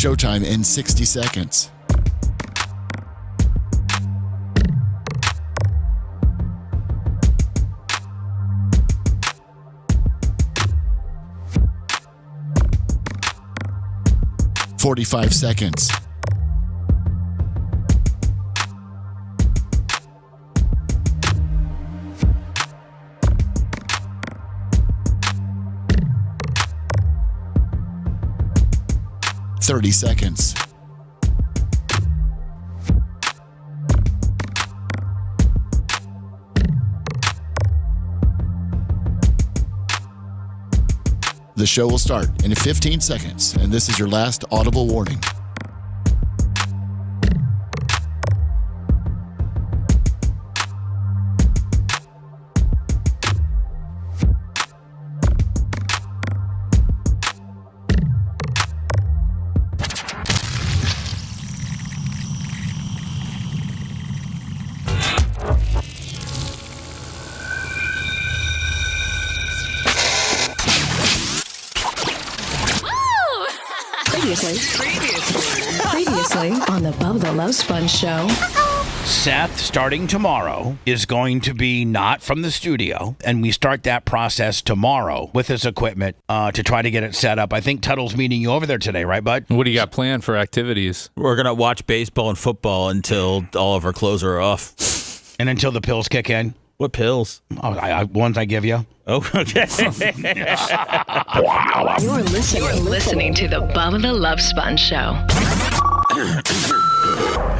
Showtime in 60 seconds. "45 seconds. "30 seconds. The show will start in 15 seconds, and this is your last audible warning. Previously on the Bubba the Love Sponge show. Seth, starting tomorrow, is going to be not from the studio, and we start that process tomorrow with his equipment to try to get it set up. I think Tuttle's meeting you over there today, right, bud? What do you got planned for activities? We're going to watch baseball and football until all of our clothes are off. And until the pills kick in? What pills? Oh, ones I give you. Oh, okay. Wow. You're listening to the Bubba the Love Sponge show.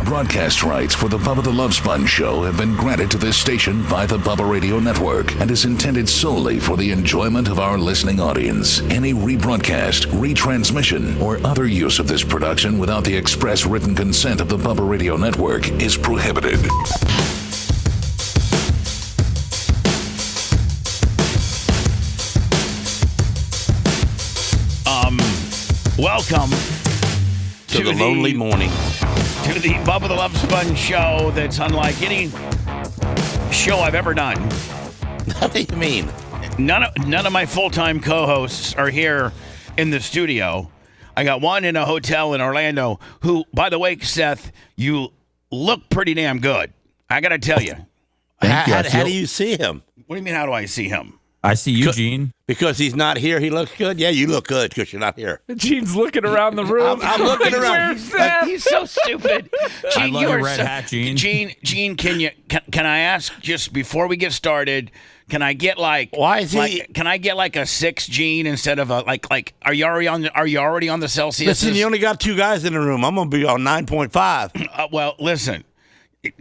Broadcast rights for the Bubba the Love Sponge show have been granted to this station by the Bubba Radio Network and is intended solely for the enjoyment of our listening audience. Any rebroadcast, retransmission, or other use of this production without the express written consent of the Bubba Radio Network is prohibited. Welcome to the lonely morning. To the Bubba the Love Sponge show that's unlike any show I've ever done. What do you mean? None of my full-time co-hosts are here in the studio. I got one in a hotel in Orlando who, by the way, Seth, you look pretty damn good. I got to tell you. How do you see him? What do you mean, how do I see him? I see Eugene. Because he's not here, he looks good? Yeah, you look good because you're not here. Gene's looking around the room. I'm looking around. He's so stupid. Gene, I love your red hat, Gene. Gene, can I ask, just before we get started, can I get can I get like a 6, Gene, instead of a like are you already on the Celsius? Listen, you only got 2 guys in the room. I'm going to be on 9.5. Well, listen.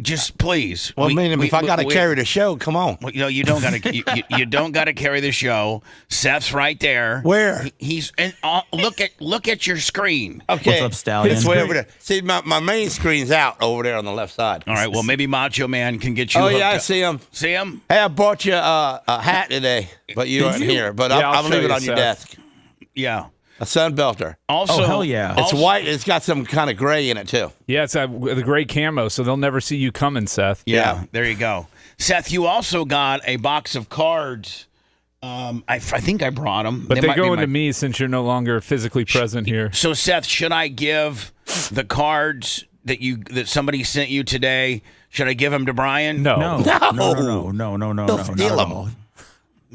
Just please. Well, if I got to carry the show, come on. Well, you don't got to. You don't got to carry the show. Seth's right there. Where? He's and look at your screen. Okay. What's up, Stallion? It's way over there. See, my main screen's out over there on the left side. All right. Well, maybe Macho Man can get you. Oh hooked yeah, I up. see him. See him? Hey, I bought you a hat today, but you aren't here. But Yeah, I'll leave it on your Seth. desk. Yeah. A Sunbelter. Also, hell yeah. It's white. It's got some kind of gray in it too. Yeah, it's the gray camo, so they'll never see you coming, Seth. Yeah. There you go. Seth, you also got a box of cards. I think I brought them. But they go into me since you're no longer physically present here. So, Seth, should I give the cards that somebody sent you today? Should I give them to Brian? No. Don't steal them. Well,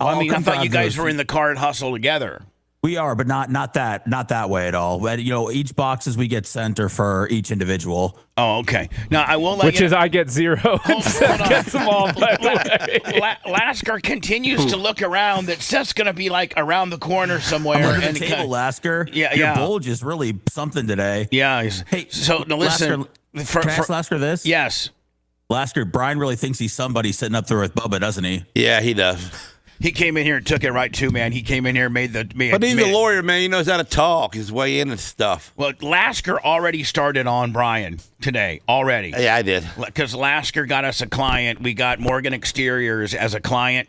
I mean, I thought you guys were in the card hustle together. We are, but not that way at all. But, each boxes we get sent are for each individual. Oh, okay. Now I will let Which you. is I get 0 and Seth gets them all. By the way. Lasker continues to look around. That Seth's going to be like around the corner somewhere. I'm at the table, Lasker. Yeah, Your yeah. bulge is really something today. Yeah. Hey, so now listen. Lasker, can I ask Lasker this? Yes. Lasker, Brian really thinks he's somebody sitting up there with Bubba, doesn't he? Yeah, he does. He came in here and took it right to, man. He came in here and made the. But he's a lawyer, man. He knows how to talk his way in and stuff. Well, Lasker already started on Brian today already. Yeah, I did. Because Lasker got us a client. We got Morgan Exteriors as a client.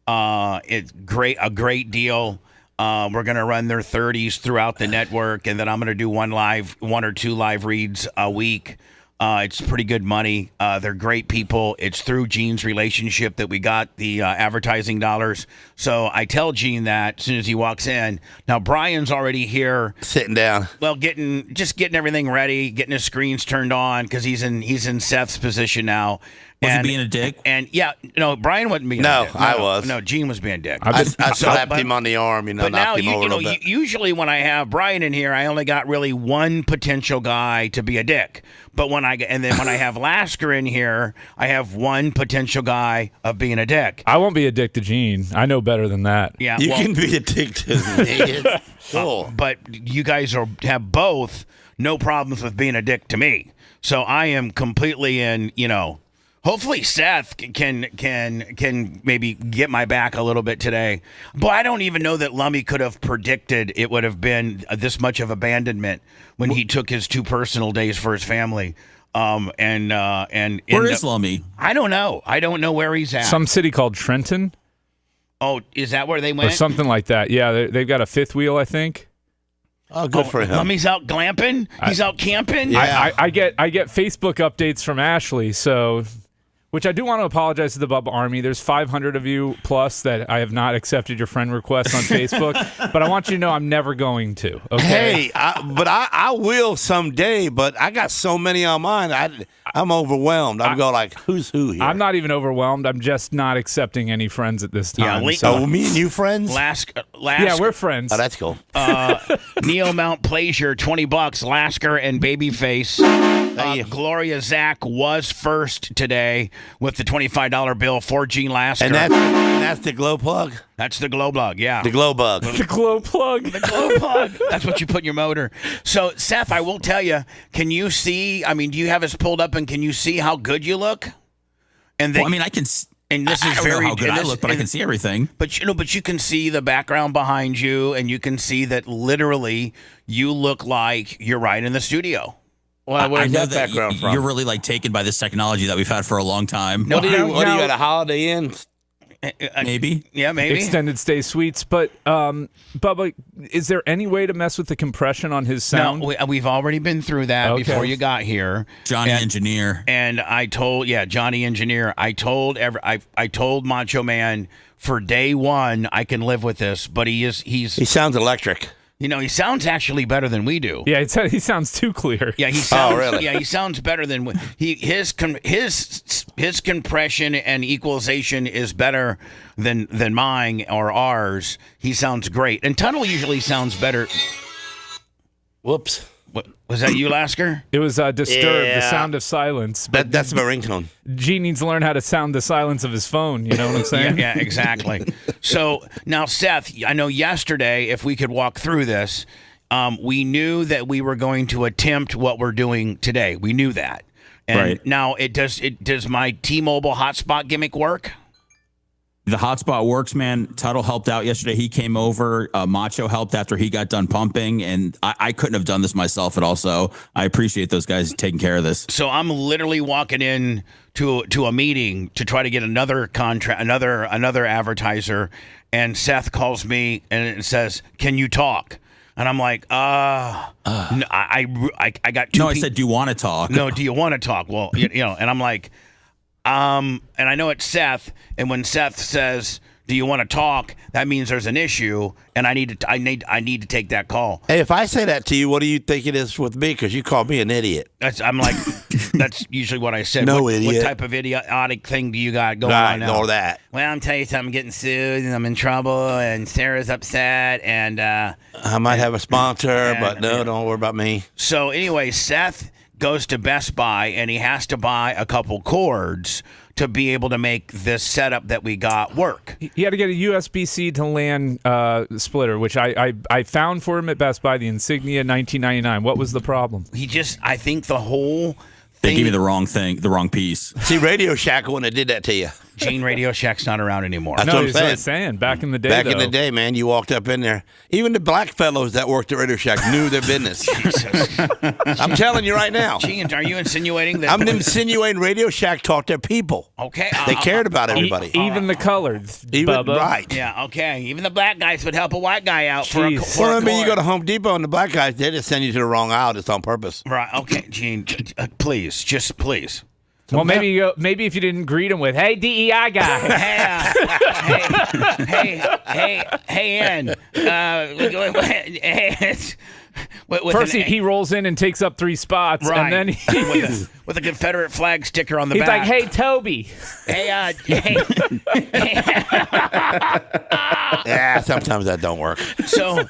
It's a great deal. We're going to run their 30s throughout the network, and then I'm going to do one or two live reads a week. It's pretty good money. They're great people. It's through Gene's relationship that we got the advertising dollars. So I tell Gene that as soon as he walks in. Now Brian's already here, sitting down. well, getting everything ready, getting his screens turned on because he's in Seth's position now. Was he being a dick? And yeah, no, Brian wasn't being a dick. I was. No, Gene was being a dick. I slapped him on the arm, But now, knocked him over a little bit. usually when I have Brian in here, I only got really one potential guy to be a dick. But when I have Lasker in here, I have one potential guy of being a dick. I won't be a dick to Gene. I know better than that. Yeah, You can be a dick to me. Cool. But you guys have both no problems with being a dick to me. So I am completely in. Hopefully Seth can maybe get my back a little bit today. But I don't even know that Lummy could have predicted it would have been this much of abandonment when he took his 2 personal days for his family. And Where is Lummy? I don't know. I don't know where he's at. Some city called Trenton Oh, is that where they went? or something like that. Yeah, they've got a 5th wheel, I think. Oh, good for him. Lummy's out glamping. He's out camping. Yeah. I get Facebook updates from Ashley, so which I do want to apologize to the Bubba Army. There's 500 of you plus that I have not accepted your friend request on Facebook, but I want you to know I'm never going to. Okay. Hey, I will someday, but I got so many on mine. I'm overwhelmed. I'm going like, who's who here? I'm not even overwhelmed. I'm just not accepting any friends at this time. Yeah, so. me and you friends? Yeah, we're friends. Oh, that's cool. Neo Mount Pleasure, $20. Lasker and Babyface. Gloria Zach was first today with the $25 bill for Gene Lasker. And that's the glow plug? That's the glow plug, yeah. The glow bug. The glow plug. The glow plug. That's what you put in your motor. So, Seth, I will tell you, can you see, do you have us pulled up and can you see how good you look? And Well, I mean, I can. and this I is don't very know how good I look, but I can see everything. But you can see the background behind you, and you can see that literally you look like you're right in the studio. Well, I where's know that background from? you're really taken by this technology that we've had for a long time. What are you at a Holiday Inn? Maybe. Yeah, maybe. Extended stay suites. But, Bubba, is there any way to mess with the compression on his sound? No, we've already been through that before you got here. Johnny Engineer. And I told, Johnny Engineer. I told Macho Man for day one I can live with this, but he sounds electric. He sounds actually better than we do. Yeah, he sounds too clear. Yeah, he sounds. Oh, really? Yeah, he sounds better than his compression and equalization is better than mine or ours. He sounds great, and Tunnel usually sounds better. Whoops. What, was that you, Lasker? It was Disturbed, the Yeah. sound of silence. But That's my ringtone. Gene needs to learn how to sound the silence of his phone. You know what I'm saying? Yeah, exactly. So now, Seth, I know yesterday, if we could walk through this, we knew that we were going to attempt what we're doing today. We knew that. And Right. now does my T-Mobile hotspot gimmick work? The hotspot works, man. Tuttle helped out yesterday. He came over. Macho helped after he got done pumping, and I couldn't have done this myself at all. So I appreciate those guys taking care of this. So I'm literally walking in to a meeting to try to get another contract, another advertiser, and Seth calls me and it says, "Can you talk?" And I'm like, no, I got two. No, I said, do you want to talk? No, do you want to talk? Well, and I'm like, and I know it's Seth, and when Seth says, "Do you want to talk?" that means there's an issue, and I need to take that call. Hey, if I say that to you, what do you think it is with me? Because you called me an idiot. I'm like, that's usually what I said. No, what idiot. type of idiotic thing do you got going I on now? ignore that. Well, I'm telling you something. I'm getting sued, and I'm in trouble, and Sarah's upset, and I might have a sponsor, but no, don't worry about me. so anyway, Seth goes to Best Buy, and he has to buy a couple cords to be able to make this setup that we got work. He had to get a USB-C to LAN splitter, which I found for him at Best Buy, the Insignia $19.99. What was the problem? I think the whole They thing. gave me the wrong thing, the wrong piece. See, Radio Shack when it did that to you. Gene Radio Shack's not around anymore. That's No, what I'm that's what saying. I'm saying. Back in the day, Back in though. the day, man, you walked up in there. Even the black fellows that worked at Radio Shack knew their business. I'm telling you right now. Gene, are you insinuating that? I'm insinuating Radio Shack taught their people. Okay. They cared about everybody. Even the colors, Even Bubba. right. Yeah, okay. Even the black guys would help a white guy out for a Jeez. Well, I mean, you cord. go to Home Depot and the black guys, they just send you to the wrong aisle just on purpose. Right. Okay, Gene. Please. please, just please. Well, maybe if you didn't greet him with, "Hey, DEI guy." hey, Ann. First, he rolls in and takes up 3 spots, right. and then with a Confederate flag sticker on the he's back. like, "Hey, Toby." Hey. Yeah, sometimes that don't work. So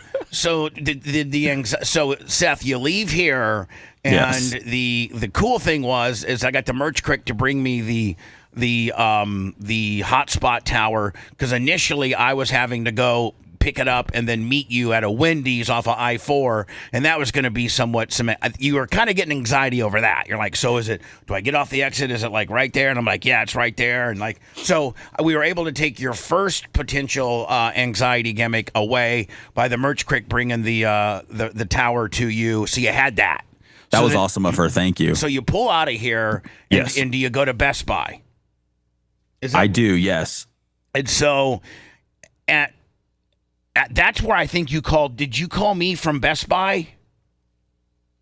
Seth, you leave here. And Yes. the cool thing is I got the Merch Crick to bring me the hotspot tower, because initially I was having to go pick it up and then meet you at a Wendy's off of I-4, and that was going to be somewhat you were kind of getting anxiety over that. You're like, so do I get off the exit? Is it like right there? And I'm like, yeah, it's right there. And like, so we were able to take your first potential anxiety gimmick away by the Merch Crick bringing the tower to you. So you had that. That was awesome of her. Thank you. So you pull out of here, Yes. and do you go to Best Buy? I do, yes. And so that's where I think you called. Did you call me from Best Buy?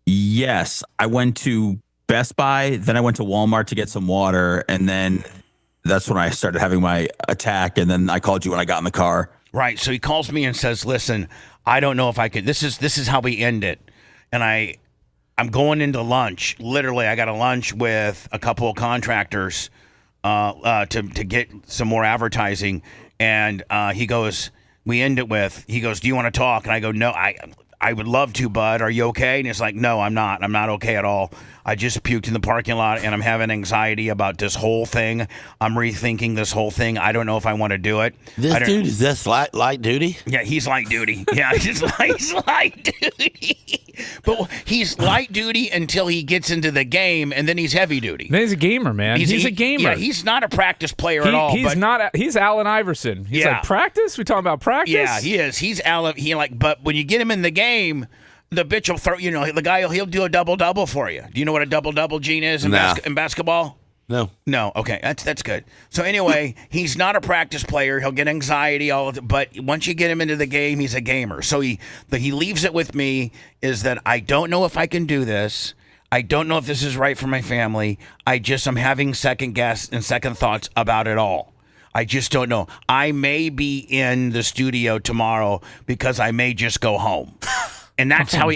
Yes. I went to Best Buy, then I went to Walmart to get some water, and then that's when I started having my attack, and then I called you when I got in the car. Right. So he calls me and says, "Listen, I don't know if I could. This is how we end it." And I'm going into lunch. Literally, I got a lunch with a couple of contractors to get some more advertising. And he goes, we end it with, he goes, "Do you want to talk?" And I go, "No, I would love to, bud. Are you okay?" And he's like, "No, I'm not. I'm not okay at all. I just puked in the parking lot, and I'm having anxiety about this whole thing. I'm rethinking this whole thing. I don't know if I want to do it." This dude, is this light duty? Yeah, he's light duty. Yeah, he's light duty. But he's light duty until he gets into the game, and then he's heavy duty. Then he's a gamer, man. He's a gamer. Yeah, he's not a practice player at all. He's Allen Iverson. He's like, practice? We talking about practice? Yeah, he is. He's Allen. But when you get him in the game, the bitch will throw. The guy he'll do a double for you. Do you know what a double, Gene, is in basketball? No. Okay, that's good. So anyway, he's not a practice player. He'll get anxiety but once you get him into the game, he's a gamer. So he leaves it with me is that I don't know if I can do this. I don't know if this is right for my family. I'm having second guess and second thoughts about it all. I just don't know. I may be in the studio tomorrow because I may just go home. And that's how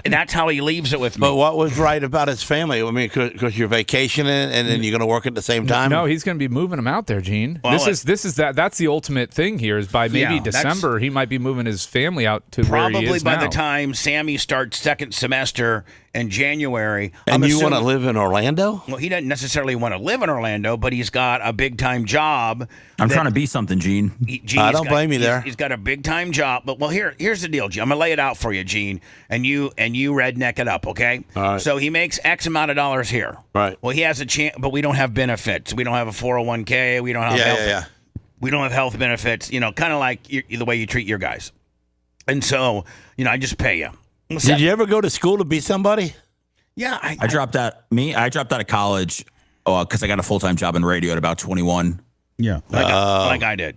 that's how he leaves it with me. But what was right about his family? I mean, because you're vacationing and then you're going to work at the same time. No, he's going to be moving him out there, Gene. Well, that's the ultimate thing here. Is by maybe December he might be moving his family out to where he is by now. the time Sammy starts second semester in January. And you want to live in Orlando? Well, he doesn't necessarily want to live in Orlando, but he's got a big time job. I'm trying to be something, Gene. I don't blame you there. He's got a big time job, but here's the deal, Gene. I'm gonna lay it out for you, Gene, and you redneck it up, okay? All right. So he makes X amount of dollars here. Right. Well, he has a chance, but we don't have benefits. We don't have a 401k. We don't have health. We don't have health benefits. Kind of like the way you treat your guys. And so, I just pay you. Did you ever go to school to be somebody? Yeah, I dropped out. I dropped out of college because I got a full-time job in radio at about 21. Yeah. Like I did.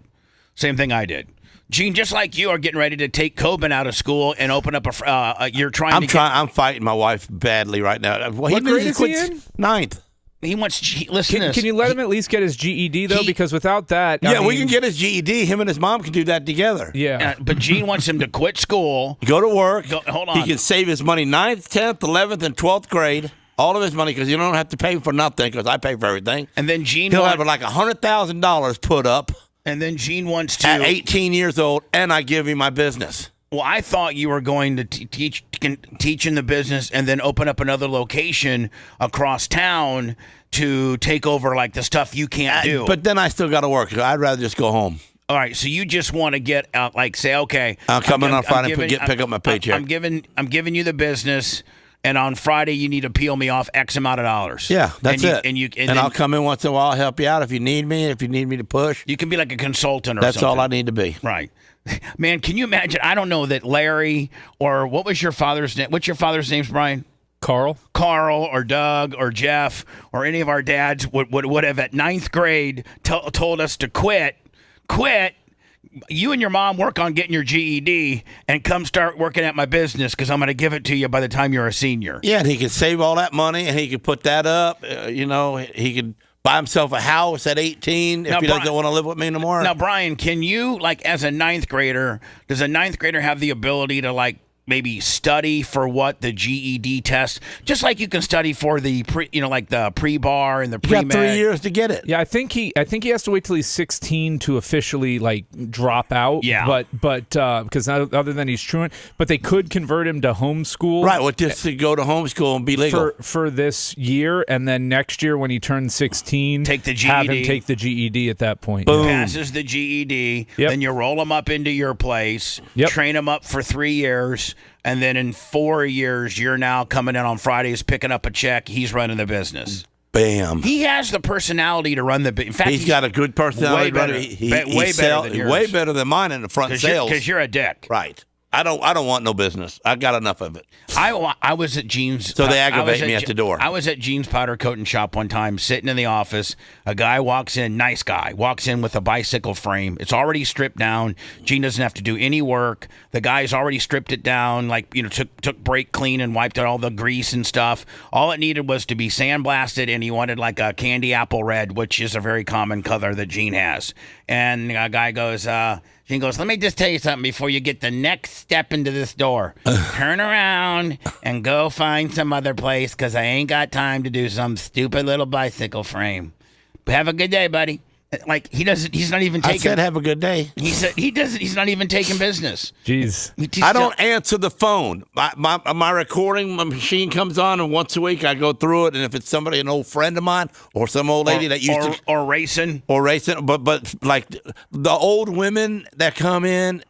Same thing I did. Gene, just like you are getting ready to take Coben out of school and open up I'm fighting my wife badly right now. What grade is he in? 9th. He wants. Listen, Can you let him at least get his GED though? Because without that, we can get his GED. Him and his mom can do that together. Yeah. But Gene wants him to quit school, go to work. Hold on. He can save his money 9th, 10th, 11th, and 12th grade. All of his money, because you don't have to pay for nothing, because I pay for everything. And then Gene he'll have like $100,000 put up. And then Gene wants to at 18 years old, and I give him my business. Well, I thought you were going to teach in the business and then open up another location across town to take over like the stuff you can't do. But then I still got to work. So I'd rather just go home. All right, so you just want to get out, say, okay, I'll come in on Friday and pick up my paycheck. I'm giving you the business, and on Friday you need to peel me off X amount of dollars. Yeah, that's it. And I'll come in once in a while, help you out if you need me. If you need me to push, you can be like a consultant or that's something. all I need to be. Right. Man, can you imagine? I don't know that Larry or what was your father's name? What's your father's name, Brian? Carl or Doug or Jeff or any of our dads would have at 9th grade told us to quit, you and your mom work on getting your GED and come start working at my business because I'm going to give it to you by the time you're a senior. Yeah, and he could save all that money and he could put that up. He could buy himself a house at 18 if he doesn't want to live with me no more. Now, Brian, can you, like, as a ninth grader, does a ninth grader have the ability to, like, maybe study for what the GED test, just like you can study for the the pre-bar and the pre-med? You got 3 years to get it. Yeah, I think he has to wait till he's 16 to officially like drop out. Yeah, but because other than he's truant, but they could convert him to homeschool. Right, well, just to go to homeschool and be legal for this year, and then next year when he turns 16, take the GED. Have him take the GED at that point. Boom. Passes the GED, Yep. then you roll him up into your place, Yep. train him up for 3 years. And then in 4 years, you're now coming in on Fridays, picking up a check. He's running the business. Bam. He has the personality to run the business. In fact, he's got a good personality. Way better, way better than yours. Way better than mine in the front sales. Because you're a dick. Right. I don't want no business. I got enough of it. I was at Gene's. So they aggravate me at the door. I was at Gene's powder coating shop one time, sitting in the office. A guy walks in, nice guy, walks in with a bicycle frame. It's already stripped down. Gene doesn't have to do any work. The guy's already stripped it down, took brake clean and wiped out all the grease and stuff. All it needed was to be sandblasted, and he wanted like a candy apple red, which is a very common color that Gene has. And a guy goes, Gene goes, let me just tell you something before you get the next step into this door. Turn around and go find some other place because I ain't got time to do some stupid little bicycle frame. Have a good day, buddy. Like, he's not even taking. I said have a good day. He said he's not even taking business. Jeez. I don't answer the phone. My recording machine comes on, and once a week I go through it, and if it's somebody, an old friend of mine, or some old lady that used to racing, but like the old women that come in,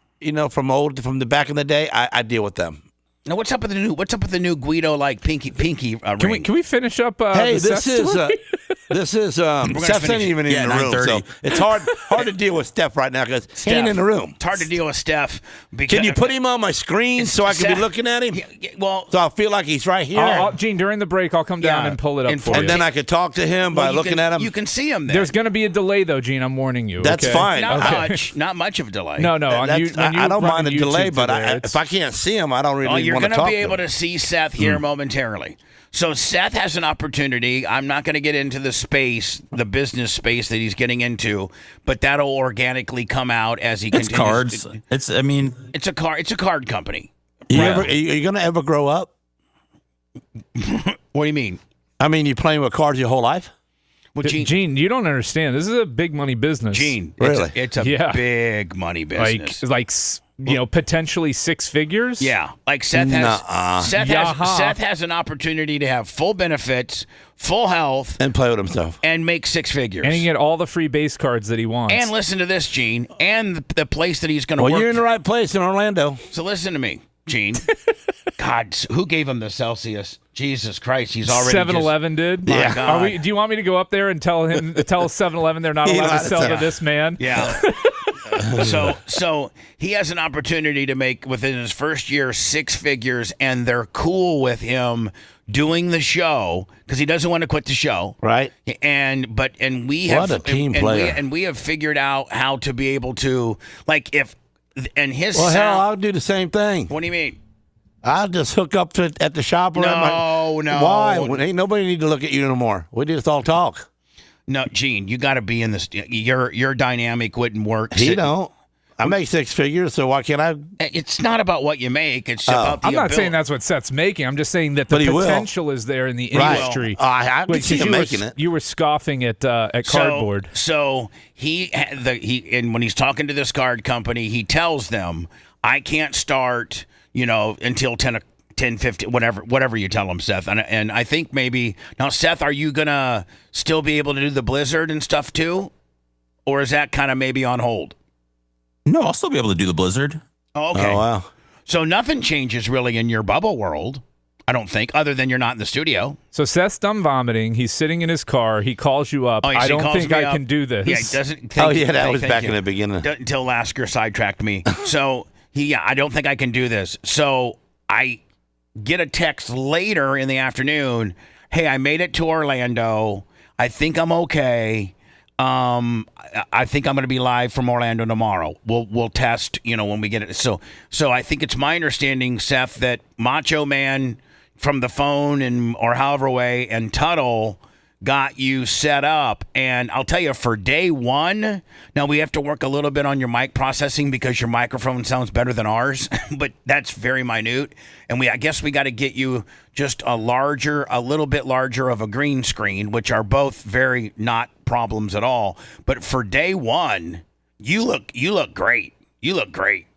from the back in the day, I deal with them. Now what's up with the new Guido like pinky ring? Can we finish up? Hey, the this is story? Steph's ain't even in the room, so it's hard to deal with Steph right now because he ain't in the room. It's hard to deal with Steph. Can you put him on my screen so I can be looking at him? Well, so I feel like he's right here. Gene, during the break, I'll come down and pull it up for you. And then I could talk to him by looking at him. You can see him there. There's going to be a delay, though, Gene. I'm warning you. That's fine. Not much of a delay. No. I don't mind a delay, but if I can't see him, I don't really want to talk to him. You're going to be able to see Seth here momentarily. So Seth has an opportunity. I'm not going to get into the business space that he's getting into, but that'll organically come out as he continues. Cards. It's a card company. Are you going to ever grow up? What do you mean? I mean, you playing with cards your whole life? Well, Gene, you don't understand. This is a big money business. Gene, really? It's a big money business. Like potentially six figures. Yeah, like Seth has an opportunity to have full benefits, full health, and play with himself, and make six figures, and he get all the free base cards that he wants. And listen to this, Gene, and the place that he's going to work. Well, you're in the right place in Orlando. So listen to me, Gene. God, who gave him the Celsius? Jesus Christ, he's already 7-Eleven did. Yeah. Do you want me to go up there and tell 7-Eleven they're not allowed to sell to this man? Yeah. So he has an opportunity to make within his first year six figures, and they're cool with him doing the show because he doesn't want to quit the show, right? And we have what a team player, and we have figured out how to be able to hell, I'll do the same thing. What do you mean? I'll just hook up at the shop. No. Why? Ain't nobody need to look at you no more. We just all talk. No, Gene, you got to be in this. Your dynamic wouldn't work. He don't. I make six figures, so why can't I? It's not about what you make. It's about the I'm not ability. saying that's what Seth's making. I'm just saying that the potential is there in the industry. I can see him making it. You were scoffing at cardboard. So and when he's talking to this card company, he tells them, I can't start, until 10, 15, whatever you tell him, Seth. And I think maybe now, Seth, are you gonna still be able to do the Blizzard and stuff too, or is that kind of maybe on hold? No, I'll still be able to do the Blizzard. Oh, okay. Oh, wow. So nothing changes really in your bubble world, I don't think, other than you're not in the studio. So Seth's done vomiting. He's sitting in his car. He calls you up. I don't think I can do this. Yeah, he doesn't. That was back in the beginning. Until Lasker sidetracked me. So I don't think I can do this. So I get a text later in the afternoon. Hey, I made it to Orlando. I think I'm okay. I think I'm going to be live from Orlando tomorrow. We'll test, when we get it. So I think it's my understanding, Seth, that Macho Man from the phone or however way and Tuttle got you set up. And I'll tell you, for day one, now we have to work a little bit on your mic processing because your microphone sounds better than ours, but that's very minute. And I guess we got to get you just a little bit larger of a green screen, which are both very not problems at all. But for day one, you look great. You look great.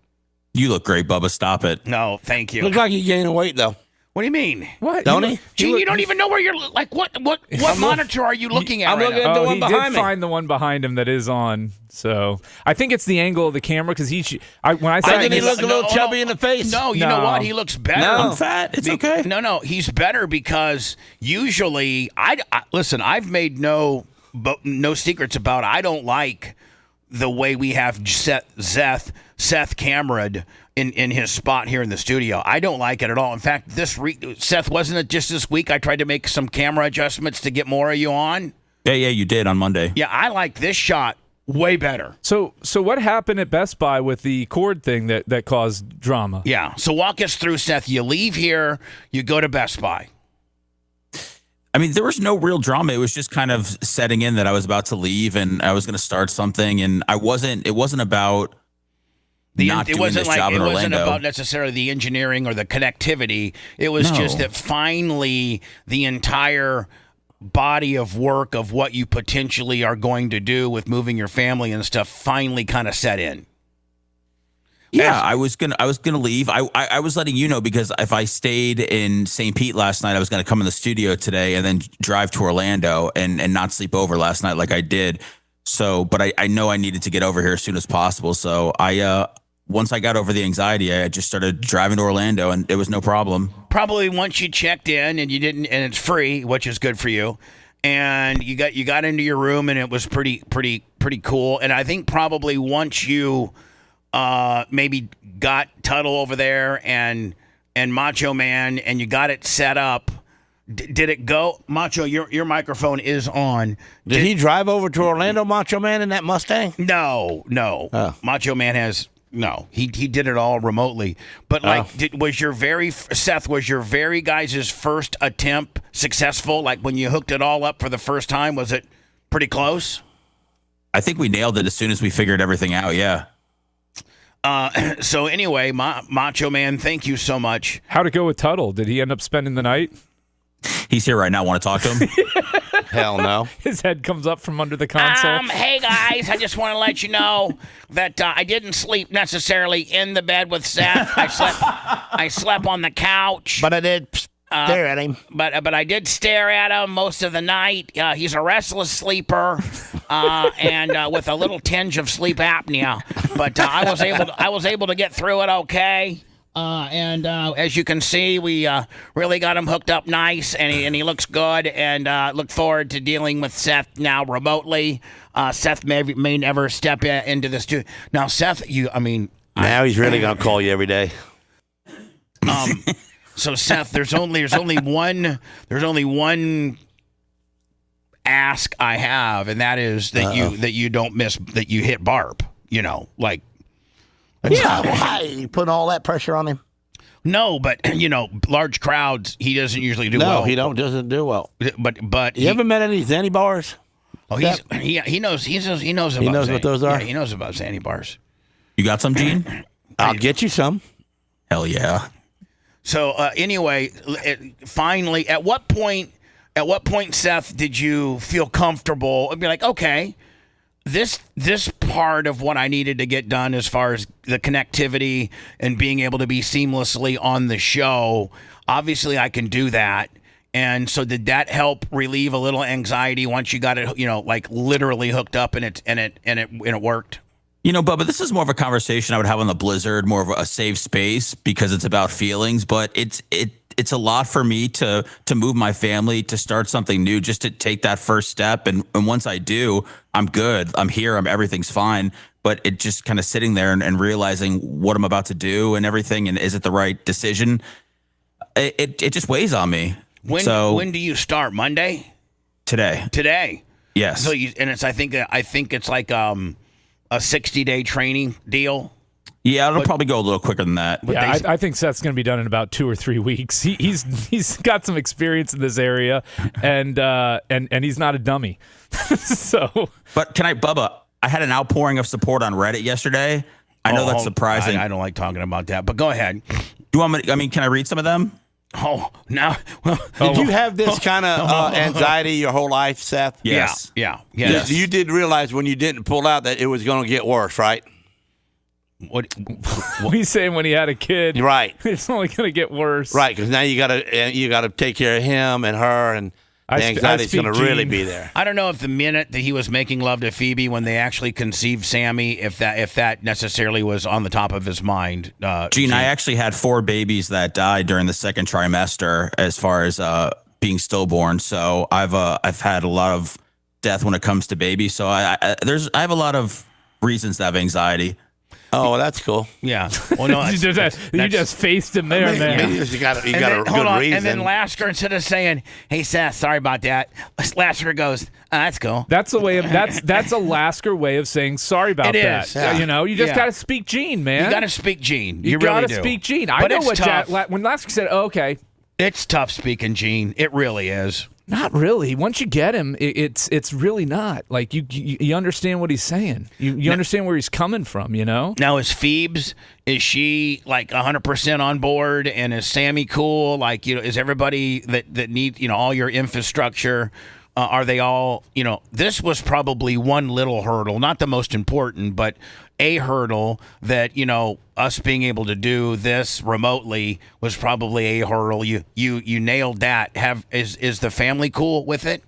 You look great, Bubba. Stop it. No, thank you. Looks like you're gaining weight, though. What do you mean? What? Don't he? Gee, you don't even know where you're like. What monitor are you looking at? I'm looking now? at the one he behind did me. find the one behind him that is on. So I think it's the angle of the camera because when I saw I think he looked a little No, chubby in the face. No, you know what? He looks better. No. I'm fat. It's okay. No, he's better because usually listen. I've made no secrets about. I don't like the way we have Seth Cameron in his spot here in the studio. I don't like it at all. In fact, Seth, wasn't it just this week I tried to make some camera adjustments to get more of you on? Yeah, you did on Monday. Yeah, I like this shot way better. So what happened at Best Buy with the cord thing that caused drama? Yeah, so walk us through, Seth. You leave here, you go to Best Buy. I mean, there was no real drama. It was just kind of setting in that I was about to leave and I was going to start something. And it wasn't about not doing this job in Orlando. It wasn't about necessarily the engineering or the connectivity. It was just that finally the entire body of work of what you potentially are going to do with moving your family and stuff finally kind of set in. Yeah, I was gonna leave. I was letting you know because if I stayed in St. Pete last night, I was gonna come in the studio today and then drive to Orlando and not sleep over last night like I did. So, but I know I needed to get over here as soon as possible. So once I got over the anxiety, I just started driving to Orlando and it was no problem. Probably once you checked in and you didn't, and it's free, which is good for you. And you got into your room and it was pretty cool. And I think probably once you maybe got Tuttle over there and Macho Man and you got it set up. Did it go? Macho, your microphone is on. Did he drive over to Orlando, Macho Man, in that Mustang? No. Oh. Macho Man has no. He did it all remotely. But was your very guys' first attempt successful? Like when you hooked it all up for the first time, was it pretty close? I think we nailed it as soon as we figured everything out. Yeah. So anyway, Macho Man, thank you so much. How'd it go with Tuttle? Did he end up spending the night? He's here right now. Want to talk to him? Hell no. His head comes up from under the console. Hey guys, I just want to let you know that I didn't sleep necessarily in the bed with Seth. I slept on the couch. But I did stare at him. But I did stare at him most of the night. He's a restless sleeper, and with a little tinge of sleep apnea. But I was able to get through it okay. And as you can see, we really got him hooked up nice, and he looks good. And look forward to dealing with Seth now remotely. Seth may never step into the studio. Now, Seth, now he's really gonna call you every day. So Seth, there's only one ask I have, and that is that you don't miss that you hit Barb. Like. Yeah, why? You putting all that pressure on him? No, but large crowds, he doesn't usually do well. No, he doesn't do well. But you ever met any Zanny bars? Oh, he knows about what those are. Yeah, he knows about Zanny bars. You got some, Gene? I'll get you some. Hell yeah. So anyway, finally, at what point, Seth, did you feel comfortable and be like, okay, this part of what I needed to get done as far as the connectivity and being able to be seamlessly on the show, obviously I can do that. And so did that help relieve a little anxiety once you got it, like literally hooked up and it worked? Bubba, this is more of a conversation I would have on the Blizzard, more of a safe space because it's about feelings, but it's a lot for me to move my family, to start something new, just to take that first step. And once I do, I'm good. I'm here. everything's fine. But it just kind of sitting there and realizing what I'm about to do and everything. And is it the right decision? It just weighs on me. When do you start? Monday? Today. Yes. So I think it's like a 60-day training deal. Yeah, it'll probably go a little quicker than that. Yeah, I think Seth's going to be done in about 2 or 3 weeks. He's got some experience in this area, and he's not a dummy. So, but Bubba? I had an outpouring of support on Reddit yesterday. I know that's surprising. I don't like talking about that, but go ahead. Do you want me? I mean, can I read some of them? Oh, now. Did you have this kind of anxiety your whole life, Seth? Yes. Yeah. You did realize when you didn't pull out that it was going to get worse, right? What he's saying when he had a kid, right? It's only going to get worse, right? Because now you gotta take care of him and her, and the anxiety's going to really be there. I don't know if the minute that he was making love to Phoebe when they actually conceived Sammy, if that necessarily was on the top of his mind. Gene, I actually had 4 babies that died during the second trimester, as far as being stillborn. So I've had a lot of death when it comes to babies. So I have a lot of reasons to have anxiety. Oh, well, that's cool. Yeah. Well, no, you just faced him there, man. You got a good reason. And then Lasker, instead of saying, "Hey, Seth, sorry about that," Lasker goes, "That's cool." That's a way of that's a Lasker way of saying sorry about that. Is. Yeah. You know, you just got to speak Gene, man. You got to speak Gene. You really got to do. speak Gene. But I know what when Lasker said, "Okay." It's tough speaking Gene. It really is. Not really. Once you get him, it's really not. Like you understand what he's saying. You understand where he's coming from, you know? Now is Phoebes, is she like 100% on board, and is Sammy cool? Like, is everybody that needs, all your infrastructure, are they all, this was probably one little hurdle, not the most important, but a hurdle that, us being able to do this remotely was probably a hurdle. You nailed that. Is the family cool with it?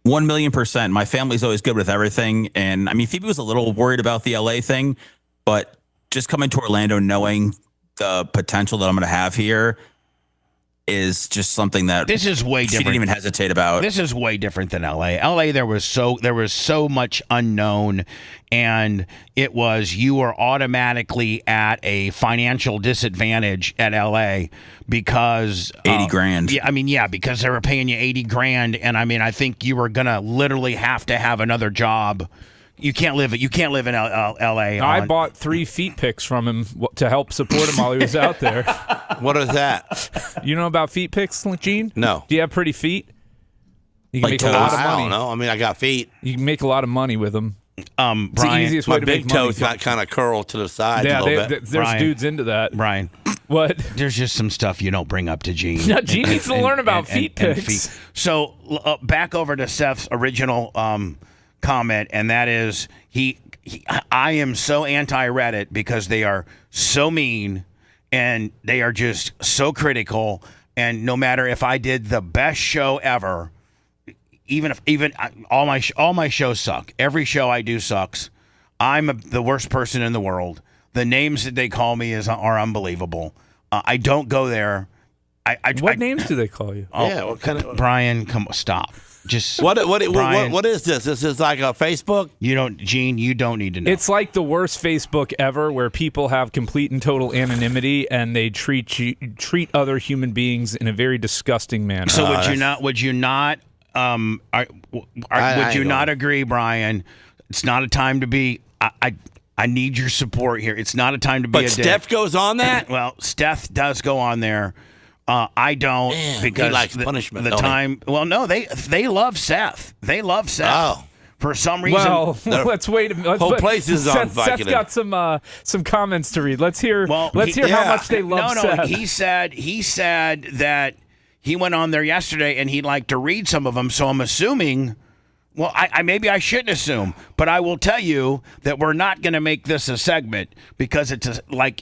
1,000,000%. My family's always good with everything. And I mean, Phoebe was a little worried about the LA thing, but just coming to Orlando, knowing the potential that I'm going to have here is just something that this is way different. She didn't even hesitate about. This is way different than LA. LA, there was so much unknown, and you were automatically at a financial disadvantage at LA because $80,000. Yeah, because they were paying you $80,000, and I think you were gonna literally have to have another job. You can't live in L.A. I bought 3 feet pics from him to help support him while he was out there. What is that? You know about feet pics, Gene? No. Do you have pretty feet? You can like make a lot of money. I don't know. I mean, I got feet. You can make a lot of money with them. Brian, it's the easiest way to make money. My big toes got kind of curled to the side a little bit. There's Brian, dudes into that. Brian. What? There's just some stuff you don't bring up to Gene. No, Gene needs to learn about feet pics. So back over to Seth's original comment, and that is I am so anti-Reddit because they are so mean and they are just so critical, and no matter if I did the best show ever, even all my shows suck. Every show I do sucks. I'm the worst person in the world. The names that they call me are unbelievable. I don't go there. What names do they call you? What kind of Brian? Come stop. Just what is this? This is like a Facebook? Gene, you don't need to know. It's like the worst Facebook ever, where people have complete and total anonymity and they treat other human beings in a very disgusting manner. So would you not agree, Brian? It's not a time to be. I need your support here. It's not a time to be a dick. But Steph goes on that? Well, Steph does go on there. I don't, because he likes punishment. The time. Well, no, they love Seth. They love Seth. Oh. For some reason. Well, let's wait a minute. Whole place is on Seth's got some comments to read. Let's hear. How much they love Seth. No, he said that he went on there yesterday and he'd like to read some of them. So I'm assuming. Well, I maybe I shouldn't assume, but I will tell you that we're not going to make this a segment because it's like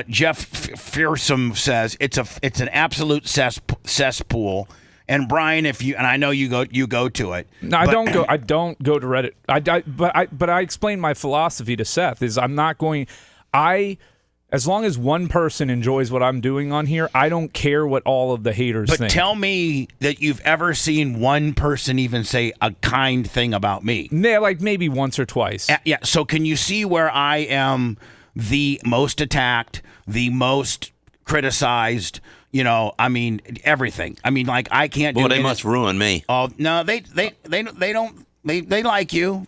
Jeff Fearsome says, it's an absolute cesspool. And Brian, I know you go to it. No, I don't go to Reddit. But I explained my philosophy to Seth is I'm not going. As long as one person enjoys what I'm doing on here, I don't care what all of the haters think. But tell me that you've ever seen one person even say a kind thing about me. Yeah, like maybe once or twice. Yeah. So can you see where I am the most attacked, the most criticized? I mean, everything. I mean, like I can't do. Well, they must ruin me. Oh no, they don't. They like you.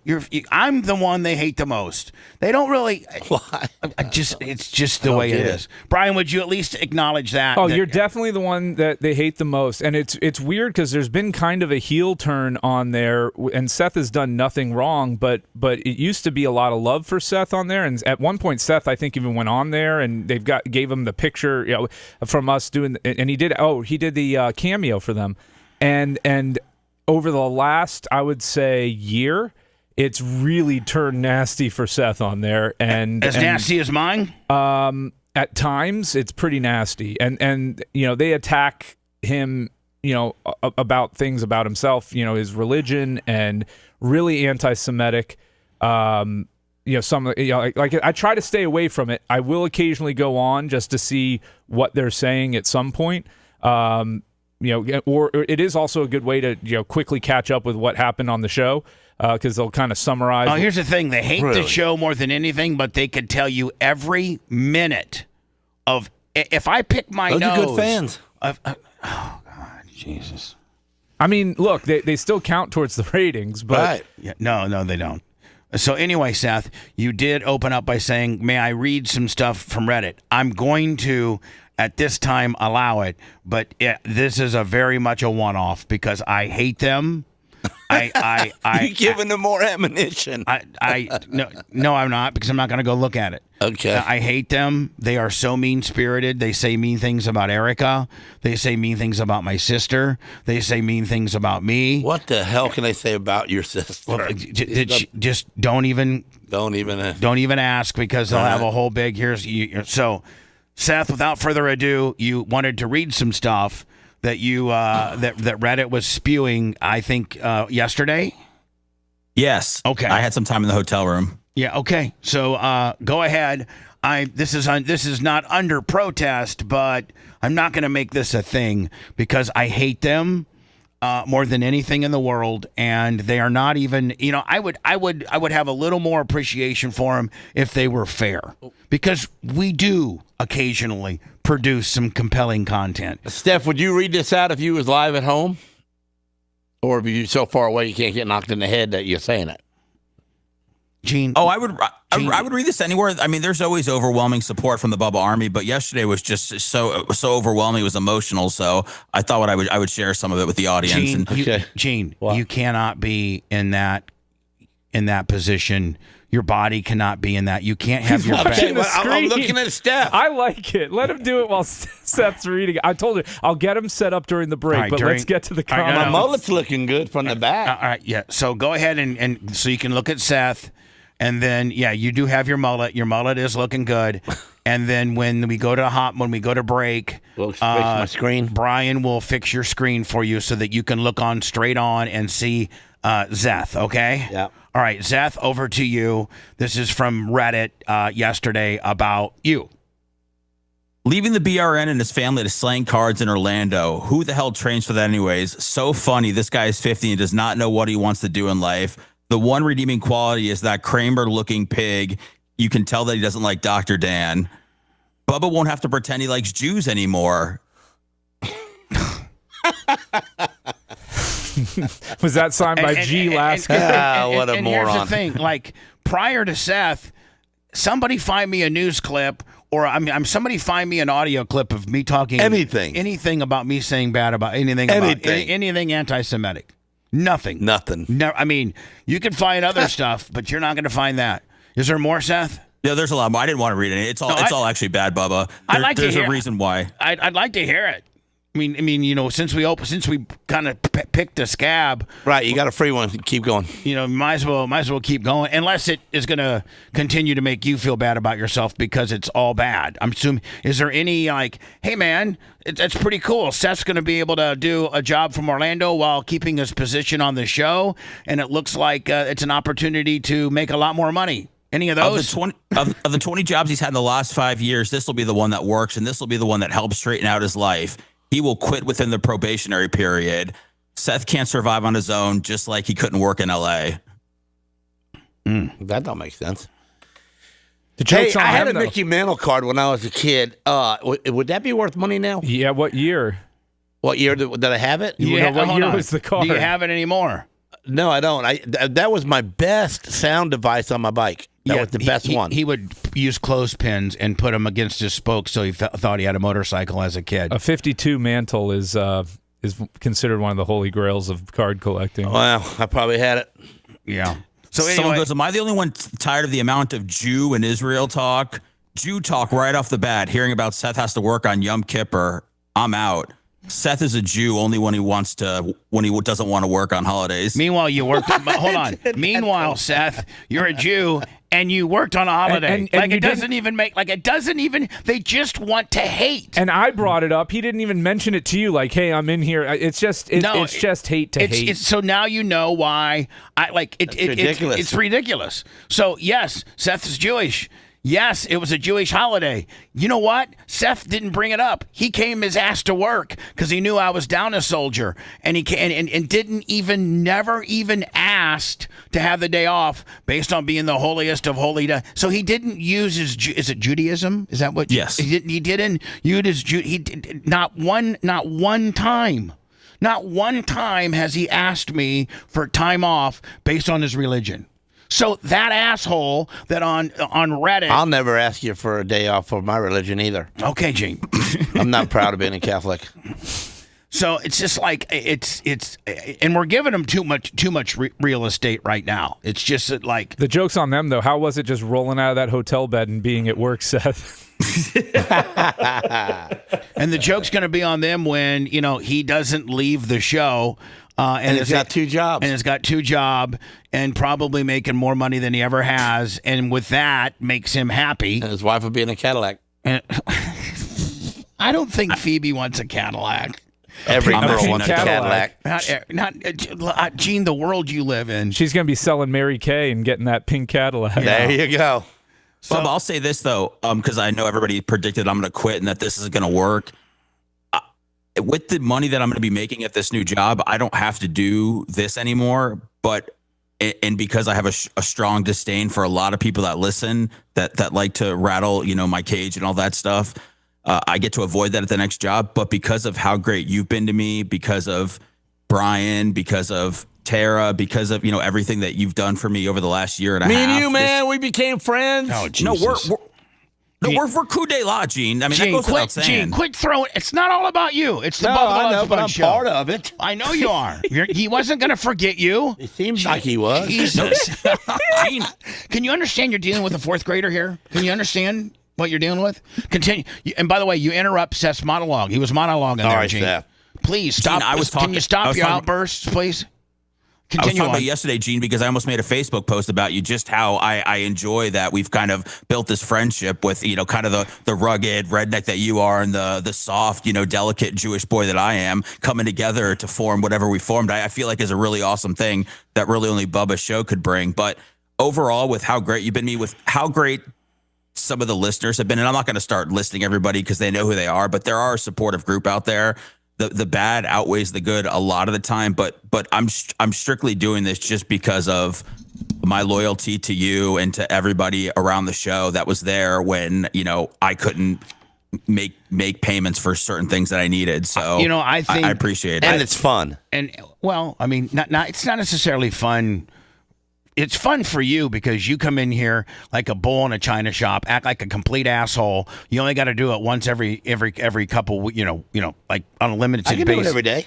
I'm the one they hate the most. They don't really. Why? It's just the way it is. Brian, would you at least acknowledge that? Oh, you're definitely the one that they hate the most, and it's weird because there's been kind of a heel turn on there, and Seth has done nothing wrong, but it used to be a lot of love for Seth on there, and at one point Seth I think even went on there, and gave him the picture from us doing, and he did the cameo for them, and. Over the last, I would say, year, it's really turned nasty for Seth on there, and nasty as mine. At times, it's pretty nasty, and they attack him, about things about himself, his religion, and really anti-Semitic. Like I try to stay away from it. I will occasionally go on just to see what they're saying at some point. Or it is also a good way to quickly catch up with what happened on the show because they'll kind of summarize. Oh, here's the thing: they hate the show more than anything, but they could tell you every minute of. If I pick my nose, those are good fans. Oh God, Jesus! I mean, look, they still count towards the ratings, but right. Yeah, no, they don't. So anyway, Seth, you did open up by saying, "May I read some stuff from Reddit?" I'm going to. At this time, allow it, but this is a very much a one-off because I hate them. You're giving them more ammunition. No, I'm not because I'm not going to go look at it. Okay. I hate them. They are so mean-spirited. They say mean things about Erica. They say mean things about my sister. They say mean things about me. What the hell can they say about your sister? Well, just don't even ask because they'll have a whole big so. Seth, without further ado, you wanted to read some stuff that you that Reddit was spewing, I think, yesterday? Yes. Okay. I had some time in the hotel room. Yeah, okay. So go ahead. This is not under protest, but I'm not going to make this a thing because I hate them more than anything in the world, and they are not even. I would have a little more appreciation for them if they were fair, because we do occasionally produce some compelling content. Steph, would you read this out if you was live at home, or are you so far away you can't get knocked in the head that you're saying it? Gene. Oh, I would read this anywhere. I mean, there's always overwhelming support from the Bubba Army, but yesterday was just so overwhelming. It was emotional. So I thought I would share some of it with the audience. Gene, you cannot be in that position. Your body cannot be in that. You can't have your back. I'm looking at Steph. I like it. Let him do it while Seth's reading. I told you I'll get him set up during the break, let's get to the comments. My mullet's looking good from the back. All right, yeah. So go ahead and so you can look at Seth. And then, you do have your mullet. Your mullet is looking good. And then when we go to break, we'll fix my screen. Brian will fix your screen for you so that you can look straight on and see Zeth. Okay. Yeah. All right, Zeth, over to you. This is from Reddit yesterday about you. Leaving the BRN and his family to slaying cards in Orlando. Who the hell trains for that anyways? So funny. This guy is 50 and does not know what he wants to do in life. The one redeeming quality is that Kramer-looking pig. You can tell that he doesn't like Dr. Dan. Bubba won't have to pretend he likes Jews anymore. Was that signed by G last week? What a moron. Here's the thing. Like, prior to Seth, somebody find me a news clip or somebody find me an audio clip of me talking anything about me saying bad about anything anti-Semitic. Nothing. No, I mean, you can find other stuff, but you're not going to find that. Is there more, Seth? Yeah, there's a lot more. I didn't want to read it. It's all actually bad, Bubba. There's a reason why. I'd like to hear it. I mean, since we kind of picked a scab, right? You got a free one. Keep going. Might as well keep going, unless it is going to continue to make you feel bad about yourself because it's all bad. I'm assuming. Is there any hey man, that's pretty cool. Seth's going to be able to do a job from Orlando while keeping his position on the show, and it looks like it's an opportunity to make a lot more money. Any of those? Of the 20 jobs he's had in the last 5 years, this will be the one that works, and this will be the one that helps straighten out his life. He will quit within the probationary period. Seth can't survive on his own, just like he couldn't work in L.A. That don't make sense. The joke's Hey, on I had a them, though. Mickey Mantle card when I was a kid. Would that be worth money now? Yeah, what year? What year did I have it? What year was the card? Do you have it anymore? No, I don't. That was my best sound device on my bike. That was the best one. He would use clothespins and put them against his spokes so he thought he had a motorcycle as a kid. A 52 Mantle is considered one of the holy grails of card collecting. Well, I probably had it. Yeah. So Someone anyway, goes, am I the only one tired of the amount of Jew and Israel talk? Jew talk right off the bat, hearing about Seth has to work on Yom Kippur. I'm out. Seth is a Jew only when he doesn't want to work on holidays. meanwhile, you worked. Hold on. Meanwhile, Seth, you're a Jew and you worked on a holiday. And it doesn't even make. Like it doesn't even. They just want to hate. And I brought it up. He didn't even mention it to you. Like, hey, I'm in here. It's just hate to hate. So now you know why I like it. Ridiculous. It's ridiculous. So yes, Seth is Jewish. Yes, it was a Jewish holiday. You know what? Seth didn't bring it up. He came his ass to work because he knew I was down a soldier, and he never even asked to have the day off based on being the holiest of holy. So he didn't use his. Is it Judaism? Is that what? Yes. He didn't use his. He did not one time. Not one time has he asked me for time off based on his religion. So that asshole that on Reddit. I'll never ask you for a day off for my religion either. Okay, Gene. I'm not proud of being a Catholic. So it's just like and we're giving them too much real estate right now. It's just that, like, The joke's on them, though. How was it just rolling out of that hotel bed and being at work, Seth? and the joke's going to be on them when he doesn't leave the show. And it's got 2 jobs. And it's got 2 jobs and probably making more money than he ever has. And with that, makes him happy. And his wife would be in a Cadillac. And I don't think Phoebe wants a Cadillac. Every girl pink wants a Cadillac. Not Gene, the world you live in. She's going to be selling Mary Kay and getting that pink Cadillac. There you go. So, Bubba, I'll say this, though, because I know everybody predicted I'm going to quit and that this is going to work. With the money that I'm going to be making at this new job, I don't have to do this anymore. And because I have a strong disdain for a lot of people that listen, that like to rattle, my cage and all that stuff, I get to avoid that at the next job. But because of how great you've been to me, because of Brian, because of Tara, because of everything that you've done for me over the last year and a half. Me and you, man, we became friends. Oh, Jesus. We're coup de la, Gene. I mean, that goes without saying. Gene, quit throwing. It's not all about you. It's the Bubba the Love but I'm Sponge show. part of it. I know you are. He wasn't going to forget you. It seems like he was. Jesus. Gene, can you understand you're dealing with a 4th grader here? Can you understand what you're dealing with? Continue. And by the way, you interrupt Seth's monologue. He was monologuing there, Sorry, Gene. Seth. Please stop. Gene, Can you stop your outbursts, please? I was Continue talking on. about yesterday, Gene, because I almost made a Facebook post about you, just how I enjoy that we've kind of built this friendship with, kind of the rugged redneck that you are and the soft, delicate Jewish boy that I am, coming together to form whatever we formed. I feel like is a really awesome thing that really only Bubba's show could bring. But overall, with how great you've been to me, with how great some of the listeners have been, and I'm not going to start listing everybody because they know who they are, but there are a supportive group out there. The bad outweighs the good a lot of the time, but I'm strictly doing this just because of my loyalty to you and to everybody around the show that was there when I couldn't make payments for certain things that I needed. So I think I appreciate it, And it's fun. And well, I mean, not it's not necessarily fun. It's fun for you because you come in here like a bull in a china shop, act like a complete asshole. You only got to do it once every couple, like on a limited I can basis. do it every day.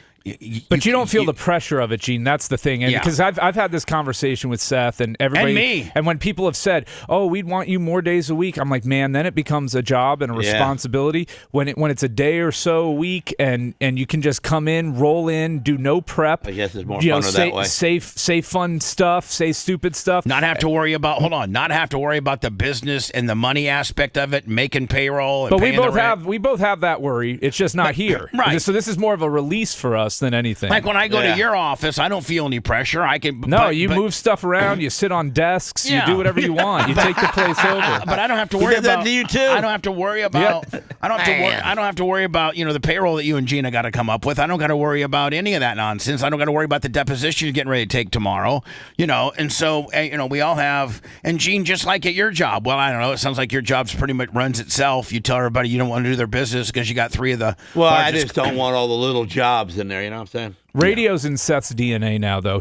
But you don't feel the pressure of it, Gene. That's the thing. And Yeah. because I've had this conversation with Seth and everybody. And me. And when people have said, oh, we'd want you more days a week, I'm like, man, then it becomes a job and a responsibility. When it's a day or so a week and you can just come in, roll in, do no prep. I guess it's more fun that way. Say fun stuff, say stupid stuff. Not have to worry about the business and the money aspect of it, making payroll. And But we paying the rent. both have that worry. It's just not here. Right. So this is more of a release for us worse than anything. Like when I go to your office, I don't feel any pressure. I can. No, you move stuff around. You sit on desks. Yeah. You do whatever you want. You take the place over. But I don't have to worry does that about. to you too. I don't have to worry about. Yeah. I don't have to worry about the payroll that you and Gina got to come up with. I don't got to worry about any of that nonsense. I don't got to worry about the deposition you're getting ready to take tomorrow. And so we all have. And Gene, just like at your job. Well, I don't know. It sounds like your job's pretty much runs itself. You tell everybody you don't want to do their business because you got 3 of the. Well, I largest just don't want all the little jobs in there. You know what I'm saying? Radio's in Seth's DNA now, though.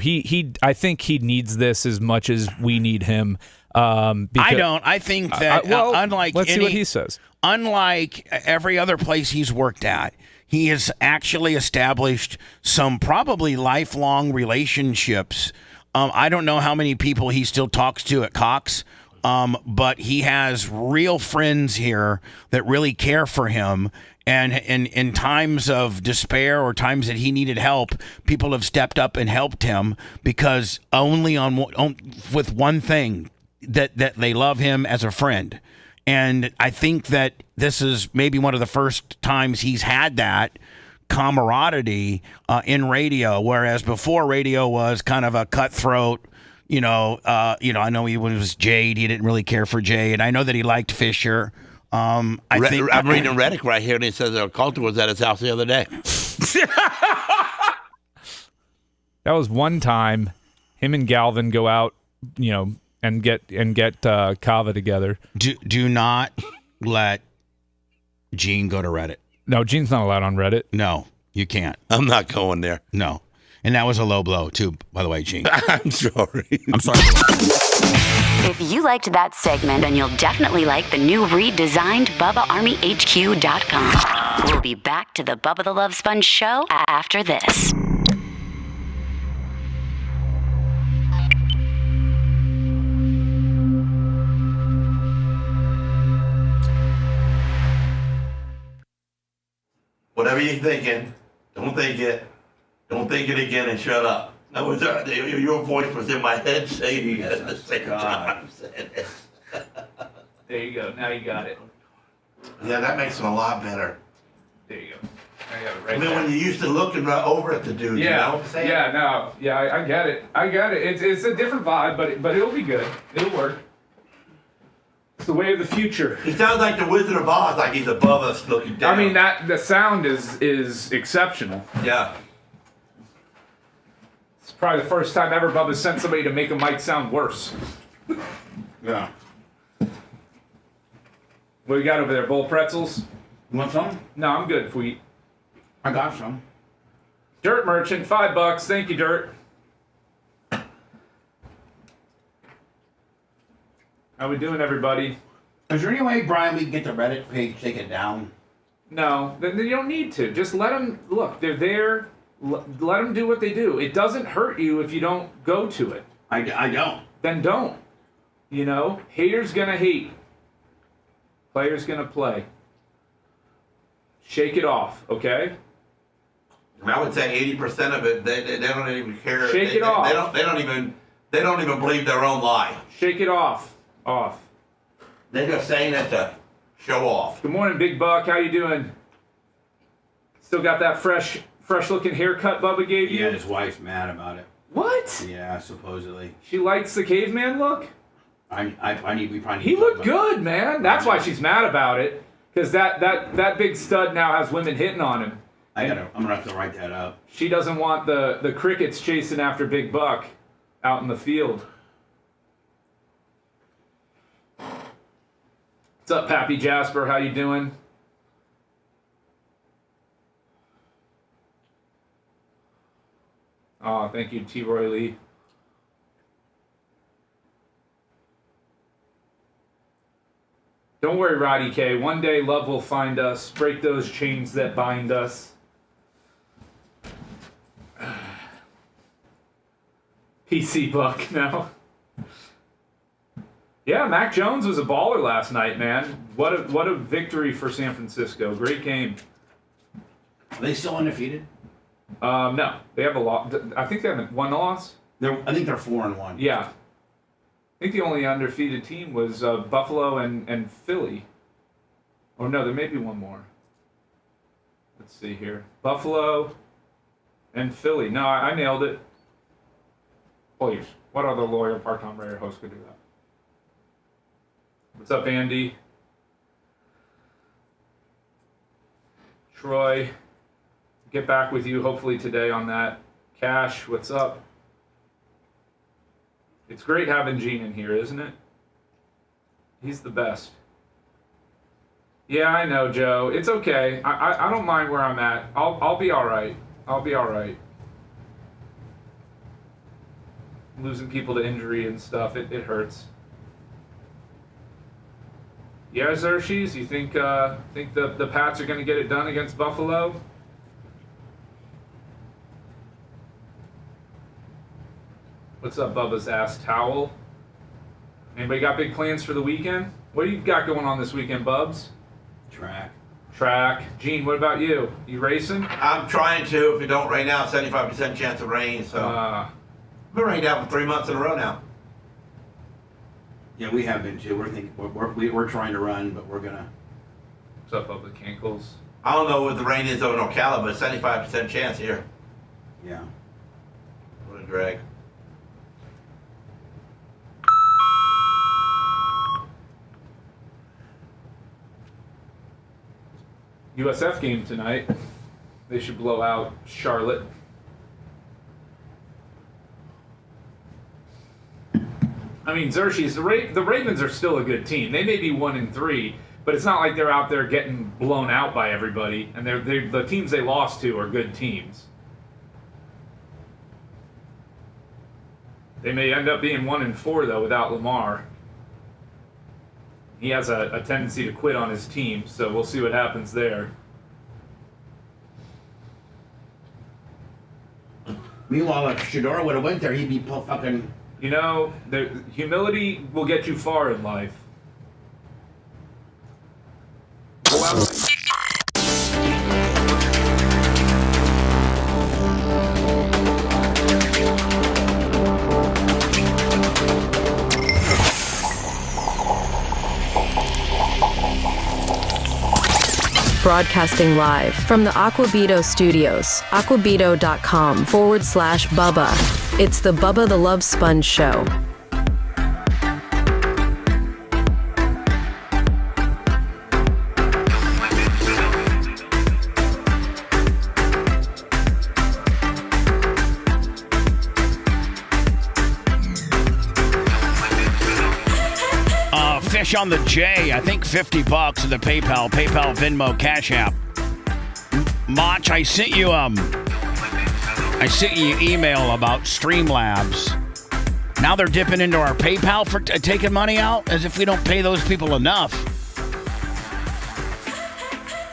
I think he needs this as much as we need him. I don't. I think that unlike let's see what he says. Unlike every other place he's worked at, he has actually established some probably lifelong relationships. I don't know how many people he still talks to at Cox, but he has real friends here that really care for him. And in times of despair or times that he needed help, people have stepped up and helped him because only with one thing, that they love him as a friend. And I think that this is maybe one of the first times he's had that camaraderie in radio, whereas before radio was kind of a cutthroat. I know when it was Jade, he didn't really care for Jade. I know that he liked Fisher. I'm reading Reddick right here, and he says Coulter was at his house the other day. That was one time him and Galvin go out, and get Kava together. Do not let Gene go to Reddit. No, Gene's not allowed on Reddit. No, you can't. I'm not going there. No. And that was a low blow, too, by the way, Gene. I'm sorry. If you liked that segment, then you'll definitely like the new redesigned BubbaArmyHQ.com. We'll be back to the Bubba the Love Sponge show after this. Whatever you're thinking, don't think it. Don't think it again and shut up. That was your voice was in my head saying it at the same time. There you go. Now you got it. Yeah, that makes it a lot better. There you go. I got it right there. When you used to look over at the dude, yeah, you know what I'm saying? Yeah, no. Yeah, I get it. It's a different vibe, but it'll be good. It'll work. It's the way of the future. He sounds like the Wizard of Oz, like he's above us looking down. I mean, the sound is exceptional. Yeah. It's probably the first time ever Bubba sent somebody to make a mic sound worse. Yeah. What do you got over there? Bowl pretzels? You want some? No, I'm good, Tweet. I got some. Dirt Merchant, $5. Thank you, Dirt. How we doing, everybody? Is there any way, Brian, we can get the Reddit page taken down? No, then you don't need to. Just let them, look, they're there. Let them do what they do. It doesn't hurt you if you don't go to it. I don't. Then don't. Haters gonna hate. Players gonna play. Shake it off, okay? I would say 80% of it, they don't even care. Shake it off. They don't even believe their own lie. Shake it off. They're just saying it to show off. Good morning, Big Buck. How you doing? Still got that fresh looking haircut Bubba gave you? Yeah, his wife's mad about it. What? Yeah, supposedly. She likes the caveman look? We probably need He to looked good, man. That's why she's mad about it. Because that big stud now has women hitting on him. I'm gonna have to write that up. She doesn't want the crickets chasing after Big Buck out in the field. What's up, Pappy Jasper? How you doing? Oh, thank you, T. Roy Lee. Don't worry, Roddy K. One day love will find us. Break those chains that bind us. PC Buck now. Yeah, Mac Jones was a baller last night, man. What a victory for San Francisco. Great game. Are they still undefeated? No, they have a loss. I think they have one loss. I think they're 4-1. Yeah, I think the only undefeated team was Buffalo and Philly. Or no, there may be one more. Let's see here. Buffalo, And Philly. No, I nailed it. Please. What other loyal part-time radio host could do that? What's up, Andy? Troy. Get back with you hopefully today on that. Cash, what's up? It's great having Gene in here, isn't it? He's the best. Yeah, I know, Joe. It's okay. I don't mind where I'm at. I'll be all right. I'll be all right. Losing people to injury and stuff, it hurts. Yeah, Xerxes, you think the Pats are going to get it done against Buffalo? What's up, Bubba's ass towel? Anybody got big plans for the weekend? What do you got going on this weekend, Bubs? Track. Gene, what about you? You racing? I'm trying to. If it don't rain out, 75% chance of rain. So it's been rained out for 3 months in a row now. Yeah, we have been too. We're trying to run, but we're gonna. What's up, Bubba Cankles? I don't know what the rain is over in Ocala, but 75% chance here. Yeah. What a drag. USF game tonight. They should blow out Charlotte. I mean, Xerxes, the Ravens are still a good team. They may be 1-3, but it's not like they're out there getting blown out by everybody. And the teams they lost to are good teams. They may end up being 1-4 though without Lamar. He has a tendency to quit on his team, so we'll see what happens there. Meanwhile, if Shador would have went there, he'd be fucking. You know, humility will get you far in life. Go out. Broadcasting live from the Aquabito studios, aquabito.com/Bubba. It's the Bubba the Love Sponge Show. Fish on the J, I think $50 in the PayPal, Venmo, Cash App. Mach, I sent you an email about Streamlabs. Now they're dipping into our PayPal for taking money out, as if we don't pay those people enough.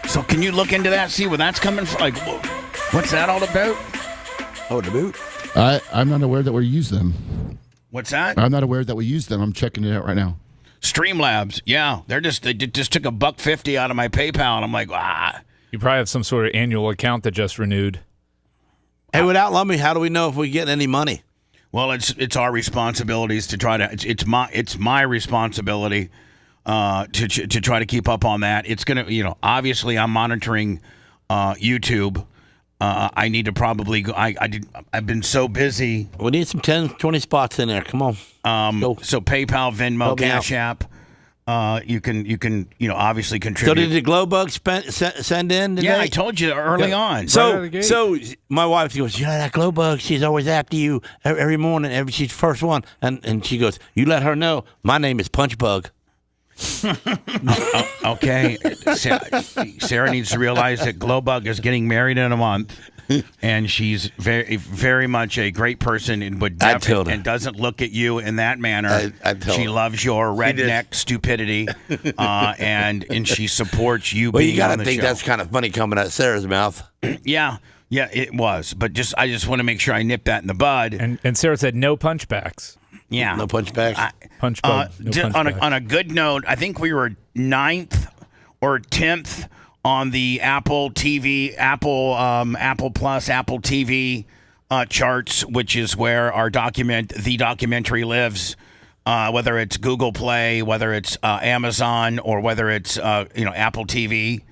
So can you look into that, see where that's coming from? Like, what's that all about? Oh, the boot? I'm not aware that we use them. What's that? I'm not aware that we use them. I'm checking it out right now. Streamlabs, yeah, they just took $150 out of my PayPal, and I'm like, ah. You probably have some sort of annual account that just renewed. Hey, without Lummy, how do we know if we get any money? Well, it's our responsibilities to try to. It's my responsibility to try to keep up on that. It's gonna, obviously I'm monitoring YouTube. I need to probably go. I've been so busy. We need some 10, 20 spots in there. Come on. So PayPal, Venmo, Cash App. You can obviously contribute. So did the glow bug send in today? Yeah, I told you early on. So my wife goes, that glow bug, she's always after you every morning. She's the first one. And she goes, you let her know my name is Punch Bug. Okay. Sarah needs to realize that Glowbug is getting married in a month, and she's very, very much a great person and doesn't look at you in that manner. She loves your redneck stupidity, and she supports you being on the show. Well, you got to think that's kind of funny coming out of Sarah's mouth. Yeah, it was. But I just want to make sure I nip that in the bud. And Sarah said no punchbacks. Yeah. No punchbacks? On a good note, I think we were 9th or 10th on the Apple TV, Apple Plus, Apple TV charts, which is where the documentary lives, whether it's Google Play, whether it's Amazon, or whether it's Apple TV.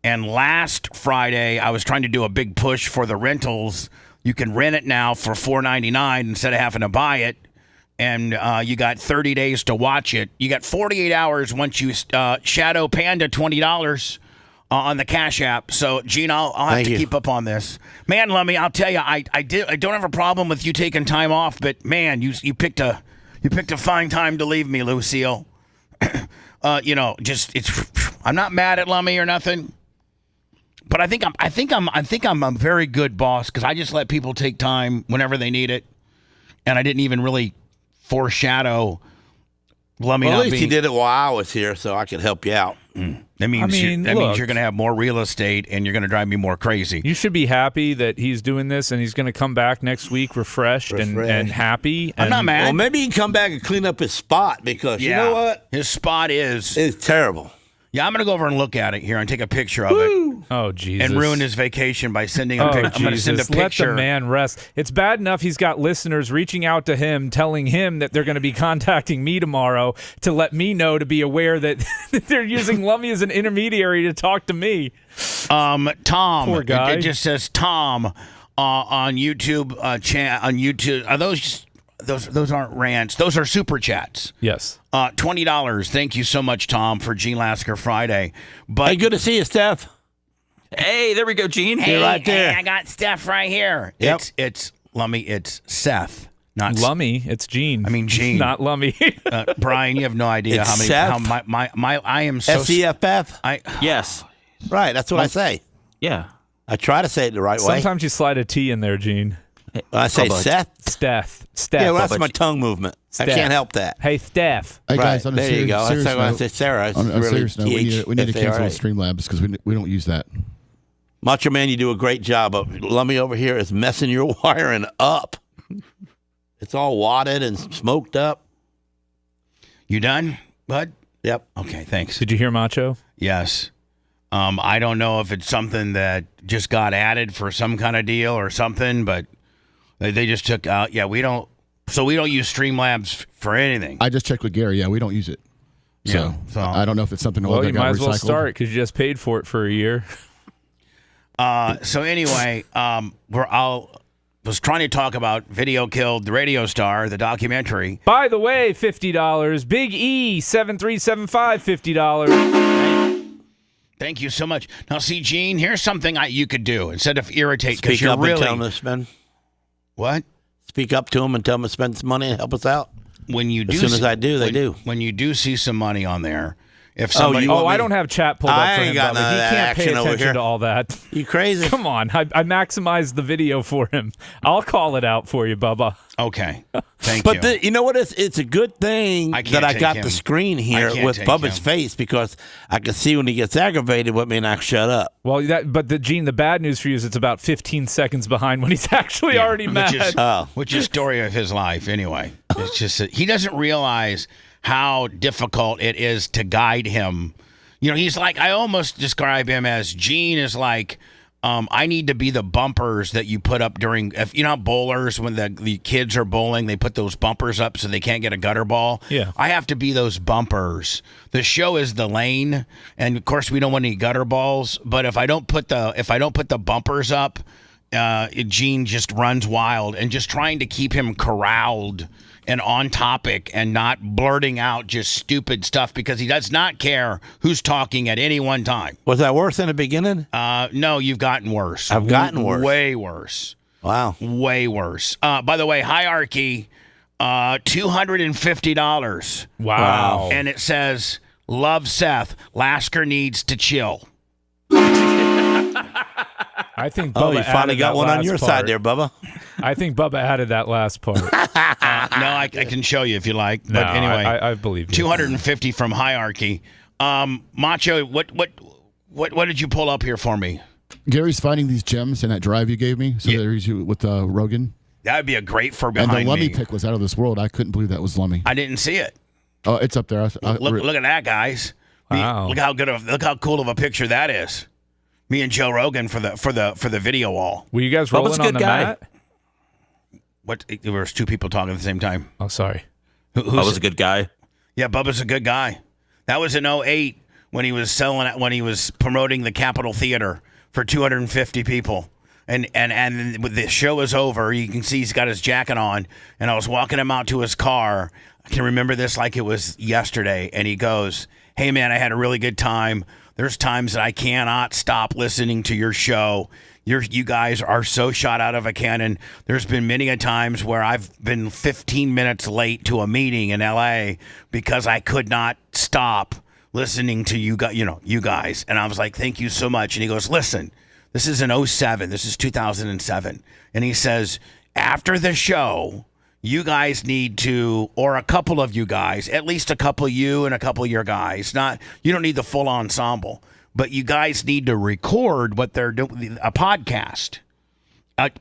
And last Friday, I was trying to do a big push for the rentals You can rent it now for $4.99 instead of having to buy it. And you got 30 days to watch it. You got 48 hours once you Shadow Panda $20 on the Cash App. So, Gene, I'll have to keep up on this. Man, Lummy, I'll tell you, I don't have a problem with you taking time off, but man, you picked a fine time to leave me, Lucille. I'm not mad at Lummy or nothing. But I think I'm a very good boss because I just let people take time whenever they need it, and I didn't even really foreshadow Lummy. Well, at least you did it while I was here, so I could help you out. That means you're going to have more real estate, and you're going to drive me more crazy. You should be happy that he's doing this, and he's going to come back next week refreshed. And happy. I'm not mad. Well, maybe he can come back and clean up his spot because you know what? His spot is terrible. Yeah, I'm going to go over and look at it here and take a picture of it. Oh, Jesus. And ruin his vacation by sending a picture. I'm going to send a picture. Let the man rest. It's bad enough he's got listeners reaching out to him, telling him that they're going to be contacting me tomorrow to let me know to be aware that they're using Lummy as an intermediary to talk to me. Tom. Poor guy. It just says Tom on YouTube. On YouTube. Are those aren't rants. Those are super chats. Yes. $20. Thank you so much, Tom, for Gene Lasker Friday. But hey, good to see you, Steph. Hey, there we go, Gene. Hey, right there. Hey, I got Steph right here. Yep. It's Lummy. It's Seth. Not Lummy. It's Gene. I mean Gene. Not Lummy. Brian, you have no idea It's how many. Seth? How my I am so. SEFF? Yes. Right, that's what I say. Yeah. I try to say it the right way. Sometimes you slide a T in there, Gene. I say Seth. Steph. Yeah, well, that's my tongue movement. Steph. I can't help that. Hey, Steph. Hey, guys, Right, on a there you go. That's serious like when I note, say Sarah. It's on a really serious note, we need to cancel THSARA. Streamlabs because we don't use that. Macho Man, you do a great job. But Lummy over here is messing your wiring up. It's all wadded and smoked up. You done, bud? Yep. Okay, thanks. Did you hear Macho? Yes. I don't know if it's something that just got added for some kind of deal or something, but they just took out. Yeah, we don't use Streamlabs for anything. I just checked with Gary. Yeah, we don't use it. So I don't know if it's something old that you got might as well recycled. start because you just paid for it for a year. So anyway, was trying to talk about Video Killed the Radio Star, the documentary. By the way, $50. Big E 7375 $50. Thank you so much. Now, see, Gene, here's something you could do instead of irritate because Speak you're up really and tell him to spend. What? Speak up to him and tell him to spend some money and help us out. When you do, as soon as I do, they do. When you do see some money on there, if somebody, I don't have chat pulled up I for ain't him, got Bubba. none of He that can't pay action over attention here. to all that. You crazy? Come on, I maximized the video for him. I'll call it out for you, Bubba. Okay, thank but you. But you know what? It's a good thing that I got the screen here with Bubba's face because I can see when he gets aggravated with me and I shut up. Well, Gene, the bad news for you is it's about 15 seconds behind when he's actually already mad. Which is story of his life anyway. It's just that he doesn't realize how difficult it is to guide him. You know, he's like, I almost describe him as Gene is like, I need to be the bumpers that you put up during, if you know, bowlers, when the kids are bowling, they put those bumpers up so they can't get a gutter ball. Yeah. I have to be those bumpers. The show is the lane. And of course we don't want any gutter balls, but if I don't put the bumpers up, Gene just runs wild, and just trying to keep him corralled and on topic and not blurting out just stupid stuff because he does not care who's talking at any one time. Was that worse in the beginning? No, you've gotten worse. I've gotten worse. Way worse. Wow. Way worse. By the way, Hierarchy, $250. Wow. And it says, love Seth. Lasker needs to chill. I think Bubba you finally got one on your side there, Bubba. I think Bubba added that last part. No, I can show you if you like. But no, anyway, I believe you. $250 from Hierarchy. Macho, what did you pull up here for me? Gary's finding these gems in that drive you gave me. So there's you with Rogan. That would be a great for behind me. And the Lummy me. pick was out of this world. I couldn't believe that was Lummy. I didn't see it. Oh, it's up there. Look at that, guys. Wow. Look how cool of a picture that is. Me and Joe Rogan for the video wall. Were you guys rolling on the mat? What? There was two people talking at the same time. Oh, sorry. Bubba's a good guy. Yeah, Bubba's a good guy. That was in 2008 when he was promoting the Capitol Theater for 250 people. And the show is over. You can see he's got his jacket on. And I was walking him out to his car. I can remember this like it was yesterday. And he goes, "Hey, man, I had a really good time. There's times that I cannot stop listening to your show. You guys are so shot out of a cannon. There's been many a times where I've been 15 minutes late to a meeting in L.A. because I could not stop listening to you guys." And I was like, "Thank you so much." And he goes, "Listen, this is in 07. This is 2007. And he says, after the show, you guys need to, or a couple of you guys, at least a couple of you and a couple of your guys, you don't need the full ensemble, but you guys need to record what they're doing, a podcast,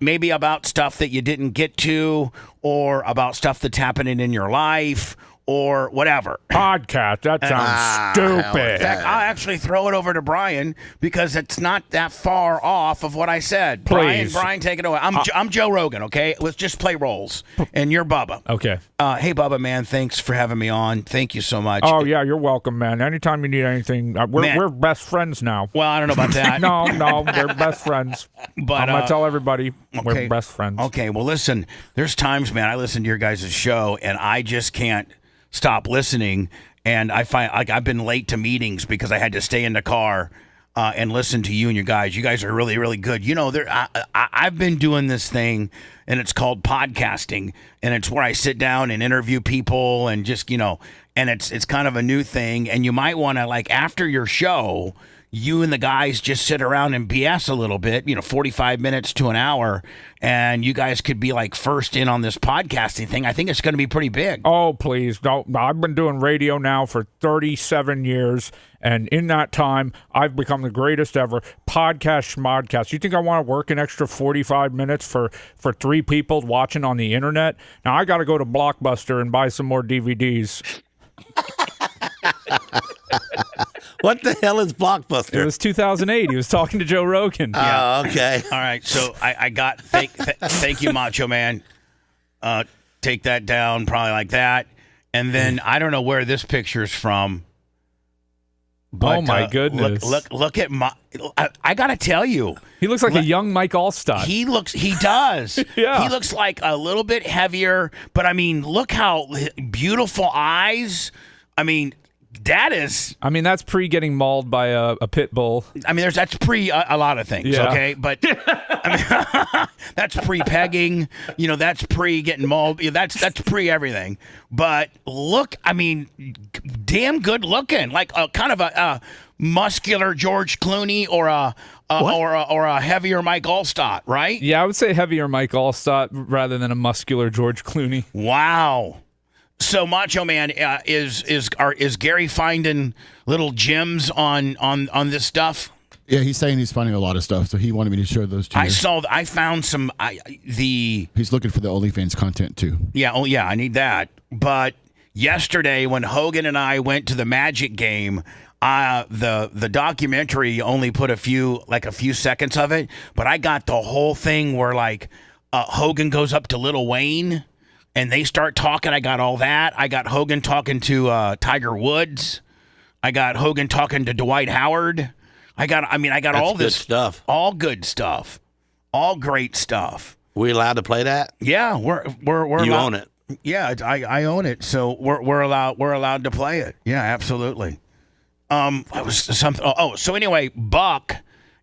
maybe about stuff that you didn't get to, or about stuff that's happening in your life, or whatever." Podcast. That sounds stupid. In fact, I'll actually throw it over to Brian because it's not that far off of what I said. Please. Brian, take it away. I'm Joe Rogan, okay? Let's just play roles. And you're Bubba. Okay. Hey, Bubba, man, thanks for having me on. Thank you so much. Oh, yeah, you're welcome, man. Anytime you need anything, we're best friends now. Well, I don't know about that. No, we're best friends. But I'm going to tell everybody we're best friends. Okay, well, listen, there's times, man, I listen to your guys' show, and I just can't stop listening, and I find like I've been late to meetings because I had to stay in the car and listen to you and your guys. You guys are really, really good. I've been doing this thing, and it's called podcasting, and it's where I sit down and interview people and just, and it's kind of a new thing, and you might want to, like, after your show, you and the guys just sit around and BS a little bit, 45 minutes to an hour, and you guys could be like first in on this podcasting thing. I think it's going to be pretty big. Oh, please. No, I've been doing radio now for 37 years, and in that time, I've become the greatest ever. Podcast, schmodcast. You think I want to work an extra 45 minutes for 3 people watching on the internet? Now, I got to go to Blockbuster and buy some more DVDs. What the hell is Blockbuster? It was 2008. He was talking to Joe Rogan. Oh, okay. All right. So I got thank you, Macho Man. Take that down, probably like that. And then I don't know where this picture's from. But, oh my goodness! Look at my. I gotta tell you, he looks like a young Mike Allstott. He does. Yeah. He looks like a little bit heavier, but I mean, look how beautiful eyes. I mean, that is. I mean, that's pre getting mauled by a pit bull. I mean, that's pre a lot of things. Yeah. Okay, but I mean, that's pre pegging. That's pre getting mauled. That's pre everything. But look, I mean, damn good looking, like a kind of a muscular George Clooney or a heavier Mike Allstott, right? Yeah, I would say heavier Mike Allstott rather than a muscular George Clooney. Wow. So Macho Man, is Gary finding little gems on this stuff? Yeah, he's saying he's finding a lot of stuff, so he wanted me to show those to you. I found some. He's looking for the OnlyFans content too. Yeah. Oh yeah, I need that. But yesterday when Hogan and I went to the Magic game, the documentary only put a few seconds of it, but I got the whole thing where like Hogan goes up to Lil Wayne. And they start talking. I got all that. I got Hogan talking to Tiger Woods. I got Hogan talking to Dwight Howard. I got all this stuff. All good stuff. All great stuff. We allowed to play that? Yeah, we're you allowed, own it. Yeah, I own it. So we're allowed to play it. Yeah, absolutely. I was something. So anyway, Buck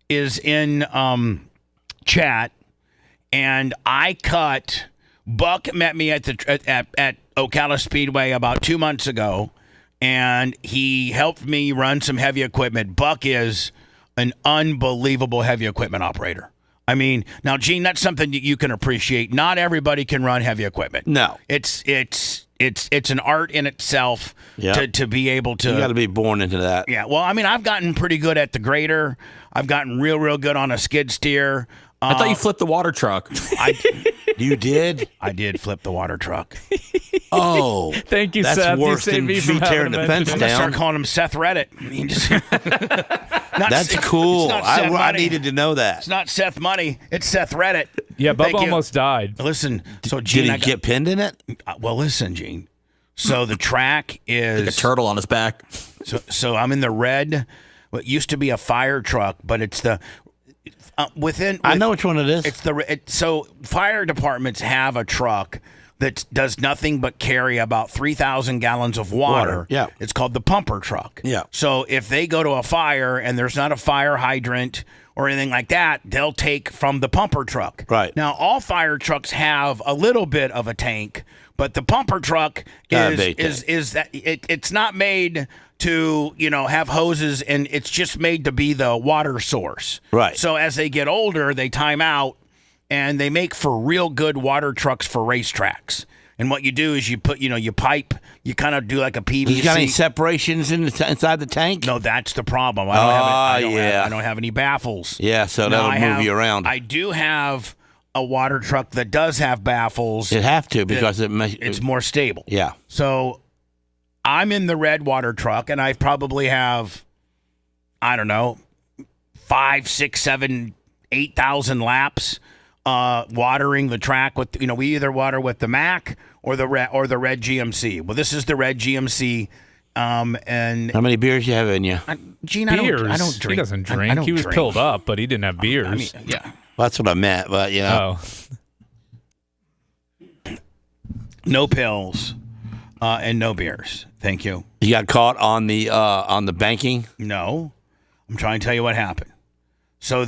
is in chat, and I cut. Buck met me at Ocala Speedway about 2 months ago, and he helped me run some heavy equipment. Buck is an unbelievable heavy equipment operator. I mean, now, Gene, that's something that you can appreciate. Not everybody can run heavy equipment. No. It's an art in itself to be able to. You got to be born into that. Yeah. Well, I mean, I've gotten pretty good at the grader. I've gotten real good on a skid steer. I thought you flipped the water truck. You did? I did flip the water truck. Oh. Thank you, that's Seth. Worse you than me from tearing the fence I'm down. going to start calling him Seth Reddit. That's cool. I needed to know that. It's not Seth Money. It's Seth Reddit. Yeah, Bubba almost died. Listen, so Gene, did he get pinned in it? Well, listen, Gene. So the track is like a turtle on his back. So I'm in the red. What used to be a fire truck, but I know which one it is. So fire departments have a truck that does nothing but carry about 3,000 gallons of water. Yeah. It's called the pumper truck. Yeah. So if they go to a fire and there's not a fire hydrant or anything like that, they'll take from the pumper truck. Right. Now, all fire trucks have a little bit of a tank, but the pumper truck is that it's not made to, have hoses, and it's just made to be the water source. Right. So as they get older, they time out, and they make for real good water trucks for racetracks. And what you do is you put, you pipe, you kind of do like a PVC. You got any separations inside the tank? No, that's the problem. I don't have any baffles. Yeah, so that'll move you around. I do have a water truck that does have baffles. It have to because it's more stable. Yeah. So I'm in the red water truck, and I probably have, 5, 6, 7, 8,000 laps watering the track with. We either water with the Mac or the red GMC. Well, this is the red GMC. And how many beers you have in you? Gene, beers. I don't drink. He doesn't drink. He was pilled up, but he didn't have beers. Yeah. Well, that's what I meant, but No pills and no beers. Thank you. You got caught on the banking? No. I'm trying to tell you what happened. So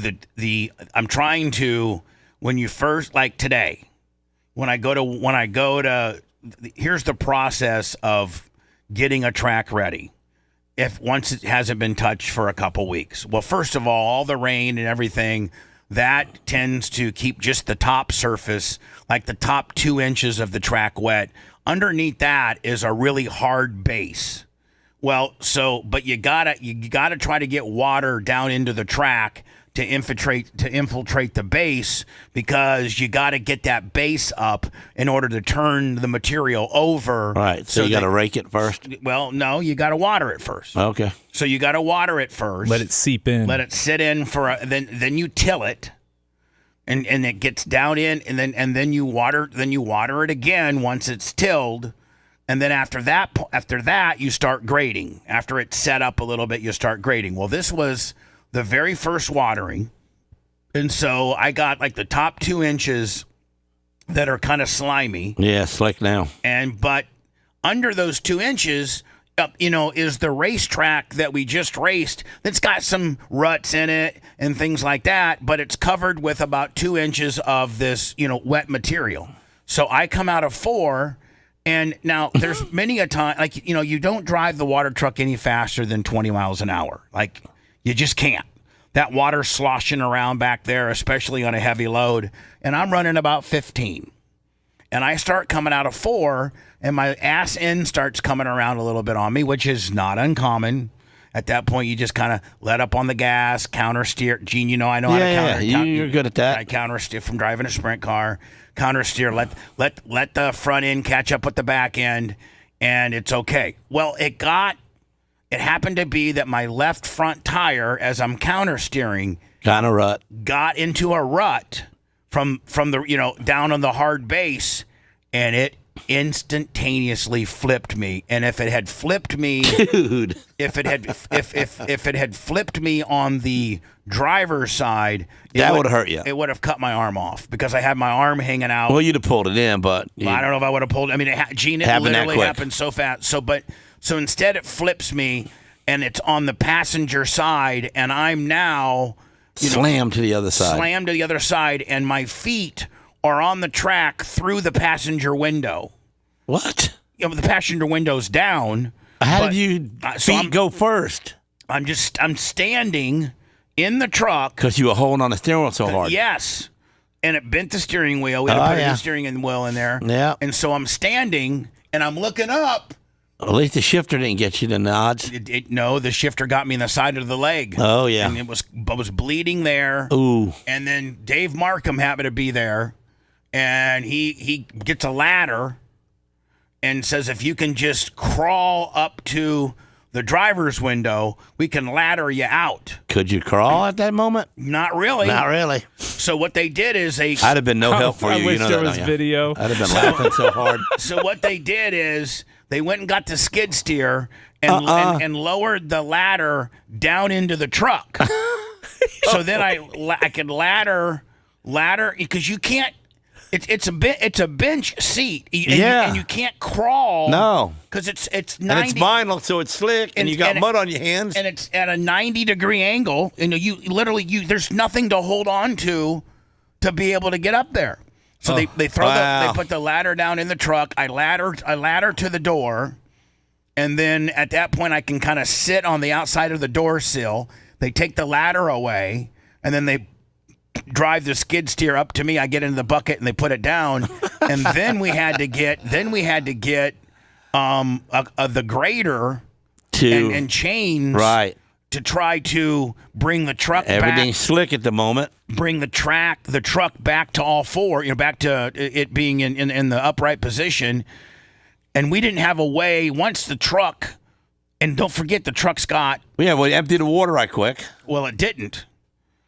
I'm trying to, when you first, like today, when I go to here's the process of getting a track ready. Once it hasn't been touched for a couple weeks. Well, first of all the rain and everything, that tends to keep just the top surface, like the top 2 inches of the track wet. Underneath that is a really hard base. Well, but you gotta try to get water down into the track to infiltrate the base, because you got to get that base up in order to turn the material over. Right. So you got to rake it first? Well, no, you got to water it first. Okay. So you got to water it first. Let it seep in. Let it sit in then you till it. And it gets down in, and then you water it again once it's tilled. And then after that you start grading. After it's set up a little bit, you start grading. Well, this was the very first watering, and so I got like the top 2 inches that are kind of slimy. Yeah, slick now. But under those 2 inches, is the racetrack that we just raced that's got some ruts in it and things like that, but it's covered with about 2 inches of this, wet material. So I come out of 4. And now there's many a time, like, you don't drive the water truck any faster than 20 miles an hour. Like, you just can't. That water's sloshing around back there, especially on a heavy load. And I'm running about 15. And I start coming out of 4, and my ass end starts coming around a little bit on me, which is not uncommon. At that point, you just kind of let up on the gas, counter steer. Gene, I know how to counter. Yeah, you're good at that. I counter steer from driving a sprint car. Counter steer, let the front end catch up with the back end, and it's okay. Well, it happened to be that my left front tire, as I'm counter steering, got into a rut from the down on the hard base, and it instantaneously flipped me. And if it had flipped me, dude, if it had flipped me on the driver's side, that would have hurt you. It would have cut my arm off, because I had my arm hanging out. Well, you'd have pulled it in, but I don't know if I would have pulled. I mean, Gene, it literally happened so fast. So instead, it flips me, and it's on the passenger side, and I'm now slammed to the other side, and my feet are on the track through the passenger window. What? The passenger window's down. How did you feet go first? I'm standing in the truck. Because you were holding on the steering wheel so hard. Yes. And it bent the steering wheel. We had to put the steering wheel in there. Yeah. And so I'm standing, and I'm looking up. At least the shifter didn't get you the nods. No, the shifter got me in the side of the leg. Oh, yeah. And I was bleeding there. Ooh. And then Dave Markham happened to be there, and he gets a ladder and says, if you can just crawl up to the driver's window, we can ladder you out. Could you crawl at that moment? Not really. Not really. So what they did is I'd have been no help for you. I wish you know there that, was video. I'd have been laughing so hard. So what they did is they went and got the skid steer and lowered the ladder down into the truck. So then I can ladder because you can't. It's a bench seat. And you can't crawl. No, because it's 90. And it's vinyl, so it's slick, and you got mud on your hands. And it's at a 90-degree angle. And you literally there's nothing to hold on to be able to get up there. So they put the ladder down in the truck. I ladder to the door, and then at that point I can kind of sit on the outside of the door sill. They take the ladder away, and then they drive the skid steer up to me. I get into the bucket and they put it down, and then we had to get the grader and chains to try to bring the truck Everything's back, slick at the moment. bring the truck back to all four, back to it being in the upright position. And we didn't have a way once the truck, and don't forget the truck's got. Yeah, well, empty the water right quick. Well, it didn't.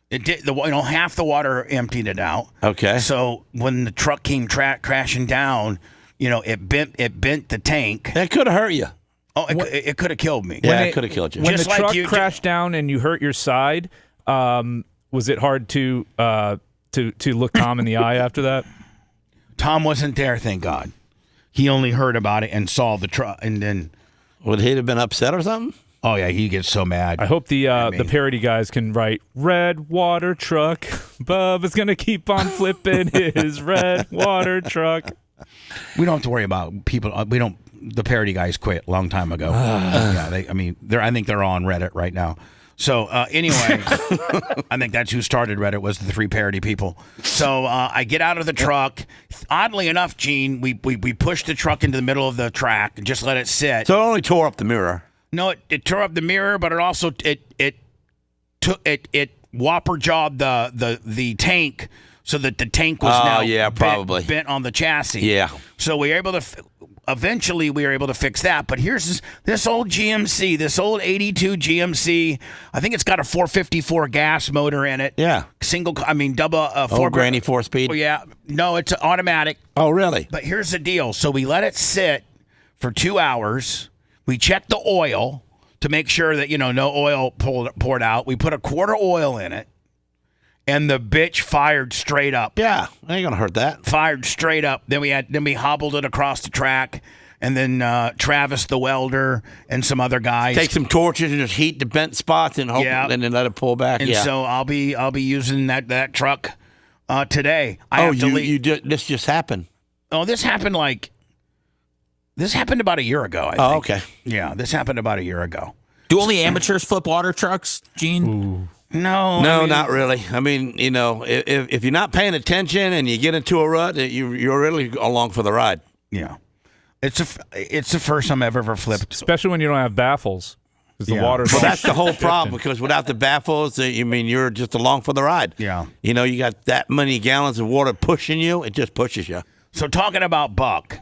It did. Half the water emptied it out. Okay. So when the truck came crashing down, it bent the tank. That could have hurt you. Oh, it could have killed me. Yeah, it could have killed you. When Just the like truck you crashed down and you hurt your side, was it hard to look Tom in the eye after that? Tom wasn't there, thank God. He only heard about it and saw the truck, and then. Would he have been upset or something? Oh yeah, he gets so mad. I hope the parody guys can write red water truck. Bubba's gonna keep on flipping his red water truck. We don't have to worry about people. The parody guys quit a long time ago. I think they're on Reddit right now. So anyway, I think that's who started Reddit, was the 3 parody people. So I get out of the truck. Oddly enough, Gene, we pushed the truck into the middle of the track and just let it sit. So it only tore up the mirror. No, it tore up the mirror, but it also it whopper jawed the tank, so that the tank was probably bent on the chassis. Yeah. So we were able to. Eventually, we were able to fix that. But here's this old GMC, this old 82 GMC. I think it's got a 454 gas motor in it. Yeah. Double. 4 granny 4-speed. Oh, yeah. No, it's automatic. Oh, really? But here's the deal. So we let it sit for 2 hours. We checked the oil to make sure that, no oil poured out. We put a quart of oil in it, and the bitch fired straight up. Yeah, ain't gonna hurt that. Fired straight up. Then we hobbled it across the track, and then Travis the welder and some other guys take some torches and just heat the bent spots and hope, and then let it pull back. And so I'll be using that truck today. This just happened. Oh, this happened about a year ago, I think. Oh, okay. Yeah, this happened about a year ago. Do only amateurs flip water trucks, Gene? Ooh. No, not really. I mean, if you're not paying attention and you get into a rut, you're really along for the ride. Yeah, it's the first time I've ever flipped, especially when you don't have baffles, because the water's. Well, that's the whole problem, because without the baffles, you're just along for the ride. Yeah, you got that many gallons of water pushing you; it just pushes you. So talking about Buck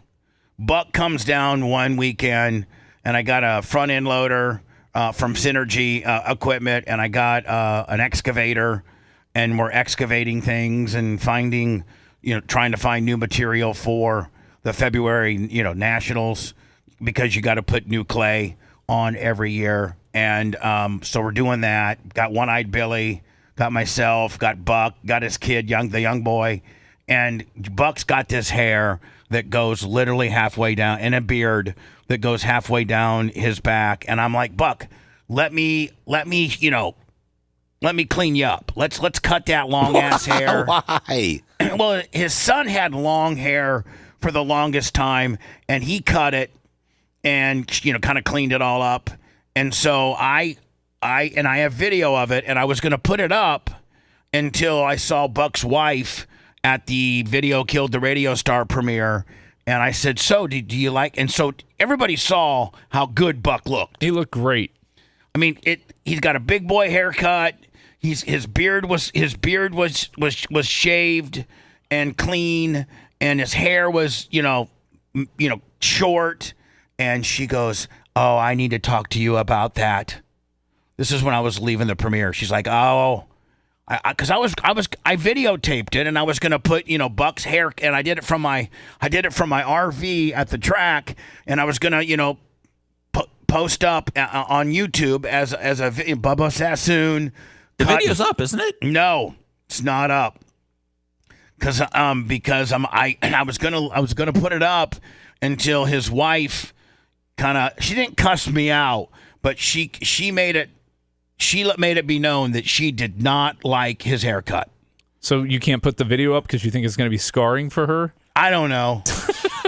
comes down one weekend, and I got a front end loader. From Synergy Equipment, and I got an excavator, and we're excavating things and trying to find new material for the February, nationals, because you got to put new clay on every year. And so we're doing that. Got One-Eyed Billy, got myself, got Buck, got his kid, the young boy, and Buck's got this hair that goes literally halfway down, and a beard that goes halfway down his back. And I'm like, Buck, let me clean you up. Let's cut that long ass hair. Why? Well, his son had long hair for the longest time, and he cut it and kind of cleaned it all up. And so I have video of it, and I was going to put it up until I saw Buck's wife at the Video Killed the Radio Star premiere. And I said, so do you like? And so everybody saw how good Buck looked. He looked great. I mean, he's got a big boy haircut. His beard was shaved and clean, and his hair was short. And she goes, "Oh, I need to talk to you about that." This is when I was leaving the premiere. She's like, "Oh." Because I videotaped it, and I was gonna put Buck's hair, and I did it from my RV at the track, and I was gonna post up on YouTube as a Bubba Sassoon The video's up, isn't it? No, it's not up. Because I was gonna put it up until his wife she didn't cuss me out, but she made it be known that she did not like his haircut. So you can't put the video up because you think it's going to be scarring for her? I don't know.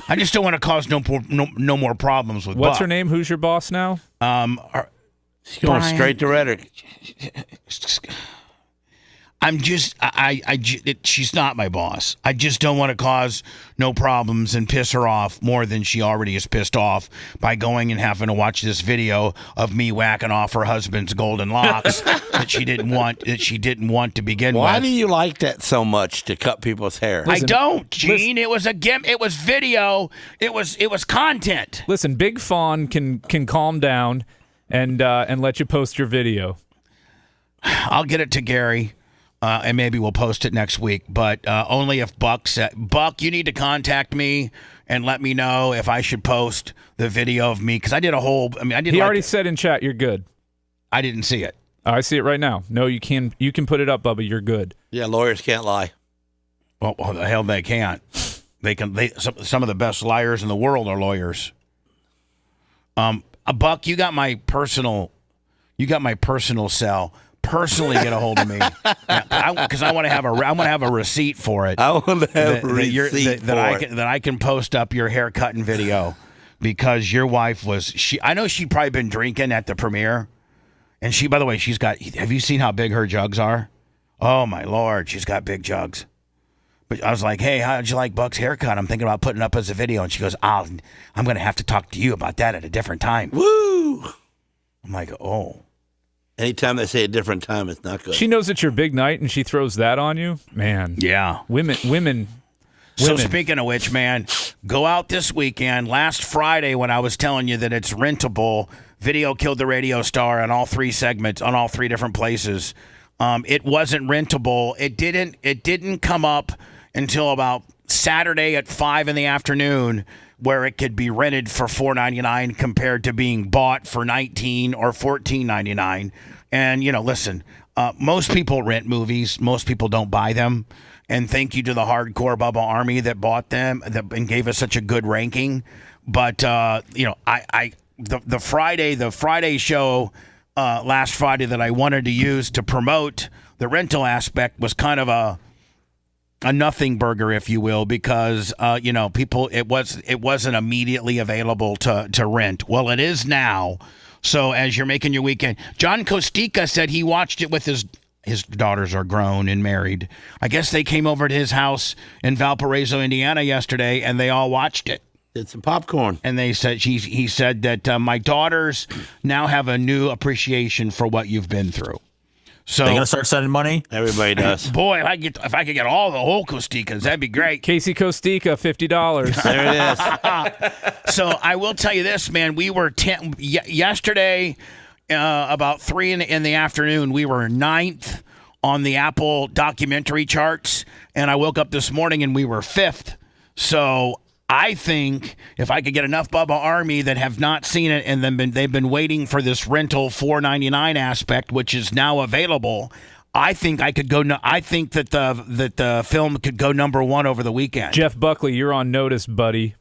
I just don't want to cause no more problems with What's Buck. her name? Who's your boss now? She's going straight to rhetoric. She's not my boss. I just don't want to cause no problems and piss her off more than she already is pissed off by going and having to watch this video of me whacking off her husband's golden locks that she didn't want to begin with. Why do you like that so much to cut people's hair? I don't, Gene. It was it was video. It was content. Listen, Big Fawn can calm down and let you post your video. I'll get it to Gary. And maybe we'll post it next week, but only if Buck said, Buck, you need to contact me and let me know if I should post the video of me. Because I did a whole, He already said in chat, you're good. I didn't see it. I see it right now. No, you can put it up, Bubba. You're good. Yeah, lawyers can't lie. Well, the hell they can't. Some of the best liars in the world are lawyers. Buck, you got my personal cell. Personally get a hold of me because I want to have a receipt for it. I want to have a receipt that I can post up your haircutting video because your wife I know she probably been drinking at the premiere, and by the way, have you seen how big her jugs are? Oh my Lord, she's got big jugs. But I was like, hey, how did you like Buck's haircut? I'm thinking about putting it up as a video, and she goes, I'm going to have to talk to you about that at a different time. Woo! I'm like, oh. Anytime they say a different time, it's not good. She knows it's your big night, and she throws that on you? Man. Yeah. Women. So speaking of which, man, go out this weekend. Last Friday when I was telling you that it's rentable, Video Killed the Radio Star on all three segments, on all three different places. It wasn't rentable. It didn't come up until about Saturday at 5 in the afternoon, where it could be rented for $4.99 compared to being bought for $19 or $14.99. And, listen, most people rent movies. Most people don't buy them. And thank you to the hardcore Bubba Army that bought them and gave us such a good ranking. But, the Friday show last Friday that I wanted to use to promote the rental aspect was kind of a nothing burger, if you will, because people it wasn't immediately available to rent. Well, it is now. So as you're making your weekend, John Kostika said he watched it with his daughters are grown and married. I guess they came over to his house in Valparaiso, Indiana yesterday, and they all watched it. Did some popcorn. And they said he said that my daughters now have a new appreciation for what you've been through. So they're gonna start sending money. Everybody does. Boy, if I could get all the whole Kostikas, that'd be great. Casey Kostika, $50. There it is. So I will tell you this, man. We were yesterday about 3 in the afternoon. We were 9th on the Apple documentary charts, and I woke up this morning and we were 5th. So I think if I could get enough Bubba Army that have not seen it and they've been waiting for this rental $4.99 aspect, which is now available, I think I could go. I think that the film could go number 1 over the weekend. Jeff Buckley, you're on notice, buddy.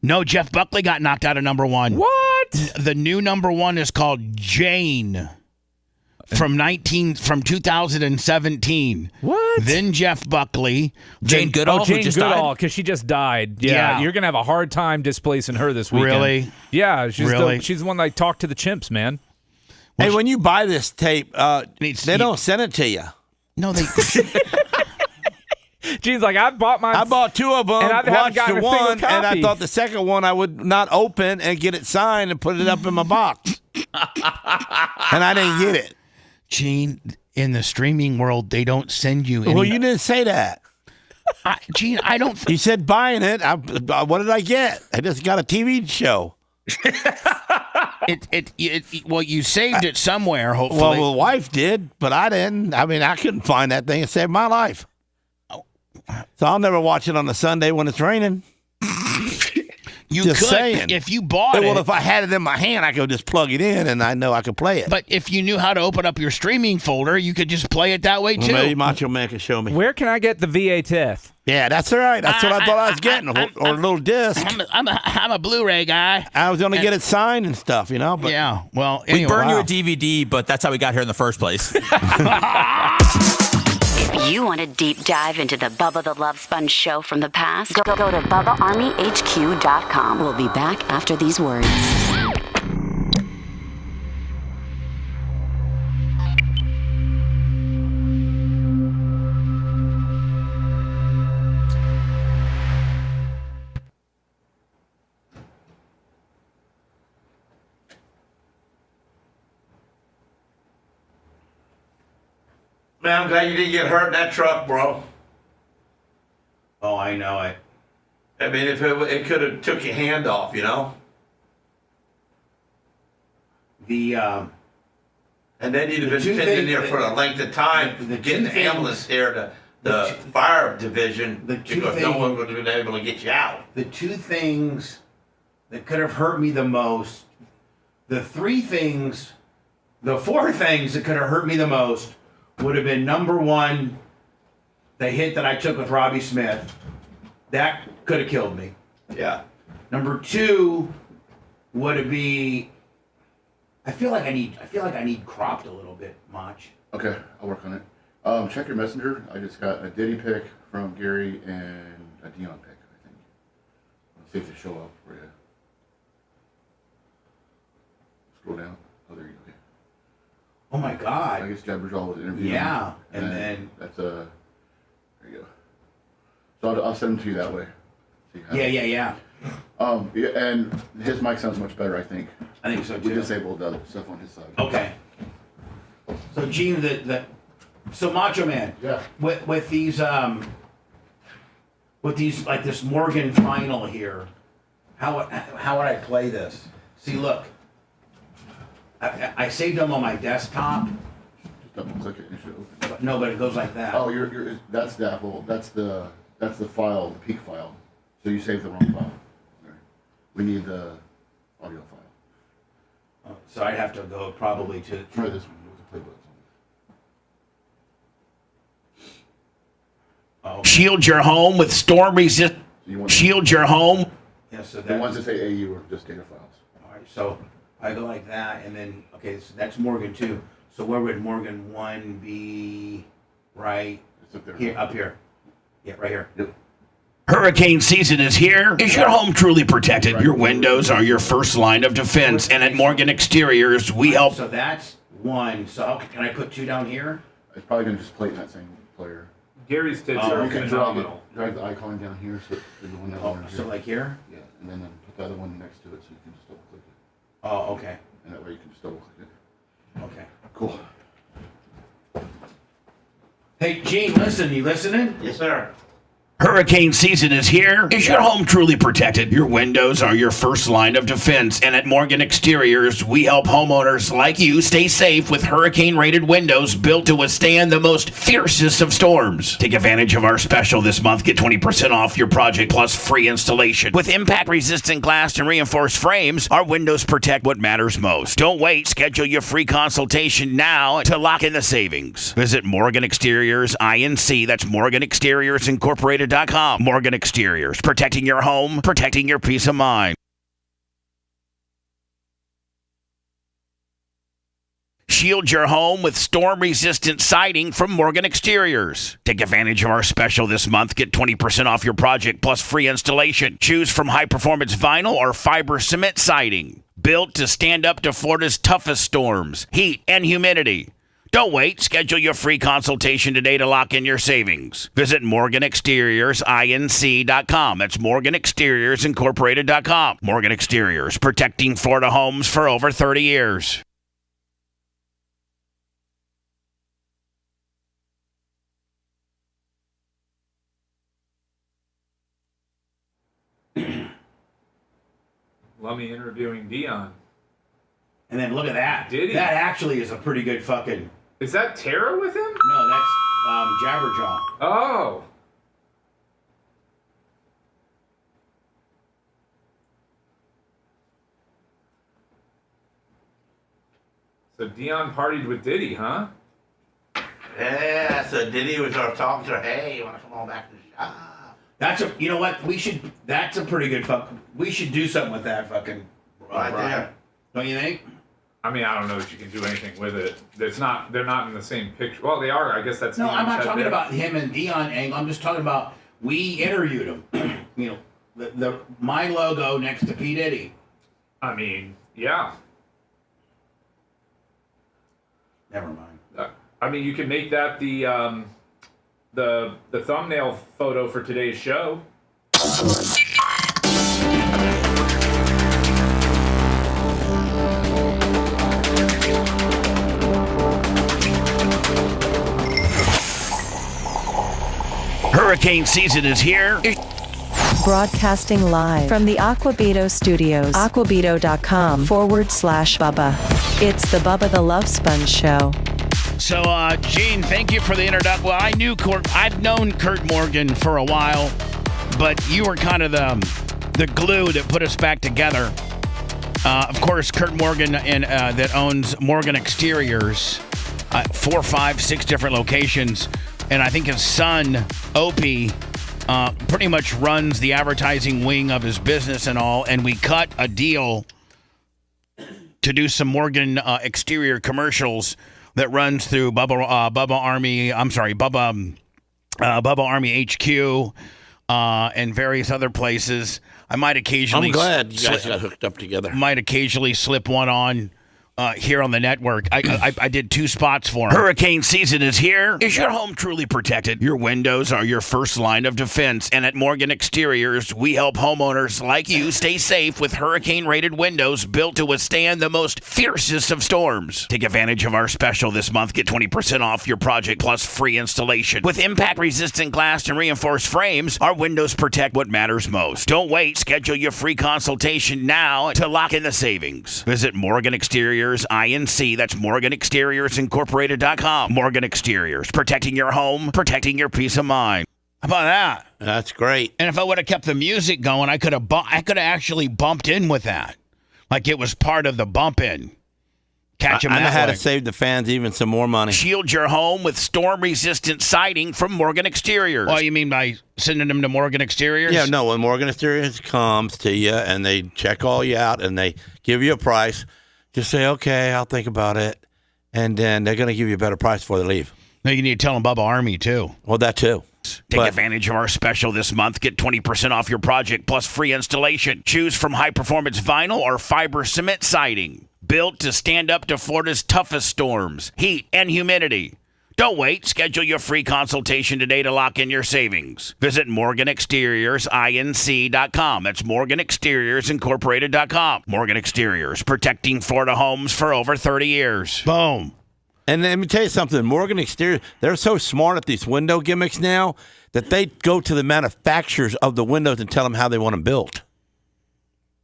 No, Jeff Buckley got knocked out of number 1. What? The new number 1 is called Jane. From 2017. What? Then Jeff Buckley. Jane Goodall? Jane Goodall, because she just died. Yeah. You're going to have a hard time displacing her this weekend. Really? Yeah. She's the one that talked to the chimps, man. Hey, when you buy this tape, they don't send it to you. No, they... Gene's like, I bought 2 of them, and I watched the one, and I copy. thought the second one I would not open and get it signed and put it up in my box. And I didn't get it. Gene, in the streaming world, they don't send you any... Well, you didn't say that. Gene, I don't... You said buying it. What did I get? I just got a TV show. Well, you saved it somewhere, hopefully. Well, the wife did, but I didn't. I mean, I couldn't find that thing. It saved my life. So I'll never watch it on a Sunday when it's raining. You Just could, saying. if you bought it. Well, if I had it in my hand, I could just plug it in, and I know I could play it. But if you knew how to open up your streaming folder, you could just play it that way, too. Well, maybe Macho Man can show me. Where can I get the VHS? Yeah, that's all right. That's what I thought I was getting, or a little disc. I'm a Blu-ray guy. I was going to get it signed and stuff, you know. But yeah, well, we anyway, burned you a DVD, but that's how we got here in the first place. If you want a deep dive into the Bubba the Love Sponge show from the past, go to BubbaArmyHQ.com. We'll be back after these words. Man, I'm glad you didn't get hurt in that truck, bro. Oh, I know it. I mean, if it could have took your hand off, you know? And then you'd have been sitting in there for a length of time getting the ambulance there to the fire division because no one would have been able to get you out. The two things that could have hurt me the most, the four things that could have hurt me the most would have been, number one, the hit that I took with Robbie Smith. That could have killed me. Yeah. Number two would it be? I feel like I need cropped a little bit, Mach. Okay, I'll work on it. Check your messenger. I just got a Diddy pick from Gary and a Dion pick, I think. Let's see if they show up for you. Scroll down. Oh, there you go. Okay. Oh my God. I guess Jabberjaw was interviewing. Yeah, and then that's there you go. So I'll send them to you that way. Yeah. Yeah, and his mic sounds much better, I think. I think so too. We disabled the other stuff on his side. Okay. So Gene, so Macho Man. Yeah. With these like this Morgan final here, how would I play this? See, look. I saved them on my desktop. Just double click it and it should open. But no, but it goes like that. Oh, that's the Apple. That's the file, the peak file. So you saved the wrong file. Right. We need the audio file. So I'd have to go probably to try this one with the play buttons on. Oh. Shield your home with storm resist. Shield your home. Yeah, so the ones that say AU are just data files. All right, so I go like that, and then okay, so that's Morgan 2. So where would Morgan 1 be? Right it's up there. Here, up here. Yeah, right here. Yep. Hurricane season is here. Is your home truly protected? Your windows are your first line of defense, and at Morgan Exteriors, we help. So that's 1. So can I put 2 down here? It's probably gonna just play in that same player. Gary's tips are you can phenomenal. drag the icon down here so the one that one So like here? Yeah, and then put the other one next to it so you can just double click it. Oh, okay. And that way you can just double click it. Okay. Cool. Hey, Gene, listen. You listening? Yes, sir. Hurricane season is here. Is your home truly protected? Your windows are your first line of defense, and at Morgan Exteriors, we help homeowners like you stay safe with hurricane-rated windows built to withstand the most fiercest of storms. Take advantage of our special this month. Get 20% off your project plus free installation. With impact-resistant glass and reinforced frames, our windows protect what matters most. Don't wait. Schedule your free consultation now to lock in the savings. Visit Morgan Exteriors INC. That's Morgan Exteriors Incorporated. Morgan Exteriors, protecting your home, protecting your peace of mind. Shield your home with storm-resistant siding from Morgan Exteriors. Take advantage of our special this month. Get 20% off your project plus free installation. Choose from high-performance vinyl or fiber cement siding. Built to stand up to Florida's toughest storms, heat, and humidity. Don't wait. Schedule your free consultation today to lock in your savings. Visit MorganExteriorsINC.com. That's MorganExteriorsIncorporated.com. Morgan Exteriors, protecting Florida homes for over 30 years. Love me interviewing Dion. And then look at that. Diddy. That actually is a pretty good fucking. Is that Tara with him? No, that's Jabberjaw. Oh. So Dion partied with Diddy, huh? Yeah, so Diddy was our talking to her, hey, you want to come on back to the shop? You know what? That's a pretty good we should do something with that fucking. Right there. Don't you think? I mean, I don't know if you can do anything with it. They're not in the same picture. Well, they are. I guess that's. No, Dion's I'm not head talking there. about him and Dion angle. I'm just talking about we interviewed him. You know, my logo next to P Diddy. I mean, yeah. Never mind. I mean, you can make that the thumbnail photo for today's show. Hurricane season is here. Broadcasting live from the Aquabito Studios. Aquabito.com/Bubba. It's the Bubba the Love Sponge Show. So, Gene, thank you for the introduction. Well, I've known Kurt Morgan for a while, but you were kind of the glue that put us back together. Of course, Kurt Morgan that owns Morgan Exteriors, 4, 5, 6 different locations. And I think his son, Opie, pretty much runs the advertising wing of his business and all. And we cut a deal to do some Morgan exterior commercials that runs through Bubba Army HQ and various other places. I might occasionally. I'm glad you guys got hooked up together. Might occasionally slip one on. Here on the network. I did 2 spots for him. Hurricane season is here. Is your home truly protected? Your windows are your first line of defense, and at Morgan Exteriors, we help homeowners like you stay safe with hurricane-rated windows built to withstand the most fiercest of storms. Take advantage of our special this month. Get 20% off your project plus free installation. With impact-resistant glass and reinforced frames, our windows protect what matters most. Don't wait. Schedule your free consultation now to lock in the savings. Visit Morgan Exteriors INC. That's MorganExteriorsIncorporated.com. Morgan Exteriors, protecting your home, protecting your peace of mind. How about that? That's great. And if I would have kept the music going, I could have actually bumped in with that, like it was part of the bump in. Catch them. I know that how way. to save the fans even some more money. Shield your home with storm-resistant siding from Morgan Exteriors. Oh, you mean by sending them to Morgan Exteriors? Yeah, no. When Morgan Exteriors comes to you and they check all you out and they give you a price. Just say, okay, I'll think about it. And then they're going to give you a better price before they leave. No, you need to tell them Bubba Army, too. Well, that, too. Take advantage of our special this month. Get 20% off your project plus free installation. Choose from high-performance vinyl or fiber cement siding. Built to stand up to Florida's toughest storms, heat, and humidity. Don't wait. Schedule your free consultation today to lock in your savings. Visit MorganExteriorsINC.com. That's MorganExteriorsIncorporated.com. Morgan Exteriors, protecting Florida homes for over 30 years. Boom. And let me tell you something. Morgan Exterior, they're so smart at these window gimmicks now that they go to the manufacturers of the windows and tell them how they want them built.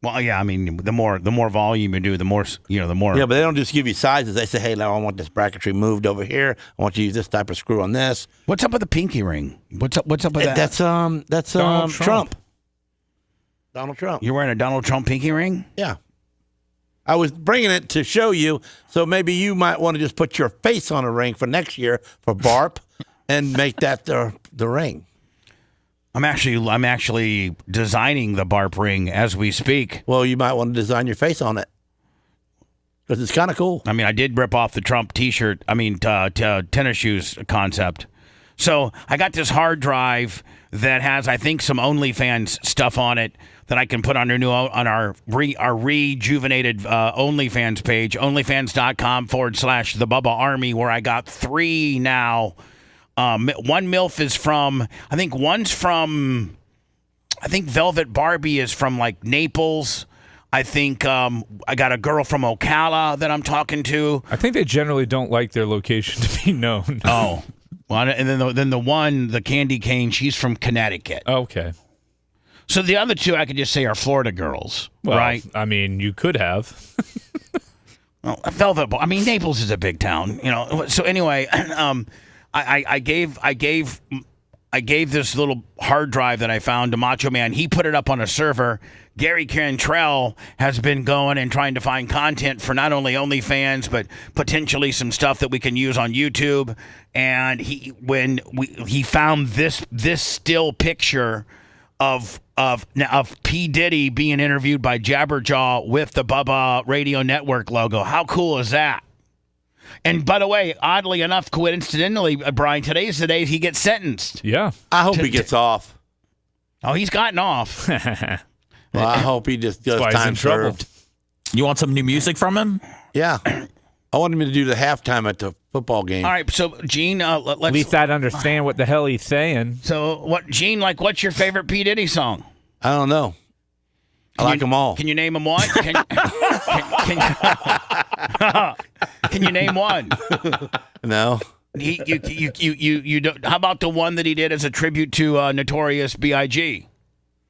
Well, yeah, I mean, the more volume you do, the more. Yeah, but they don't just give you sizes. They say, hey, now I want this bracketry moved over here. I want you to use this type of screw on this. What's up with the pinky ring? What's up with that? That's Donald Trump. Donald Trump. You're wearing a Donald Trump pinky ring? Yeah. I was bringing it to show you, so maybe you might want to just put your face on a ring for next year for BARP and make that the ring. I'm actually designing the BARP ring as we speak. Well, you might want to design your face on it because it's kind of cool. I mean, I did rip off the Trump T-shirt. Tennis shoes concept. So I got this hard drive that has, I think, some OnlyFans stuff on it that I can put on our rejuvenated OnlyFans page, OnlyFans.com/the Bubba Army, where I got 3 now. One MILF is from, I think Velvet Barbie is from like Naples. I think I got a girl from Ocala that I'm talking to. I think they generally don't like their location to be known. Oh, well, and then the candy cane, she's from Connecticut. Okay. So the other 2 I could just say are Florida girls, well, right? I mean, you could have. Well, Velvet. I mean, Naples is a big town, you know. So anyway, I gave I gave this little hard drive that I found to Macho Man. He put it up on a server. Gary Cantrell has been going and trying to find content for not only OnlyFans, but potentially some stuff that we can use on YouTube. And he found this still picture of P. Diddy being interviewed by Jabberjaw with the Bubba Radio Network logo. How cool is that? And by the way, oddly enough, coincidentally, Brian, today's the day he gets sentenced. Yeah. I hope he gets off. Oh, he's gotten off. Well, I hope he just does time served. You want some new music from him? Yeah. I want him to do the halftime at the football game. All right, so Gene, let's. At least I'd understand what the hell he's saying. So, Gene? What's your favorite P. Diddy song? I don't know. I like them all. Can you name them one? Can you name one? No. You don't, how about the one that he did as a tribute to Notorious B.I.G.?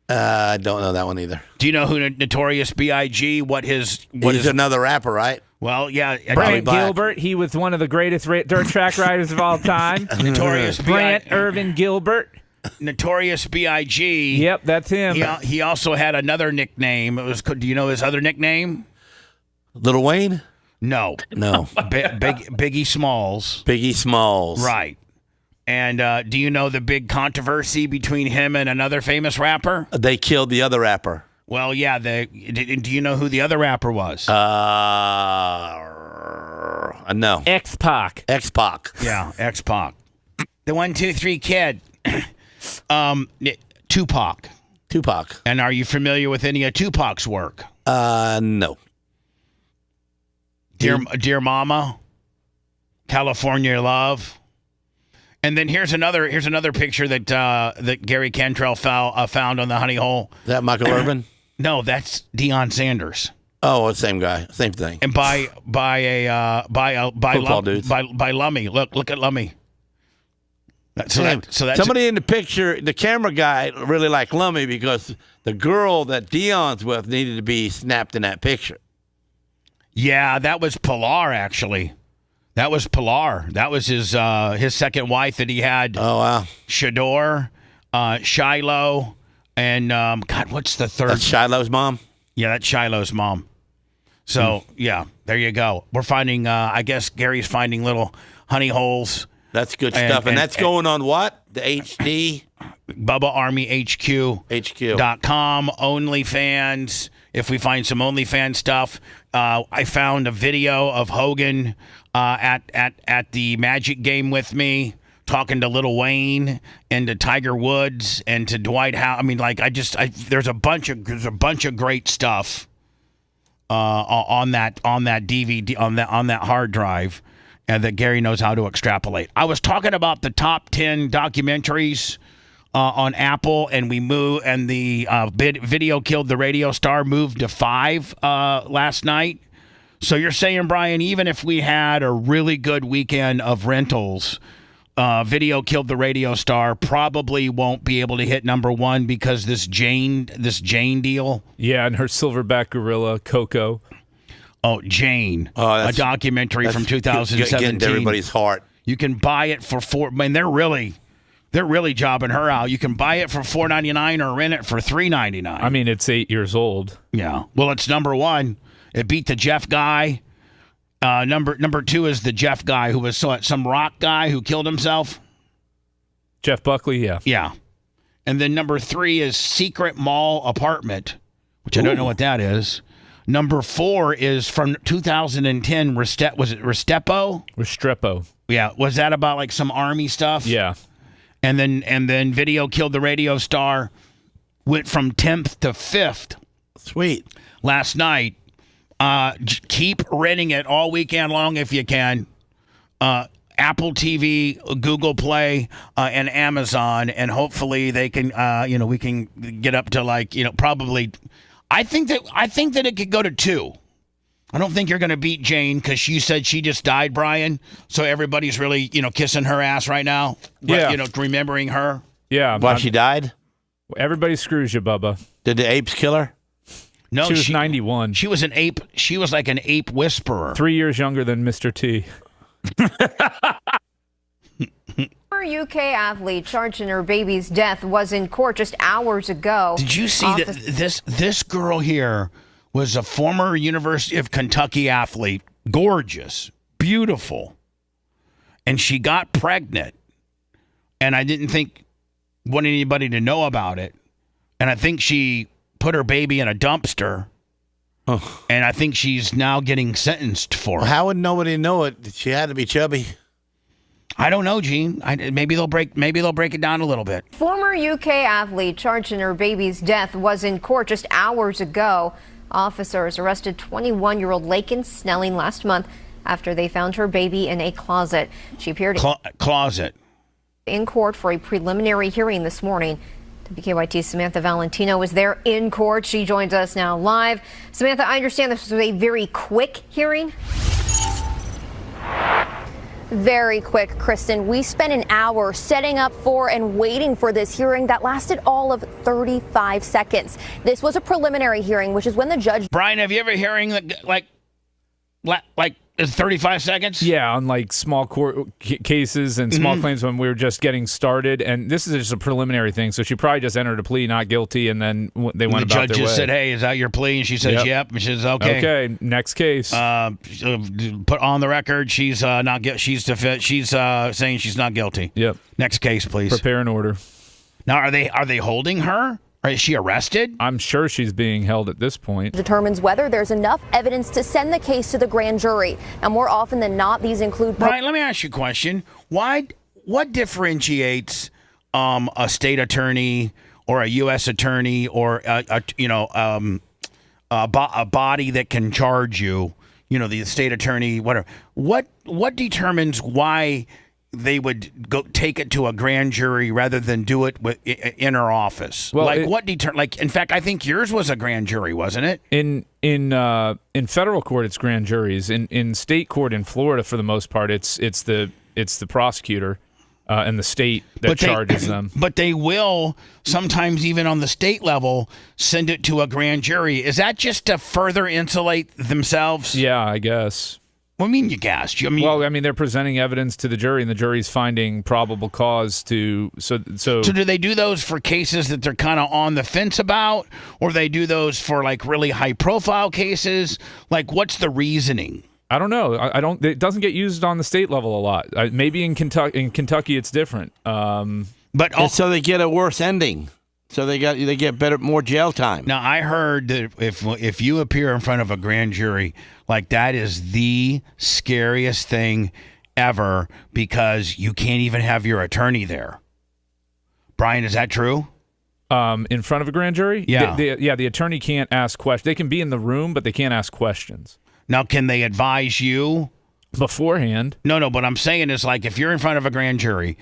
I don't know that one either. Do you know who Notorious B.I.G.? He's another rapper, right? Well, yeah. Brant Gilbert. He was one of the greatest dirt track riders of all time. Notorious Brant Irvin Gilbert. Notorious B.I.G. Yep, that's him. He also had another nickname. Do you know his other nickname? Lil Wayne? No. Biggie Smalls. Biggie Smalls. Right. And do you know the big controversy between him and another famous rapper? They killed the other rapper. Well, yeah. Do you know who the other rapper was? No. X-Pac. X-Pac. Yeah, X-Pac. The 1, 2, 3 kid. Tupac. Tupac. And are you familiar with any of Tupac's work? No. Dear Mama, California Love. And then here's another picture that Gary Cantrell found on the Honey Hole. Is that Michael Irvin? No, that's Deion Sanders. Oh, it's the same guy, same thing. And by Lummy. Look at Lummy. Somebody in the picture, the camera guy really liked Lummy because the girl that Deion's with needed to be snapped in that picture. Yeah, that was Pilar, actually. That was Pilar. That was his second wife that he had. Oh, wow. Shador, Shiloh, and, God, what's the third? That's Shiloh's mom? Yeah, that's Shiloh's mom. So, yeah, there you go. We're finding, I guess Gary's finding little honey holes. That's good stuff. And that's going on what? The HD? Bubba Army HQ.com, OnlyFans. If we find some OnlyFans stuff, I found a video of Hogan at the Magic game with me, talking to Lil Wayne and to Tiger Woods and to Dwight Howard. I mean, there's a bunch of great stuff on that DVD on that hard drive, and that Gary knows how to extrapolate. I was talking about the top 10 documentaries on Apple, and the video killed the radio star moved to 5 last night. So you're saying, Brian, even if we had a really good weekend of rentals, video killed the radio star probably won't be able to hit number 1 because this Jane deal. Yeah, and her silverback gorilla Coco. Oh, Jane, a documentary from 2017. Getting to everybody's heart. You can buy it for $4. Man, they're really jobbing her out. You can buy it for $4.99 or rent it for $3.99. I mean, it's 8 years old. Yeah. Well, it's number 1. It beat the Jeff guy. Number 2 is the Jeff guy who was some rock guy who killed himself. Jeff Buckley, yeah. Yeah. And then number 3 is Secret Mall Apartment, which I don't know what that is. Number 4 is from 2010. Was it Restrepo? Restrepo. Yeah. Was that about like some army stuff? Yeah. And then Video Killed the Radio Star went from 10th to 5th. Sweet. Last night. Keep renting it all weekend long if you can. Apple TV, Google Play, and Amazon, and hopefully they can, we can get up to probably. I think that it could go to 2. I don't think you're going to beat Jane because you said she just died, Brian. So everybody's really, kissing her ass right now. Yeah. Remembering her. Yeah. Why she died? Everybody screws you, Bubba. Did the apes kill her? No, she was 91. She was an ape. She was like an ape whisperer. 3 years younger than Mr. T. Former UK athlete charged in her baby's death was in court just hours ago. Did you see that this girl here was a former University of Kentucky athlete, gorgeous, beautiful, and she got pregnant, and I didn't want anybody to know about it, and I think she put her baby in a dumpster, and I think she's now getting sentenced for it. How would nobody know it? She had to be chubby. I don't know, Gene. Maybe they'll break it down a little bit. Former UK athlete charged in her baby's death was in court just hours ago. Officers arrested 21-year-old Laken Snelling last month after they found her baby in a closet. She appeared in court for a preliminary hearing this morning. WKYT's Samantha Valentino was there in court. She joins us now live. Samantha, I understand this was a very quick hearing. Very quick, Kristen. We spent an hour setting up for and waiting for this hearing that lasted all of 35 seconds. This was a preliminary hearing, which is when the judge... Brian, have you ever hearing like 35 seconds? Yeah, on like small court cases and small claims when we were just getting started. And this is just a preliminary thing. So she probably just entered a plea, not guilty, and then they went about their way. The judge just said, hey, is that your plea? And she says, yep. And she says, okay. Okay, next case. Put on the record, she's not guilty. She's saying she's not guilty. Yep. Next case, please. Prepare an order. Now, are they holding her? Or is she arrested? I'm sure she's being held at this point. Determines whether there's enough evidence to send the case to the grand jury. Now, more often than not, these include... Brian, let me ask you a question. What differentiates a state attorney or a U.S. attorney or a body that can charge you, the state attorney, whatever. What determines why they would go take it to a grand jury rather than do it in her office? Well, in fact, I think yours was a grand jury, wasn't it? In federal court, it's grand juries. In state court in Florida, for the most part, it's the prosecutor and the state that charges them. But they will sometimes, even on the state level, send it to a grand jury. Is that just to further insulate themselves? Yeah, I guess. What do you mean you gassed? They're presenting evidence to the jury, and the jury's finding probable cause to... So do they do those for cases that they're kind of on the fence about? Or they do those for, like, really high-profile cases? Like, what's the reasoning? I don't know. It doesn't get used on the state level a lot. Maybe in Kentucky it's different. So they get a worse ending. So they get more jail time. Now, I heard that if you appear in front of a grand jury, like, that is the scariest thing ever because you can't even have your attorney there. Brian, is that true? In front of a grand jury? Yeah. The attorney can't ask questions. They can be in the room, but they can't ask questions. Now, can they advise you? Beforehand? No, what I'm saying is, like, if you're in front of a grand jury...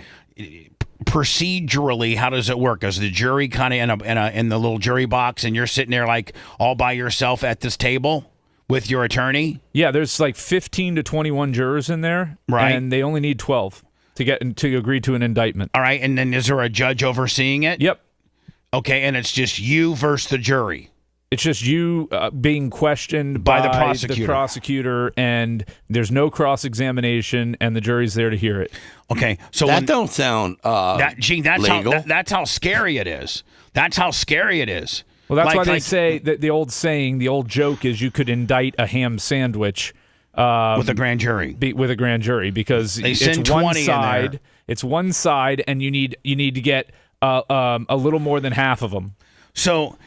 procedurally, how does it work? Is the jury kind of in the little jury box, and you're sitting there like all by yourself at this table with your attorney? Yeah, there's like 15 to 21 jurors in there, right? And they only need 12 to agree to an indictment. All right, and then is there a judge overseeing it? Yep. Okay, and it's just you versus the jury. It's just you being questioned by the prosecutor, and there's no cross-examination, and the jury's there to hear it. Okay, so that don't sound legal. That's how scary it is. That's how scary it is. Well, that's why they say that the old saying, the old joke is you could indict a ham sandwich with a grand jury. With a grand jury, because they send 20 in there. It's one side, and you need to get a little more than half of them. So,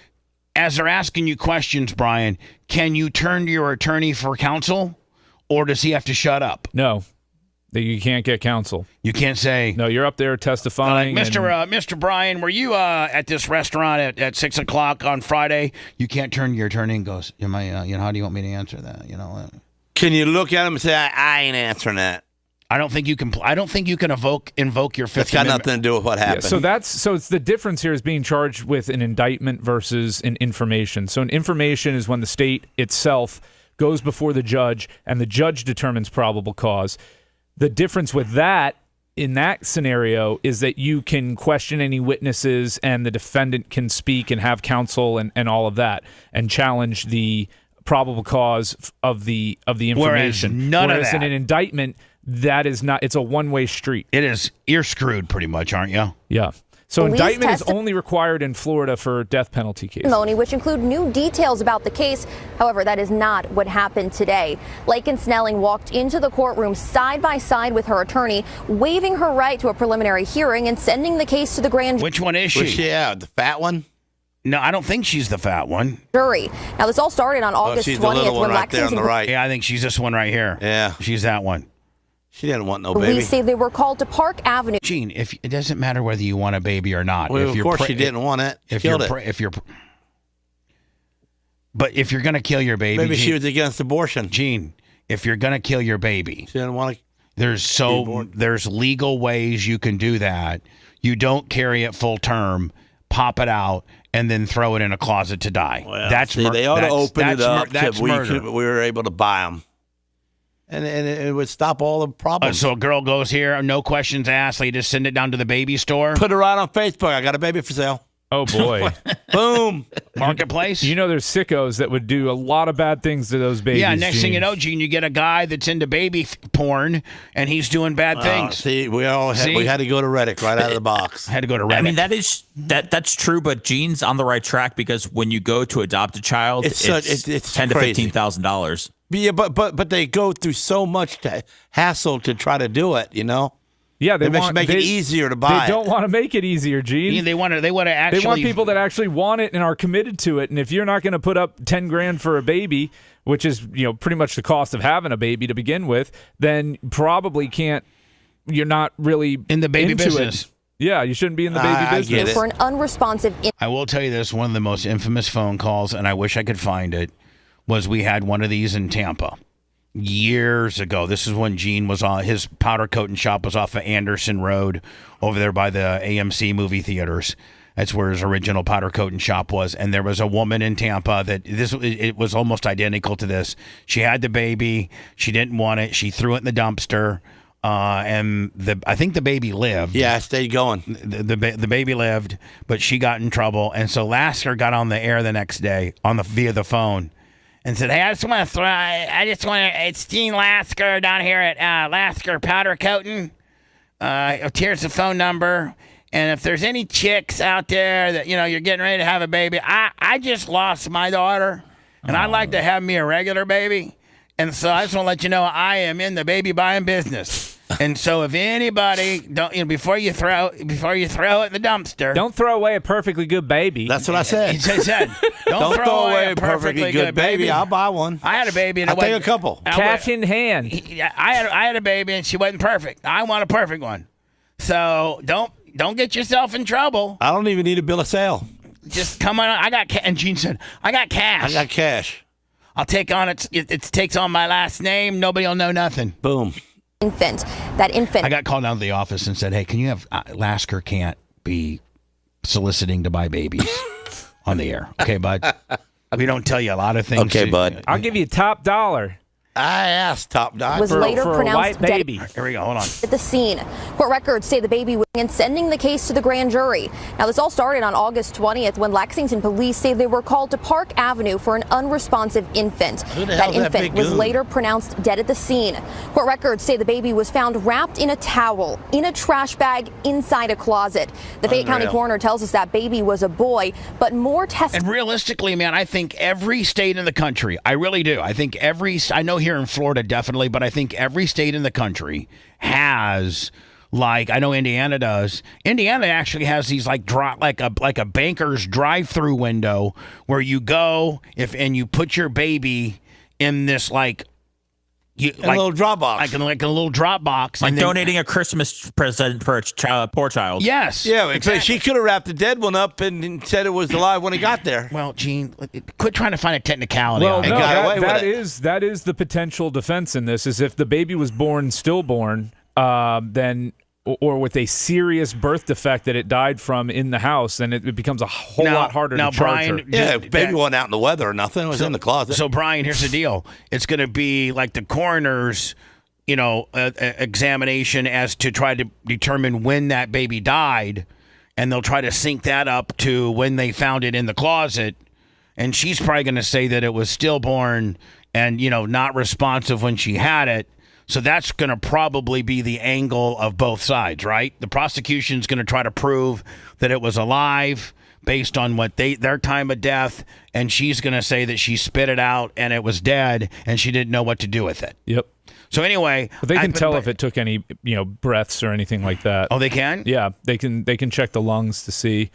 as they're asking you questions, Brian, can you turn to your attorney for counsel, or does he have to shut up? No, you can't get counsel. You can't say... No, you're up there testifying. Mr. Brian, were you at this restaurant at 6 o'clock on Friday? You can't turn to your attorney and go, how do you want me to answer that? Can you look at him and say, I ain't answering that? I don't think you can invoke your Fifth Amendment. It's got nothing to do with what happened. Yeah, so it's the difference here is being charged with an indictment versus an information. So an information is when the state itself goes before the judge and the judge determines probable cause. The difference with that in that scenario is that you can question any witnesses and the defendant can speak and have counsel and all of that and challenge the probable cause of the information. Whereas in an indictment, that is not. It's a one-way street. It is. You're screwed pretty much, aren't you? Yeah. So Police indictment is only required in Florida for death penalty cases. Which include new details about the case. However, that is not what happened today. Lakin Snelling walked into the courtroom side by side with her attorney, waiving her right to a preliminary hearing and sending the case to the grand Which one is she? The fat one? No, I don't think she's the fat one. jury. Now, this all started on August she's 20th the little one when right there on Lexington the right. Yeah, I think she's this one right here. Yeah. She's that one. She didn't want no baby. Police say they were called to Park Avenue. Gene, if it doesn't matter whether you want a baby or not. Well, if of course she didn't want it. She killed it. But if you're going to kill your baby, Maybe Gene, she was against abortion. Gene, if you're going to kill your baby, she didn't want to. There's legal ways you can do that. You don't carry it full term, pop it out, and then throw it in a closet to die. Well, They ought to open it up. That's murder. We were able to buy them. And it would stop all the problems. So a girl goes here, no questions asked. They just send it down to the baby store. Put it right on Facebook. I got a baby for sale. Oh, boy. Boom. Marketplace. You know there's sickos that would do a lot of bad things to those babies. Yeah, next thing you Gene. know, Gene, you get a guy that's into baby porn, and he's doing bad things. See, we had to go to Reddick right out of the box. Had to go to Reddick. I mean, that's true, but Gene's on the right track because when you go to adopt a child, it's $10,000 to $15,000. Yeah, but they go through so much hassle to try to do it, you know? Yeah, they make it easier to buy. They don't want to make it easier, Gene. Yeah, they want to actually. They want people that actually want it and are committed to it. And if you're not going to put up $10,000 for a baby, which is pretty much the cost of having a baby to begin with, then probably can't. You're not really in the baby into business. It. Yeah, you shouldn't be in the baby business. For an unresponsive. I will tell you this: one of the most infamous phone calls, and I wish I could find it, was we had one of these in Tampa years ago. This is when Gene was on his powder coating shop was off of Anderson Road over there by the AMC movie theaters. That's where his original powder coating shop was. And there was a woman in Tampa it was almost identical to this. She had the baby. She didn't want it. She threw it in the dumpster. And I think the baby lived. Yeah, it stayed going. The baby lived, but she got in trouble. And so Lasker got on the air the next day via the phone. And said, hey, it's Gene Lasker down here at Lasker Powder Coating. Here's the phone number. And if there's any chicks out there that, you're getting ready to have a baby, I just lost my daughter. And I'd like to have me a regular baby. And so I just want to let you know I am in the baby buying business. And so if anybody before you throw it in the dumpster, don't throw away a perfectly good baby. That's what I said. He said, don't throw away a perfectly good baby. I'll buy one. I had a baby and I'll take a couple. Cash in hand. I had a baby and she wasn't perfect. I want a perfect one. So don't get yourself in trouble. I don't even need a bill of sale. Just come on. And Gene said, I got cash. I got cash. I'll take on it takes on my last name. Nobody will know nothing. Boom. That infant. I got called down to the office and said, hey, can you have Lasker can't be soliciting to buy babies on the air. Okay, bud? We don't tell you a lot of things. Okay, bud. I'll give you top dollar. I asked top dollar. Was later for pronounced a white baby. Here we go. Hold on. At the scene. Court records say the baby was and sending the case to the grand jury. Now, this all started on August 20th when Lexington police say they were called to Park Avenue for an unresponsive infant. That infant was later pronounced dead at the scene. Court records say the baby was found wrapped in a towel, in a trash bag, inside a closet. The Fayette County coroner tells us that baby was a boy, but more tests. And realistically, man, I think every state in the country, I really do. I think I know here in Florida definitely, but I think every state in the country has, like, I know Indiana does. Indiana actually has these like a banker's drive-through window where you go and you put your baby in this a little drop box, like a little drop box, like and donating a Christmas present for a poor child. Yes, yeah, exactly. She could have wrapped the dead one up and said it was alive when it got there. Well, Gene, quit trying to find a technicality. Well, on it. no, got away with that is the potential defense in this. Is if the baby was born stillborn, then. Or with a serious birth defect that it died from in the house, then it becomes a whole lot harder to charge Brian, her. Yeah, baby wasn't out in the weather or nothing. It was in the closet. So, Brian, here's the deal. It's going to be like the coroner's, examination as to try to determine when that baby died, and they'll try to sync that up to when they found it in the closet. And she's probably going to say that it was stillborn and, not responsive when she had it. So that's going to probably be the angle of both sides, right? The prosecution's going to try to prove that it was alive based on what their time of death, and she's going to say that she spit it out and it was dead and she didn't know what to do with it. Yep. So anyway, but they can tell if it took any, breaths or anything like that. Oh, they can? Yeah, they can check the lungs to see.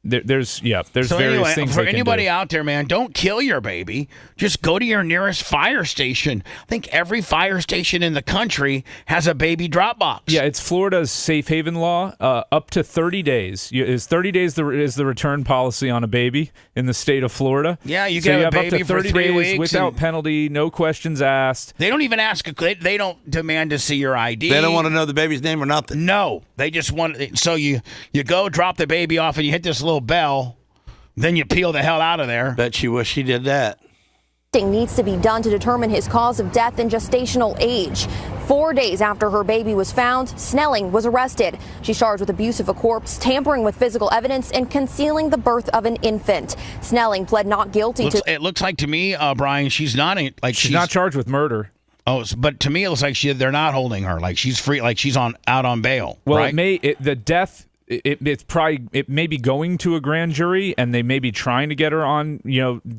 There's so various anyway, things for they can anybody do. out there, man, don't kill your baby. Just go to your nearest fire station. I think every fire station in the country has a baby drop box. Yeah, it's Florida's safe haven law. Up to 30 days. Is 30 days is the return policy on a baby in the state of Florida? Yeah, you so get you a have baby up to 30 for 3 days weeks without penalty, no questions asked. They don't even ask. They don't demand to see your ID. They don't want to know the baby's name or nothing. No, they just want. So you go drop the baby off and you hit this little bell. Then you peel the hell out of there. Bet you wish he did that. Needs to be done to determine his cause of death and gestational age. 4 days after her baby was found, Snelling was arrested. She's charged with abuse of a corpse, tampering with physical evidence, and concealing the birth of an infant. Snelling pled not guilty to. It looks like to me, Brian, she's not she's not charged with murder. Oh, but to me, it looks like they're not holding her. Like she's free. Like she's out on bail. Well, right? the death. It may be going to a grand jury, and they may be trying to get her on,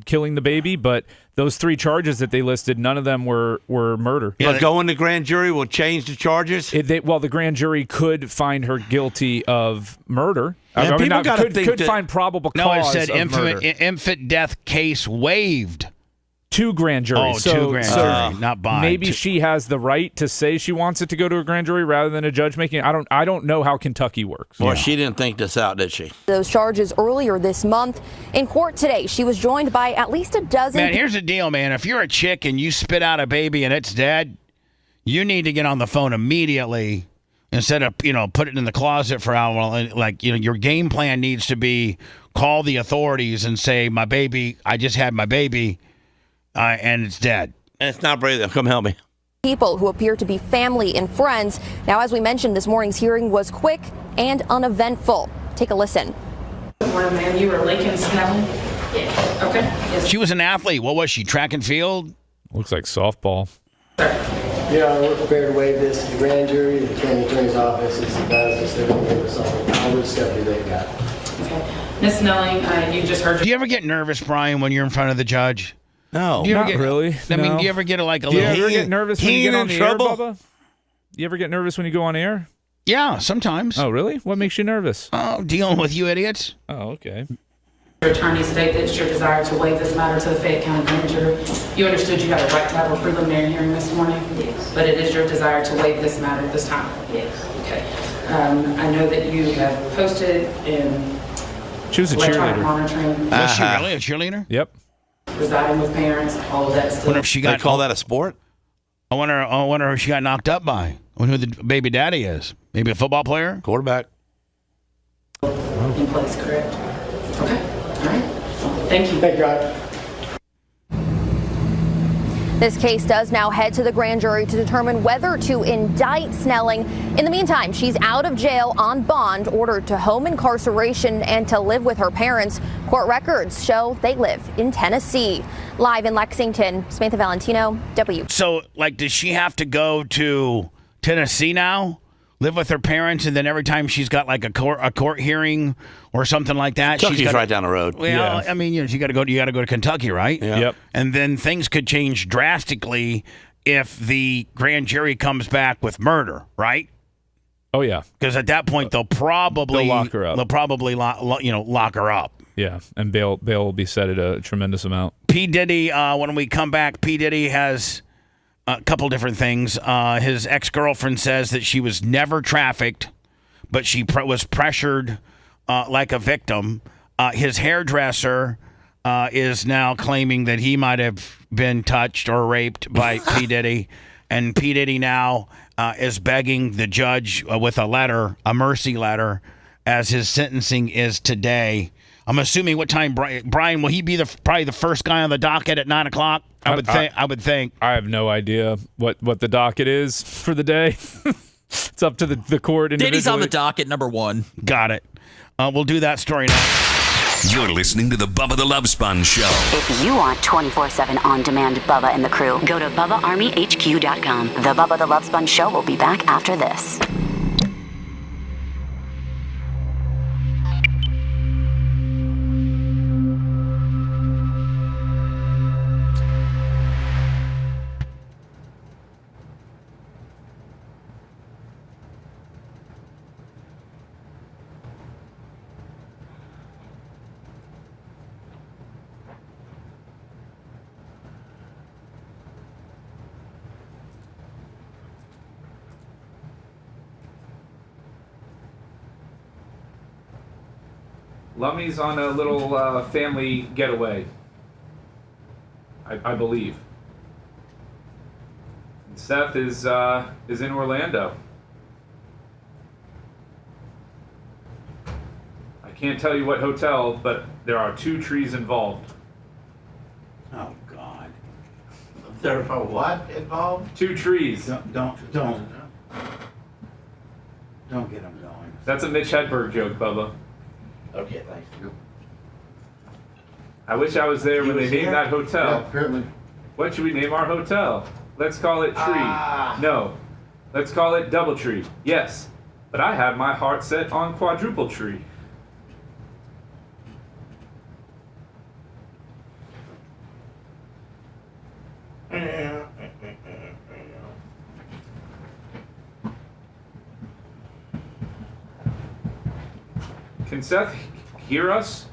killing the baby. But those 3 charges that they listed, none of them were murder. But going to grand jury will change the charges. The grand jury could find her guilty of murder. Yeah, could find probable cause. No, it said of murder. infant death case waived. To grand jury. Oh, to grand jury, not by. Maybe she has the right to say she wants it to go to a grand jury rather than a judge making it. I don't know how Kentucky works. Well, she didn't think this out, did she? Those charges earlier this month. In court today, she was joined by at least a dozen. Man, here's the deal, man. If you're a chick and you spit out a baby and it's dead, you need to get on the phone immediately instead of, put it in the closet for how long. Like, your game plan needs to be call the authorities and say, I just had my baby. And it's dead. And it's not breathing. Come help me. People who appear to be family and friends. Now, as we mentioned, this morning's hearing was quick and uneventful. Take a listen. Man, you were Lincoln Snelling? Yeah. Okay. Yes. She was an athlete. What was she? Track and field? Looks like softball. Yeah, we're prepared to waive this to the grand jury, the county attorney's office. It's the best they're going to give us all the discovery they've got. Okay. Ms. Snelling, you just heard. Do you ever get nervous, Brian, when you're in front of the judge? No, not really. I mean, do you ever get a little? Do you ever get nervous when you get on the air, trouble? Bubba? You ever get nervous when you go on air? Yeah, sometimes. Oh, really? What makes you nervous? Oh, dealing with you idiots. Oh, okay. Your attorney state that it's your desire to waive this matter to the Fayette County Grand Jury. You understood you had a right to have a preliminary hearing this morning? Yes. But it is your desire to waive this matter at this time? Yes. Okay. I know that you have posted in She was a cheerleader. monitoring. Was she really a cheerleader? Yep. Residing with parents, all of that stuff. Wonder if she got. They call that a sport? I wonder who she got knocked up by. I wonder who the baby daddy is. Maybe a football player? Quarterback. In place, correct? Okay. All right. Thank you. Thank you. This case does now head to the grand jury to determine whether to indict Snelling. In the meantime, she's out of jail on bond, ordered to home incarceration and to live with her parents. Court records show they live in Tennessee. Live in Lexington, Samantha Valentino, W. So, does she have to go to Tennessee now? Live with her parents, and then every time she's got a court hearing or something like that, Kentucky's right down the road. Well, yeah. I mean, you got to go to Kentucky, right? Yeah. Yep. And then things could change drastically if the grand jury comes back with murder, right? Oh yeah. Because at that point they'll probably lock her up. They'll probably lock her up. Yeah, and bail will be set at a tremendous amount. P. Diddy, when we come back, P. Diddy has a couple different things. His ex-girlfriend says that she was never trafficked, but she was pressured like a victim. His hairdresser is now claiming that he might have been touched or raped by P. Diddy. And P. Diddy now is begging the judge with a mercy letter, as his sentencing is today. I'm assuming what time, Brian, will he be probably the first guy on the docket at 9 o'clock? I would think. I have no idea what the docket is for the day. It's up to the court individually. Diddy's on the docket, number 1. Got it. We'll do that story now. You're listening to the Bubba the Love Sponge Show. If you want 24/7 on-demand Bubba and the crew, go to BubbaArmyHQ.com. The Bubba the Love Sponge Show will be back after this. Lummy's on a little family getaway, I believe. And Seth is in Orlando. I can't tell you what hotel, but there are 2 trees involved. Oh God. There are what involved? 2 trees. Don't get them going. That's a Mitch Hedberg joke, Bubba. Okay, thanks. I wish I was there when they named that hotel. Yeah, apparently. What should we name our hotel? Let's call it Tree. No. Let's call it Doubletree. Yes. But I had my heart set on Quadruple Tree. Can Seth hear us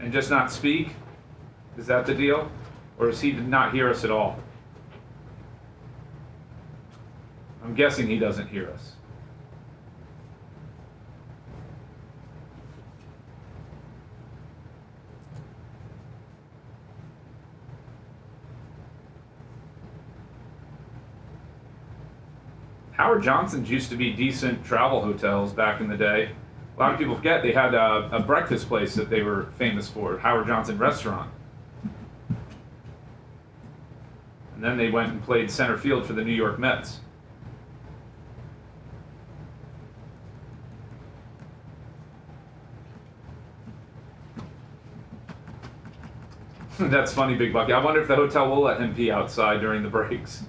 and just not speak? Is that the deal? Or does he not hear us at all? I'm guessing he doesn't hear us. Howard Johnson's used to be decent travel hotels back in the day. A lot of people forget they had a breakfast place that they were famous for, Howard Johnson Restaurant. And then they went and played center field for the New York Mets. That's funny, Big Bucky. I wonder if the hotel will let him pee outside during the breaks.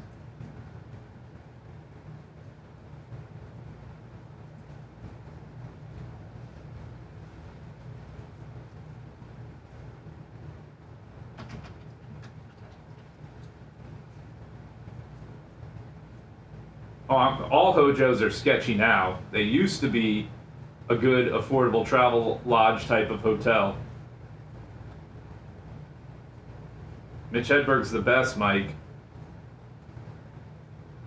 All hojos are sketchy now. They used to be a good, affordable travel lodge type of hotel. Mitch Hedberg's the best, Mike.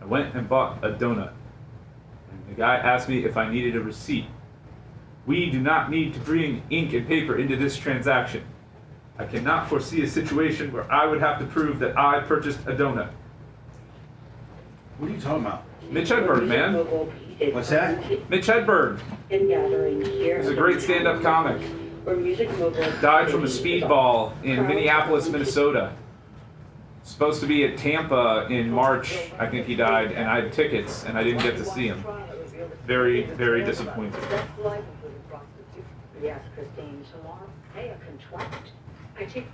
I went and bought a donut. And the guy asked me if I needed a receipt. We do not need to bring ink and paper into this transaction. I cannot foresee a situation where I would have to prove that I purchased a donut. What are you talking about? Mitch Hedberg, man. What's that? Mitch Hedberg. He's a great stand-up comic. Died from a speedball in Minneapolis, Minnesota. Supposed to be at Tampa in March, I think he died, and I had tickets, and I didn't get to see him. Very, very disappointing.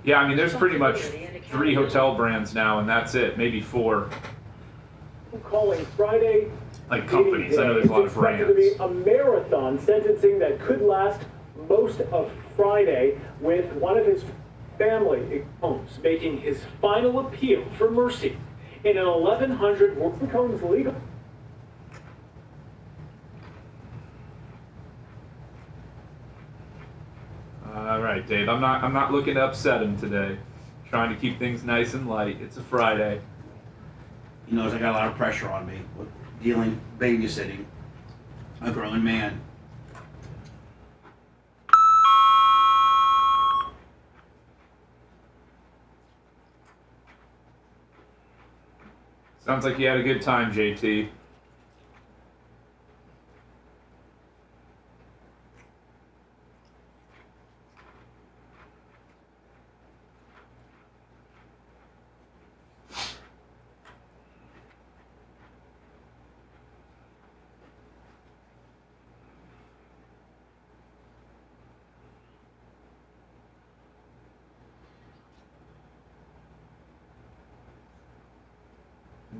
Yeah, I mean, there's pretty much 3 hotel brands now, and that's it. Maybe 4. Calling Friday like companies. I know there's a lot of brands. To be a marathon sentencing that could last most of Friday, with one of his family homes making his final appeal for mercy in an 1100 Warren Combs legal. All right, Dave. I'm not looking to upset him today. Trying to keep things nice and light. It's a Friday. He knows I got a lot of pressure on me with babysitting a growing man. Sounds like you had a good time, JT.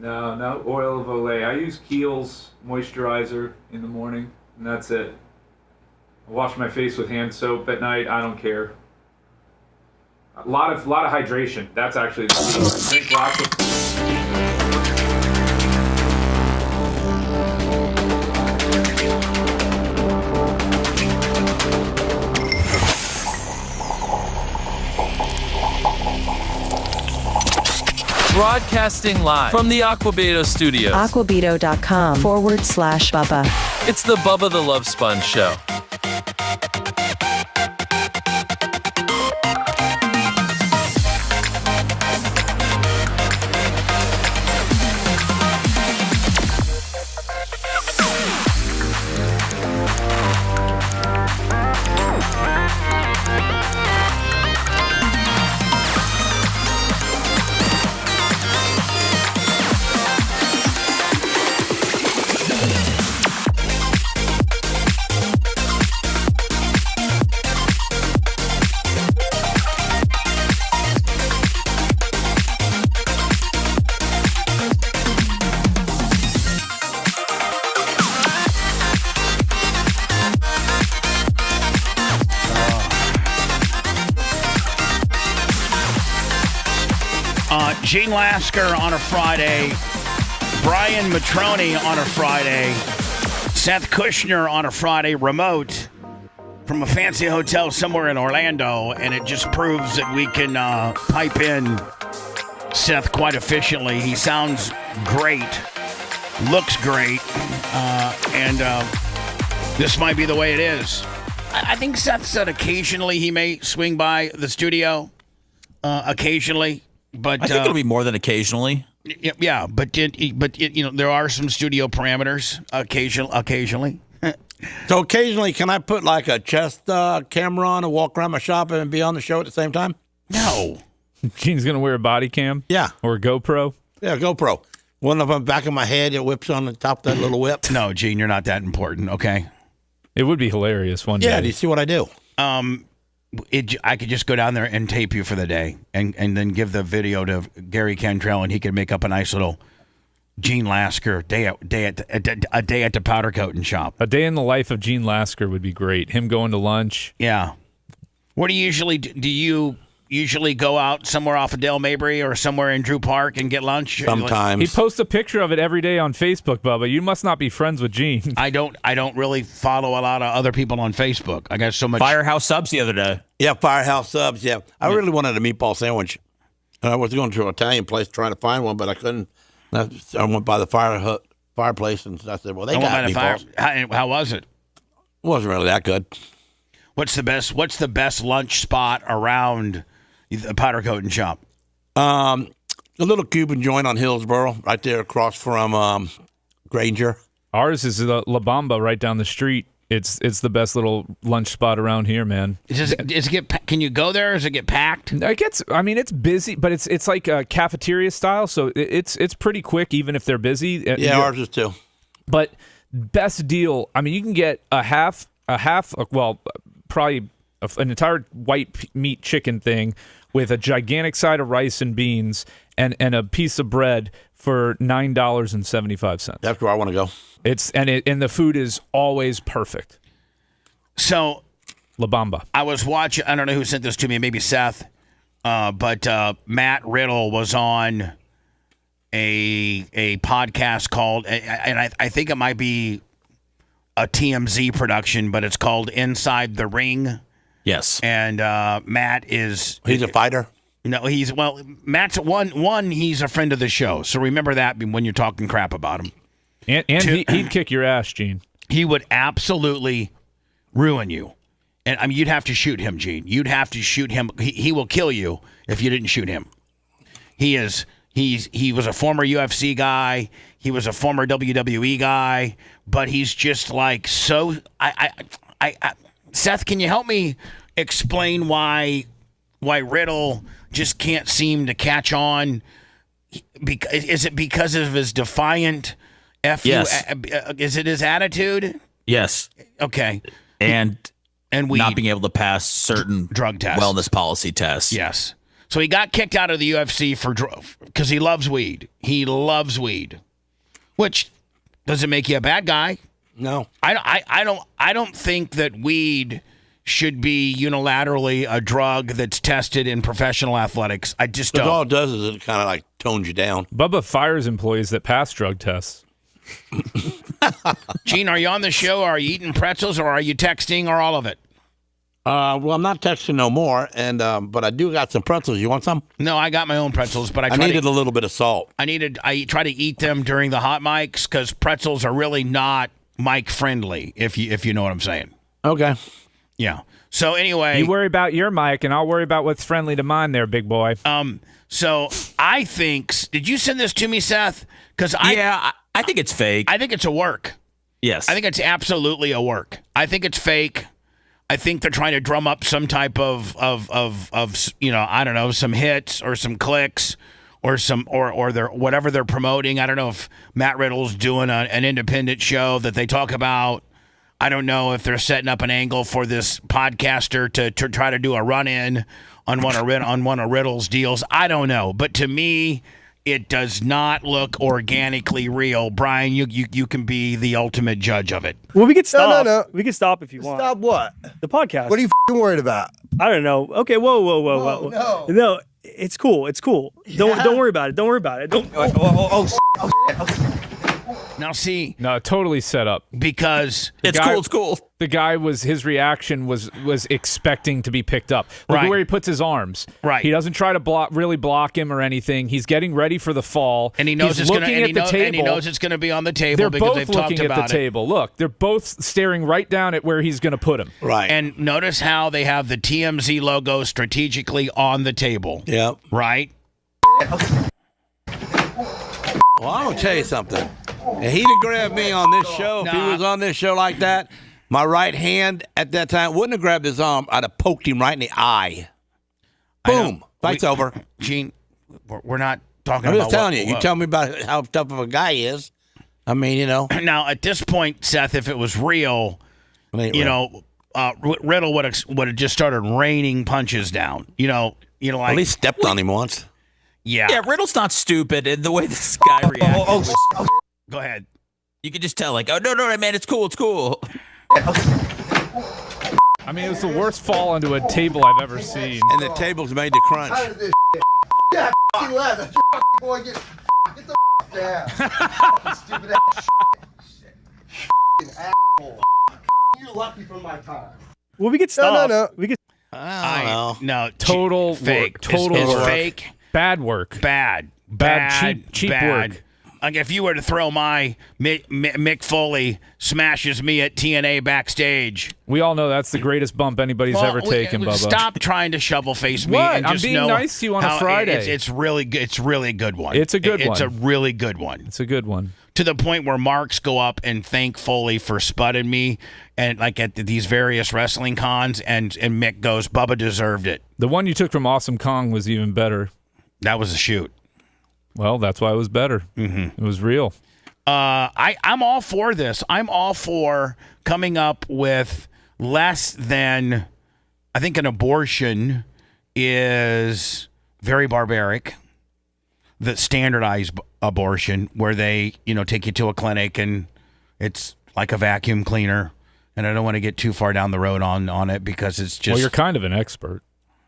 No oil of Olay. I use Kiehl's moisturizer in the morning, and that's it. I wash my face with hand soap at night. I don't care. A lot of hydration. That's actually the key. Drink lots of. Broadcasting live from the Aquabeto studios. Aquabeto.com/Bubba. It's the Bubba the Love Sponge Show. Gene Lasker on a Friday, Brian Matroni on a Friday, Seth Kushner on a Friday, remote from a fancy hotel somewhere in Orlando, and it just proves that we can pipe in Seth quite efficiently. He sounds great, looks great, and this might be the way it is. I think Seth said occasionally he may swing by the studio, occasionally. But I think it'll be more than occasionally. Yeah, but there are some studio parameters occasionally. So occasionally, can I put like a chest camera on and walk around my shop and be on the show at the same time? No. Gene's gonna wear a body cam. Yeah, or a GoPro. Yeah, GoPro. One of them back of my head, it whips on the top of that little whip. No, Gene, you're not that important. Okay. It would be hilarious one day. Yeah, do you see what I do? I could just go down there and tape you for the day and then give the video to Gary Cantrell, and he could make up a nice little Gene Lasker day at the powder coating shop. A day in the life of Gene Lasker would be great. Him going to lunch. Yeah. What do you usually do? You usually go out somewhere off of Dale Mabry or somewhere in Drew Park and get lunch? Sometimes. He posts a picture of it every day on Facebook, Bubba. You must not be friends with Gene. I don't really follow a lot of other people on Facebook. I got so much. Firehouse Subs the other day. Yeah, Firehouse Subs, yeah. I really wanted a meatball sandwich. And I was going to an Italian place trying to find one, but I couldn't. I went by the fireplace, and I said, well, they got meatballs. How was it? It wasn't really that good. What's the best lunch spot around the powder coating shop? A little Cuban joint on Hillsboro, right there across from Granger. Ours is La Bamba right down the street. It's the best little lunch spot around here, man. Can you go there? Does it get packed? It's busy, but it's like a cafeteria style, so it's pretty quick, even if they're busy. Yeah, ours is too. But best deal. I mean, you can get probably an entire white meat chicken thing with a gigantic side of rice and beans and a piece of bread for $9.75. That's where I want to go. And the food is always perfect. So, La Bamba. I was watching. I don't know who sent this to me. Maybe Seth. But Matt Riddle was on a podcast called, and I think it might be a TMZ production, but it's called Inside the Ring. Yes. And Matt is... He's a fighter? No, Matt's one, he's a friend of the show. So remember that when you're talking crap about him. And he'd kick your ass, Gene. He would absolutely ruin you. And I mean, you'd have to shoot him, Gene. You'd have to shoot him. He will kill you if you didn't shoot him. He was a former UFC guy. He was a former WWE guy, but he's just like so. Seth, can you help me explain why Riddle just can't seem to catch on? Is it because of his defiant Yes. Is it his attitude? Yes. Okay. And we not being able to pass certain drug tests, wellness policy tests. Yes. So he got kicked out of the UFC because he loves weed. He loves weed, which doesn't make you a bad guy. No, I don't think that weed should be unilaterally a drug that's tested in professional athletics. I just don't. All it does is it kind of like tones you down. Bubba fires employees that pass drug tests. Gene, are you on the show? Are you eating pretzels, or are you texting, or all of it? Well, I'm not texting no more, and but I do got some pretzels. You want some? No, I got my own pretzels, but I needed a little bit of salt. I try to eat them during the hot mics because pretzels are really not mic friendly. If you know what I'm saying. Okay. Yeah. So anyway, you worry about your mic, and I'll worry about what's friendly to mine, there, big boy. So I think. Did you send this to me, Seth? Because I think it's fake. I think it's a work. Yes. I think it's absolutely a work. I think it's fake. I think they're trying to drum up some type of I don't know, some hits or some clicks or some or they're whatever they're promoting. I don't know if Matt Riddle's doing an independent show that they talk about. I don't know if they're setting up an angle for this podcaster to try to do a run-in on one of Riddle's deals. I don't know, but to me, it does not look organically real. Brian, you can be the ultimate judge of it. Well, we could stop. No. We could stop if you want. Stop what? The podcast. What are you worried about? I don't know. Okay, whoa. No, it's cool. It's cool. Don't worry about it. Don't worry about it. Now see, no, totally set up because it's cool. The guy his reaction was expecting to be picked up. Look at where he puts his arms. Right. He doesn't try to really block him or anything. He's getting ready for the fall. And he knows He's it's going table. And he knows it's going to be on the table they're because both they've talked looking about at the table. Look, they're both staring right down at where he's going to put him. Right. And notice how they have the TMZ logo strategically on the table. Yep. Right. Well, I'm gonna tell you something. And he'd have grabbed me on this show if he was on this show like that. My right hand at that time wouldn't have grabbed his arm. I'd have poked him right in the eye. Boom. Fight's over. Gene, we're not talking I'm about. just telling you. You tell me about how tough of a guy he is. I mean, you know. Now at this point, Seth, if it was real, Riddle would have just started raining punches down. Like at least stepped on him once. Yeah, Riddle's not stupid, and the way this guy reacted. Go ahead. You could just tell, like, oh no, man, it's cool. I mean, it was the worst fall onto a table I've ever seen. And the table's made to crunch. How did this yeah, left. That's your boy. Get the down. Stupid ass shit. Asshole. You're lucky for my time. Well, we could stop. No. We could. I don't know. No, total fake. Total it's work. Fake. Bad work. Bad, cheap work. Like if you were to throw my Mick Foley smashes me at TNA backstage. We all know that's the greatest bump anybody's ever taken, Bubba. Stop trying to shovel face me. What? And just I'm being know nice to you on a Friday. It's really good. It's really a good one. It's a good one. It's a really good one. It's a good one. To the point where Marks go up and thank Foley for sputting me, and like at these various wrestling cons, and Mick goes, Bubba deserved it. The one you took from Awesome Kong was even better. That was a shoot. Well, that's why it was better. Mm-hmm. It was real. I'm all for this. I'm all for coming up with less than, I think an abortion is very barbaric. The standardized abortion where they, take you to a clinic and it's like a vacuum cleaner. And I don't want to get too far down the road on it because it's just. Well, you're kind of an expert.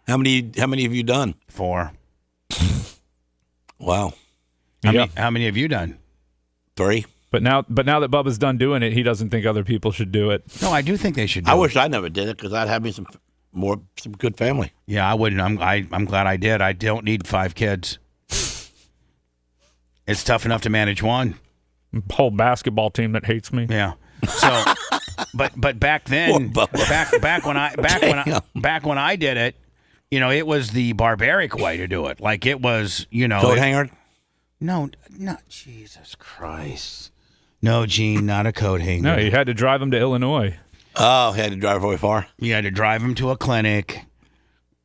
How many have you done? 4. Wow. How many have you done? 3. But now that Bubba's done doing it, he doesn't think other people should do it. No, I do think they should do I it. wish I never did it because I'd have me some good family. Yeah, I wouldn't. I'm glad I did. I don't need 5 kids. It's tough enough to manage one. Whole basketball team that hates me. Yeah. So, but back then, back when I did it, it was the barbaric way to do it. Like it was, coat hanger. No, not Jesus Christ. No, Gene, not a coat hanger. No, you had to drive him to Illinois. Oh, he had to drive very far. You had to drive him to a clinic,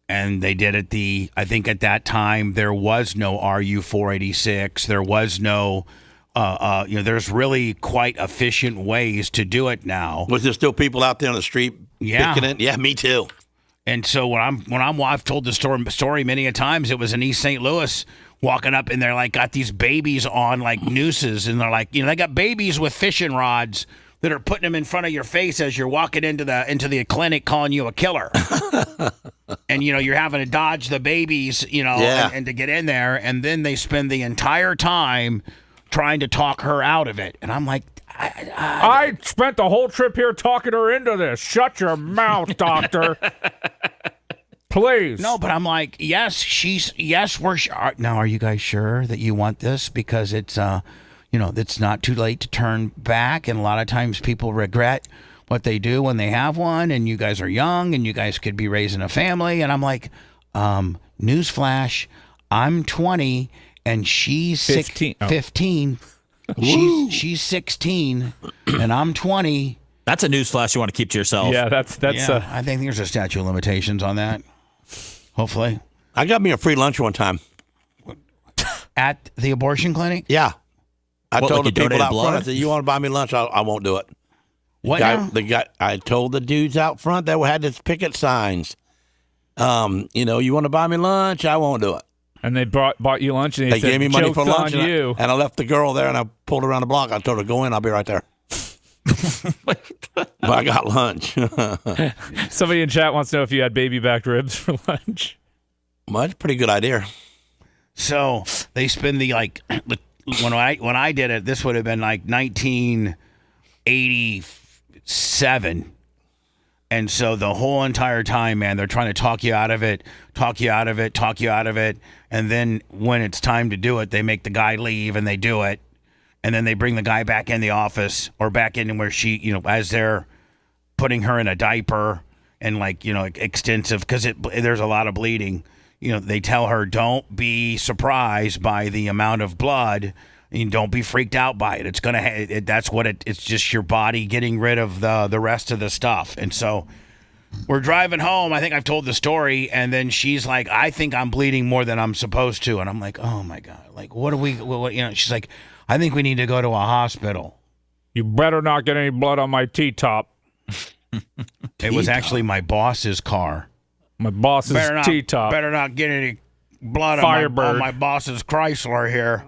and they did it. I think at that time there was no RU-486. There was no, there's really quite efficient ways to do it now. Was there still people out there on the street picking it? Yeah, me too. And so I've told the story many a times. It was in East St. Louis, walking up, and they're like got these babies on like nooses, and they're like, they got babies with fishing rods that are putting them in front of your face as you're walking into the clinic, calling you a killer. And you're having to dodge the babies, and to get in there, and then they spend the entire time trying to talk her out of it. And I'm like, I spent the whole trip here talking her into this. Shut your mouth, doctor. Please. No, but I'm like, yes, we're sure. Now, are you guys sure that you want this? Because it's, it's not too late to turn back. And a lot of times people regret what they do when they have one. And you guys are young and you guys could be raising a family. And I'm like, newsflash, I'm 20 and she's 15. She's 16 and I'm 20. That's a newsflash you want to keep to yourself. Yeah, that's. I think there's a statute of limitations on that. Hopefully, I got me a free lunch one time at the abortion clinic. Yeah, I told like the people out blood? front. I said, "You want to buy me lunch? I won't do it." What now? I told the dudes out front that had this picket signs. You want to buy me lunch? I won't do it. And they bought you lunch, and they gave me money for lunch, and I left the girl there, and I pulled around the block. I told her, "Go in. I'll be right there." But I got lunch. Somebody in chat wants to know if you had baby back ribs for lunch. Well, that's a pretty good idea. So they spend when I did it, this would have been like 1987. And so the whole entire time, man, they're trying to talk you out of it. And then when it's time to do it, they make the guy leave and they do it. And then they bring the guy back in the office or back in where she, as they're putting her in a diaper and extensive, because there's a lot of bleeding. They tell her, don't be surprised by the amount of blood. And don't be freaked out by it. It's it's just your body getting rid of the rest of the stuff. And so we're driving home. I think I've told the story. And then she's like, I think I'm bleeding more than I'm supposed to. And I'm like, oh my God. Like, what she's like, I think we need to go to a hospital. You better not get any blood on my T-top. It was actually my boss's car. My boss's T-top. Better not get any blood on my boss's Chrysler here.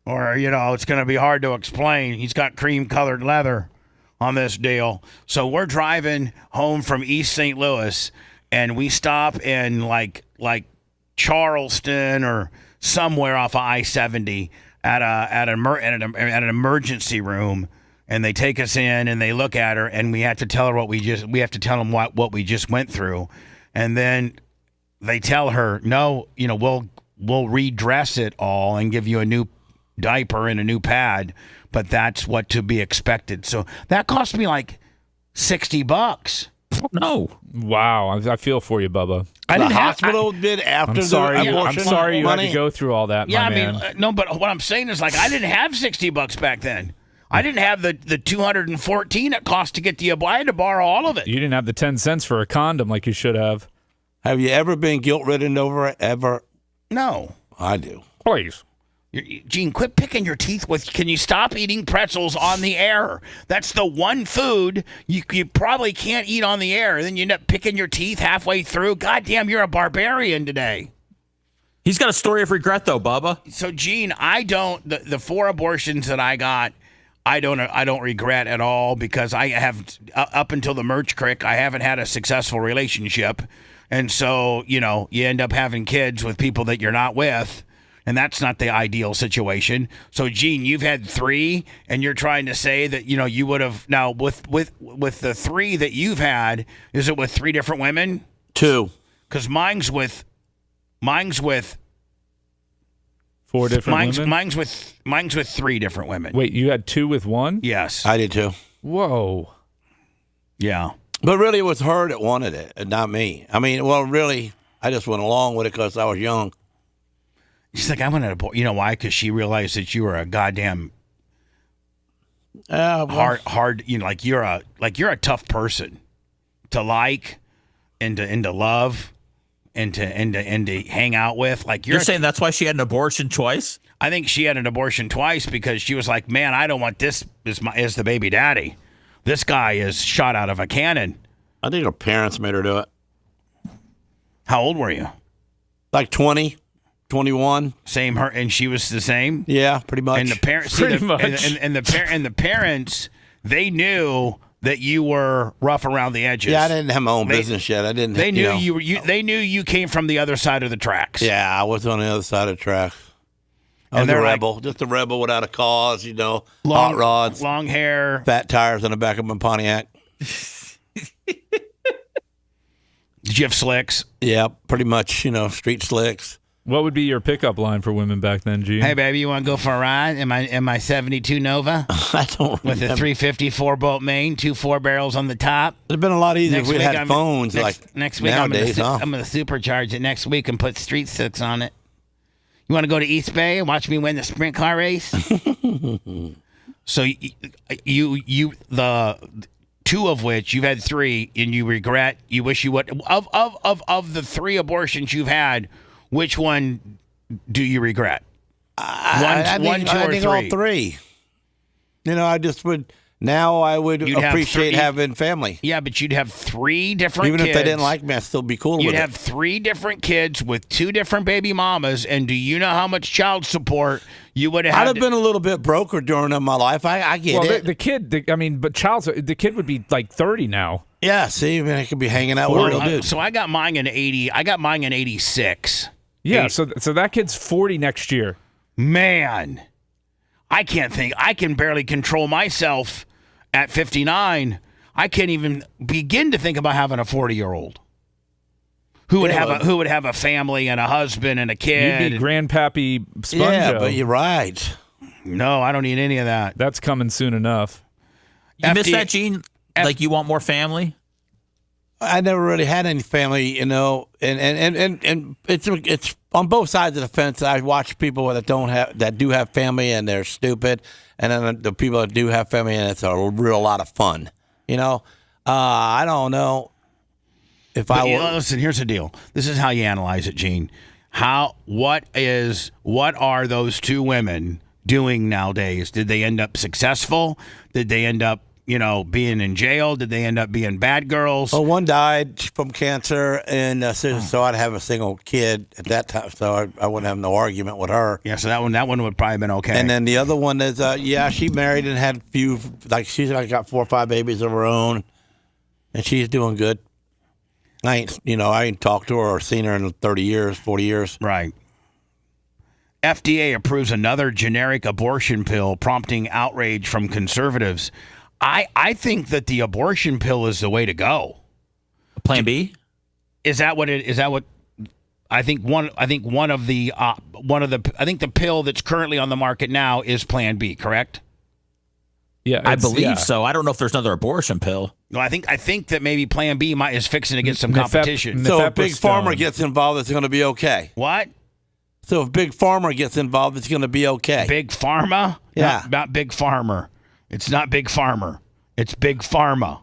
Or, it's going to be hard to explain. He's got cream-colored leather on this deal. So we're driving home from East St. Louis, and we stop in like Charleston or somewhere off of I-70 at an emergency room, and they take us in and they look at her, and we have to tell her what we have to tell them what we just went through, and then they tell her, no, we'll redress it all and give you a new diaper and a new pad, but that's what to be expected. So that cost me like $60. No. Wow. I feel for you, Bubba. The hospital did after the abortion. I'm sorry you had to go through all that, yeah, my man. No, but what I'm saying is I didn't have $60 back then. I didn't have the $214 it cost to get the abortion. I had to borrow all of it. You didn't have the 10 cents for a condom like you should have. Have you ever been guilt-ridden over it, ever? No. I do. Please. Gene, quit picking your teeth with. Can you stop eating pretzels on the air? That's the one food you probably can't eat on the air. And then you end up picking your teeth halfway through. God damn, you're a barbarian today. He's got a story of regret, though, Bubba. So, Gene, I don't. The 4 abortions that I got, I don't regret at all, because I have up until the merch crick, I haven't had a successful relationship, and so you end up having kids with people that you're not with. And that's not the ideal situation. So, Gene, you've had 3, and you're trying to say that you would have now with the 3 that you've had. Is it with 3 different women? 2. Because mine's with 4 different women. Mine's with 3 different women. Wait, you had 2 with 1? Yes, I did too. Whoa. Yeah, but really, it was her that wanted it, and not me. I mean, well, really, I just went along with it because I was young. She's like, I wanted a boy. You know why? Because she realized that you were a goddamn hard. You're a tough person to like, and to love, and to hang out with. Like you're saying that's why she had an abortion twice. I think she had an abortion twice because she was like, man, I don't want this as the baby daddy. This guy is shot out of a cannon. I think her parents made her do it. How old were you? Like 20, 21. Same her, and she was the same. Yeah, pretty much. And the parents, Pretty much. and the parents, they knew that you were rough around the edges. Yeah, I didn't have my own business yet. I didn't. They knew you were. They knew you came from the other side of the tracks. Yeah, I was on the other side of the tracks. I was a rebel, just a rebel without a cause. Hot rods, long hair, fat tires on the back of my Pontiac. Did you have slicks? Yeah, pretty much. Street slicks. What would be your pickup line for women back then, Gene? Hey, baby, you want to go for a ride in my 72 Nova? I don't with a 354 bolt main, 2 4-barrels on the top. It'd been a lot easier if we had phones next week. Nowadays. I'm going to supercharge it next week and put street slicks on it. You want to go to East Bay and watch me win the sprint car race? So you the two of which you've had 3 and you regret. You wish you would of the 3 abortions you've had. Which one do you regret? I think all 3. I just would. Now I would appreciate having family. Yeah, but you'd have 3 different kids. Even if they didn't like me, I'd still be cool with it. You'd have 3 different kids with 2 different baby mamas, and do you know how much child support you would have had? I'd have been a little bit broker during my life. I get it. The kid, the kid would be like 30 now. Yeah, see, I could be hanging out with a real dude. So I got mine in 80. I got mine in 86. Yeah, so that kid's 40 next year. Man, I can't think. I can barely control myself at 59. I can't even begin to think about having a 40-year-old who would have a family and a husband and a kid. You'd be Grandpappy Sponge. Yeah, but you're right. No, I don't need any of that. That's coming soon enough. You miss that, Gene? Like you want more family? I never really had any family, and it's on both sides of the fence. I watch people that do have family and they're stupid, and then the people that do have family and it's a real lot of fun. I don't know if listen. Here's the deal. This is how you analyze it, Gene. What are those 2 women doing nowadays? Did they end up successful? Did they end up being in jail? Did they end up being bad girls? Well, one died from cancer, and so I'd have a single kid at that time, so I wouldn't have no argument with her. Yeah, so that one would probably have been okay. And then the other one is, she married and had a few, she's got 4 or 5 babies of her own, and she's doing good. I ain't talked to her or seen her in 30 years, 40 years. Right. FDA approves another generic abortion pill, prompting outrage from conservatives. I think that the abortion pill is the way to go. Plan B? Is that what I think the pill that's currently on the market now is Plan B, correct? Yeah, I believe so. I don't know if there's another abortion pill. No, I think that maybe Plan B is fixing to get some competition. So if Big Pharma gets involved, it's going to be okay. What? So if Big Pharma gets involved, it's going to be okay. Big Pharma? Yeah. Not Big Farmer. It's not Big Farmer. It's Big Pharma.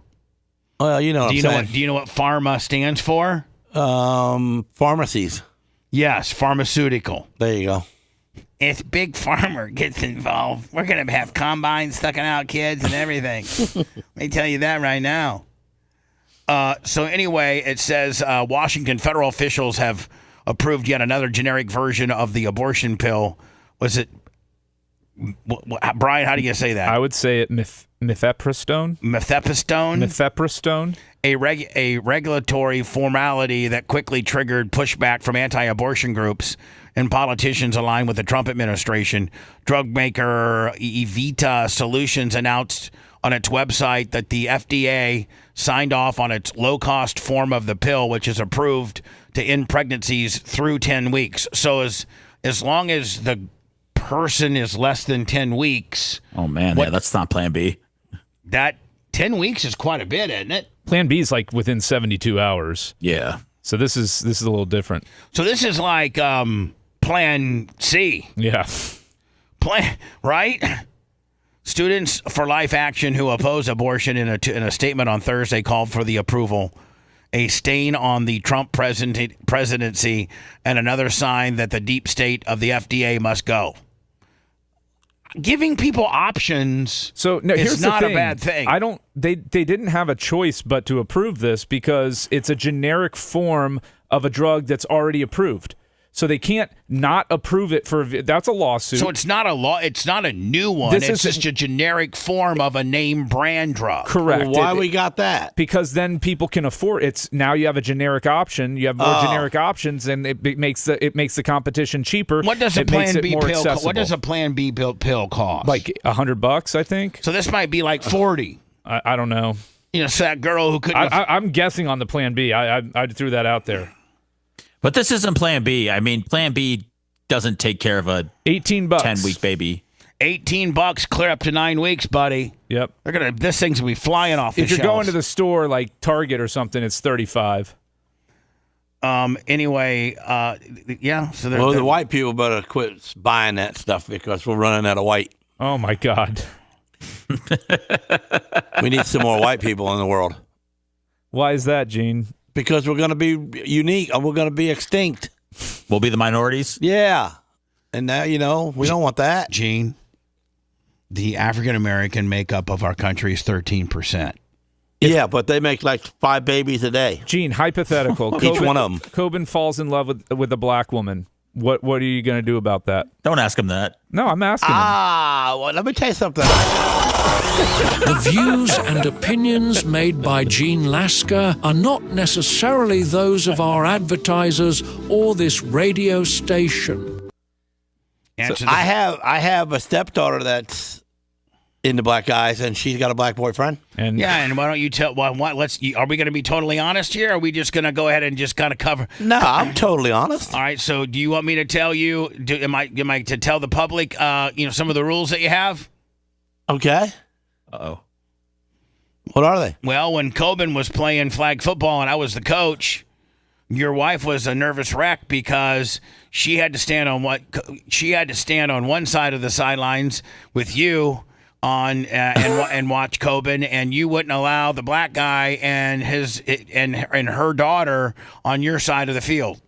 Well, you know what I'm saying. Do you know what pharma stands for? Pharmacies. Yes, pharmaceutical. There you go. If Big Pharma gets involved, we're going to have combines sucking out kids and everything. Let me tell you that right now. So anyway, it says Washington federal officials have approved yet another generic version of the abortion pill. Was it... Brian, how do you say that? I would say it mifepristone. Mifepristone? A regulatory formality that quickly triggered pushback from anti-abortion groups and politicians aligned with the Trump administration. Drug maker Evita Solutions announced on its website that the FDA signed off on its low-cost form of the pill, which is approved to end pregnancies through 10 weeks. So as long as the person is less than 10 weeks. Oh, man. Yeah, that's not Plan B. That 10 weeks is quite a bit, isn't it? Plan B is like within 72 hours. Yeah. So this is a little different. So this is like Plan C. Yeah. Right? Students for Life Action who oppose abortion in a statement on Thursday called for the approval, a stain on the Trump presidency, and another sign that the deep state of the FDA must go. Giving people options is not a bad thing. They didn't have a choice but to approve this because it's a generic form of a drug that's already approved. So they can't not approve it for. That's a lawsuit. So it's not a law. It's not a new one. It's just a generic form of a name brand drug. Correct. Well, why we got that? Because then people can afford. It's now you have a generic option. You have more generic options, and it makes the competition cheaper. What does a It makes Plan it B more pill? accessible. What does a Plan B pill cost? Like $100, I think. So this might be like 40. I don't know. So that girl who couldn't. I'm guessing on the Plan B. I threw that out there. But this isn't Plan B. I mean, Plan B doesn't take care of a $18 10-week baby. $18 clear up to 9 weeks, buddy. Yep. This thing's gonna be flying off the If you're shelves. going to the store like Target or something, it's $35. Anyway, yeah. So the white people better quit buying that stuff because we're running out of white. Oh my God. We need some more white people in the world. Why is that, Gene? Because we're going to be unique and we're going to be extinct. We'll be the minorities? Yeah. And now, we don't want that. Gene, the African American makeup of our country is 13%. Yeah, but they make like 5 babies a day. Gene, hypothetical. Each one of them. Coben falls in love with a black woman. What are you going to do about that? Don't ask him that. No, I'm asking him. Well, let me tell you something. The views and opinions made by Gene Lasker are not necessarily those of our advertisers or this radio station. I have a stepdaughter that's into black guys, and she's got a black boyfriend. And why don't you tell? Are we going to be totally honest here? Or are we just going to go ahead and just kind of cover? No, I'm totally honest. All right. So, do you want me to tell you? Am I to tell the public? Some of the rules that you have. Okay. Uh-oh. What are they? Well, when Coben was playing flag football and I was the coach, your wife was a nervous wreck because she had to stand on one side of the sidelines with you on and watch Coben, and you wouldn't allow the black guy and her daughter on your side of the field.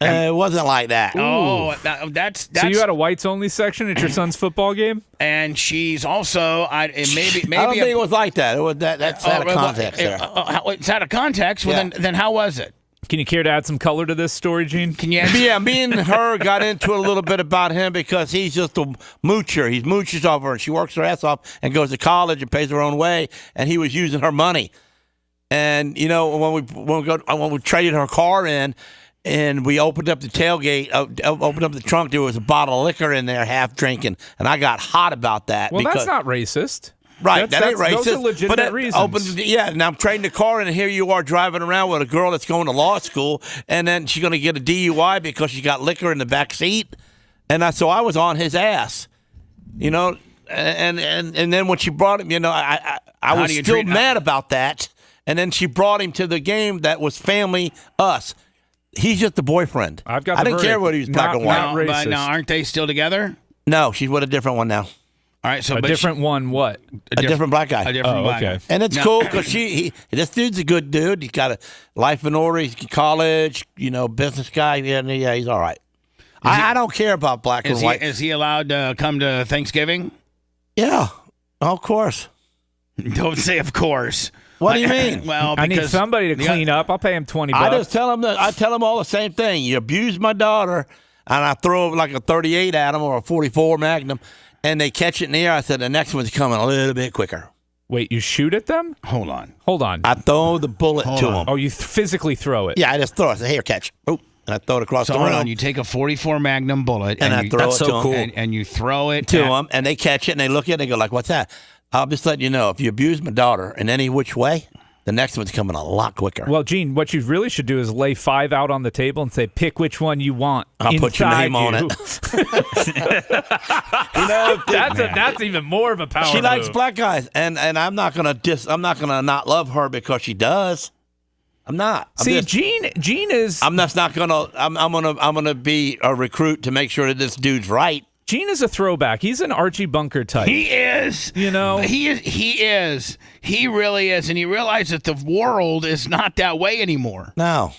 It wasn't like that. Oh, that's so you had a whites only section at your son's football game, and she's also maybe I don't think it was like that. It was that's out of context. It's out of context. Well, then how was it? Can you care to add some color to this story, Gene? Can you? Yeah, me and her got into a little bit about him because he's just a moocher. He mooches off her, and she works her ass off and goes to college and pays her own way, and he was using her money. And when we traded her car in. And we opened up the tailgate, opened up the trunk. There was a bottle of liquor in there, half drinking, and I got hot about that. Well, that's not racist, right? That ain't racist. Those are legitimate reasons. And I'm trading the car, and here you are driving around with a girl that's going to law school, and then she's going to get a DUI because she got liquor in the back seat, so I was on his ass, and then when she brought him, I was still mad about that, and then she brought him to the game that was family us. He's just the boyfriend. I didn't care whether he was black or white. But now, aren't they still together? No, she's with a different one now. All right, so a different one. What? A different black guy. A different black guy. And it's cool because this dude's a good dude. He's got a life in order. He's college, business guy. Yeah, he's all right. I don't care about black and white. Is he allowed to come to Thanksgiving? Yeah, of course. Don't say of course. What do you mean? Well, I need somebody to clean up. I'll pay him $20. I just tell him I tell him all the same thing. You abuse my daughter, and I throw like a 38 at them or a 44 Magnum, and they catch it in the air. I said the next one's coming a little bit quicker. Wait, you shoot at them? Hold on. I throw the bullet to them. Oh, you physically throw it? Yeah, I just throw it. I say, here, catch. Oh, and I throw it across the room. Hold on. You take a 44 Magnum bullet, and I throw it to them. And you throw it to them, and they catch it, and they look at it, and they go like, what's that? I'll just let you know, if you abuse my daughter in any which way, the next one's coming a lot quicker. Well, Gene, what you really should do is lay 5 out on the table and say, pick which one you want. I'll put your name on it. That's even more of a power She likes move. black guys, and I'm not gonna not love her because she does. I'm not. Gene is. I'm just not gonna. I'm gonna be a recruit to make sure that this dude's right. Gene is a throwback. He's an Archie Bunker type. He is. He is. He really is. And he realized that the world is not that way anymore. No.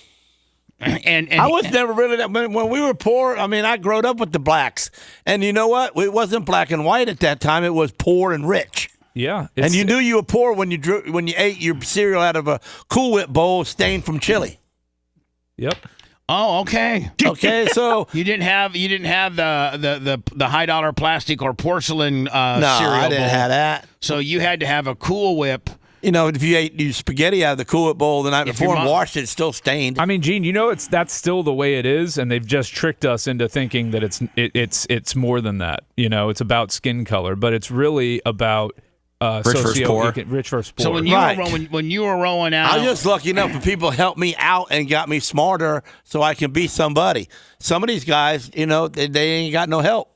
And I was never really that. When we were poor, I grew up with the blacks. And you know what? It wasn't black and white at that time. It was poor and rich. Yeah. And you knew you were poor when you ate your cereal out of a Cool Whip bowl stained from chili. Yep. Oh, okay. Okay, so you didn't have the high dollar plastic or porcelain cereal no, I didn't bowl. have that. So you had to have a Cool Whip. You know, if you ate spaghetti out of the Cool Whip bowl the night If before your and mom- washed it, it's still stained. I mean, Gene, that's still the way it is, and they've just tricked us into thinking that it's more than that. You know, it's about skin color, but it's really about Rich versus poor. Rich versus poor. So when you Right. were when you were rolling out, I was just lucky enough for people to help me out and got me smarter so I can be somebody. Some of these guys, you know, they ain't got no help.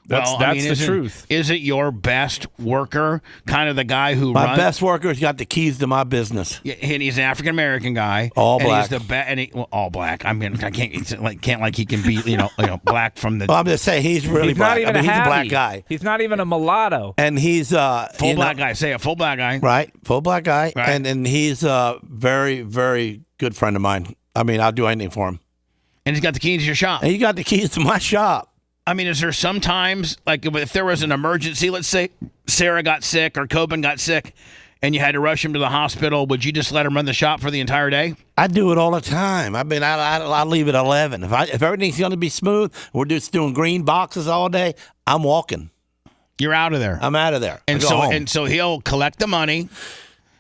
That's the truth. Is it your best worker, kind of the guy who My runs? best worker's got the keys to my business. Yeah, and he's an African American guy. All and black. He's all black. I mean, I can't he can be black from the. Well, I'm just saying he's really He's black. not even I mean, a he's a black Habby. guy. He's not even a mulatto. And he's full black guy. Say a full black guy. Right, full black guy. Right. And he's a very, very good friend of mine. I mean, I'll do anything for him. And he's got the keys to your shop. And he got the keys to my shop. I mean, is there sometimes, like, if there was an emergency, let's say Sarah got sick or Coben got sick, and you had to rush him to the hospital, would you just let him run the shop for the entire day? I do it all the time. I mean, I leave at 11. If everything's going to be smooth, we're just doing green boxes all day, I'm walking. You're out of there. I'm out of there. And I go home. so he'll collect the money.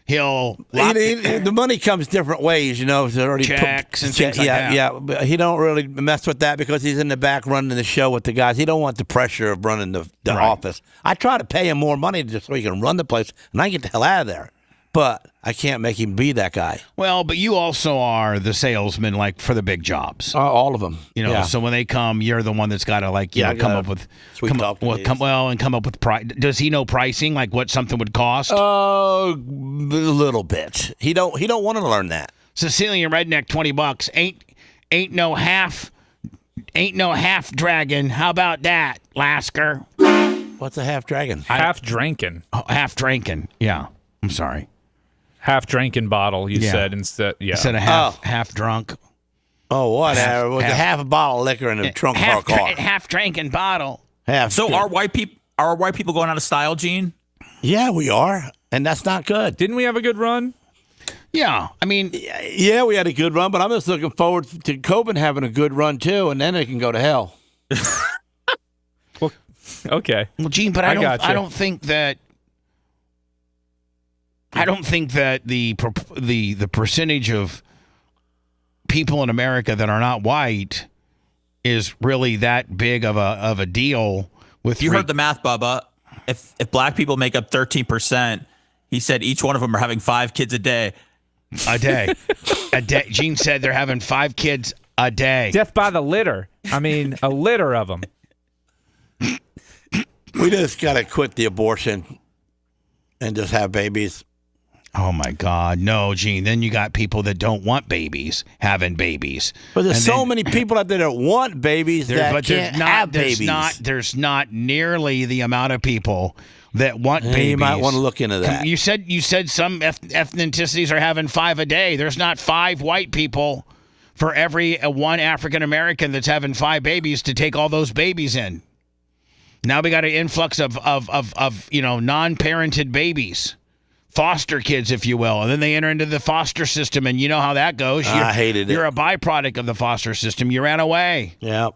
He'll the money comes different ways, you know. It's already checks and things like that. Yeah, but he don't really mess with that because he's in the back running the show with the guys. He don't want the pressure of running the Right. office. I try to pay him more money just so he can run the place, and I get the hell out of there. But I can't make him be that guy. Well, but you also are the salesman, like, for the big jobs. All of them. You know, Yeah. so when they come, you're the one that's got to, like, Yeah, I come gotta up with sweet talk, please. come up with price. Does he know pricing, like what something would cost? Oh, a little bit. He don't want to learn that. Sicilian redneck, $20. Ain't no half dragon. How about that, Lasker? What's a half dragon? Half drankin'. Oh, half drinking. Yeah, I'm sorry. Half drinking bottle, you said instead. Yeah. Instead of half drunk. Oh, whatever. It was half a bottle of liquor in the trunk of our car. Half drinking bottle. Half. So are white people going out of style, Gene? Yeah, we are, and that's not good. Didn't we have a good run? Yeah, I mean, yeah, we had a good run, but I'm just looking forward to Coben having a good run too, and then it can go to hell. Well, okay. Well, Gene, but I gotcha. don't think that the percentage of people in America that are not white is really that big of a deal. With You heard the math, Bubba. If black people make up 13%, he said each one of them are having 5 kids a day. A day. Gene said they're having 5 kids a day. Death by the litter. I mean, a litter of them. We just got to quit the abortion and just have babies. Oh, my God. No, Gene. Then you got people that don't want babies having babies. But there's so many people out there that want babies that can't have babies. There's not nearly the amount of people that want babies. You might want to look into that. You said some ethnicities are having 5 a day. There's not 5 white people for every one African American that's having 5 babies to take all those babies in. Now we got an influx of non-parented babies. Foster kids, if you will, and then they enter into the foster system, and you know how that goes. I hated it. You're a byproduct of the foster system. You ran away. Yeah.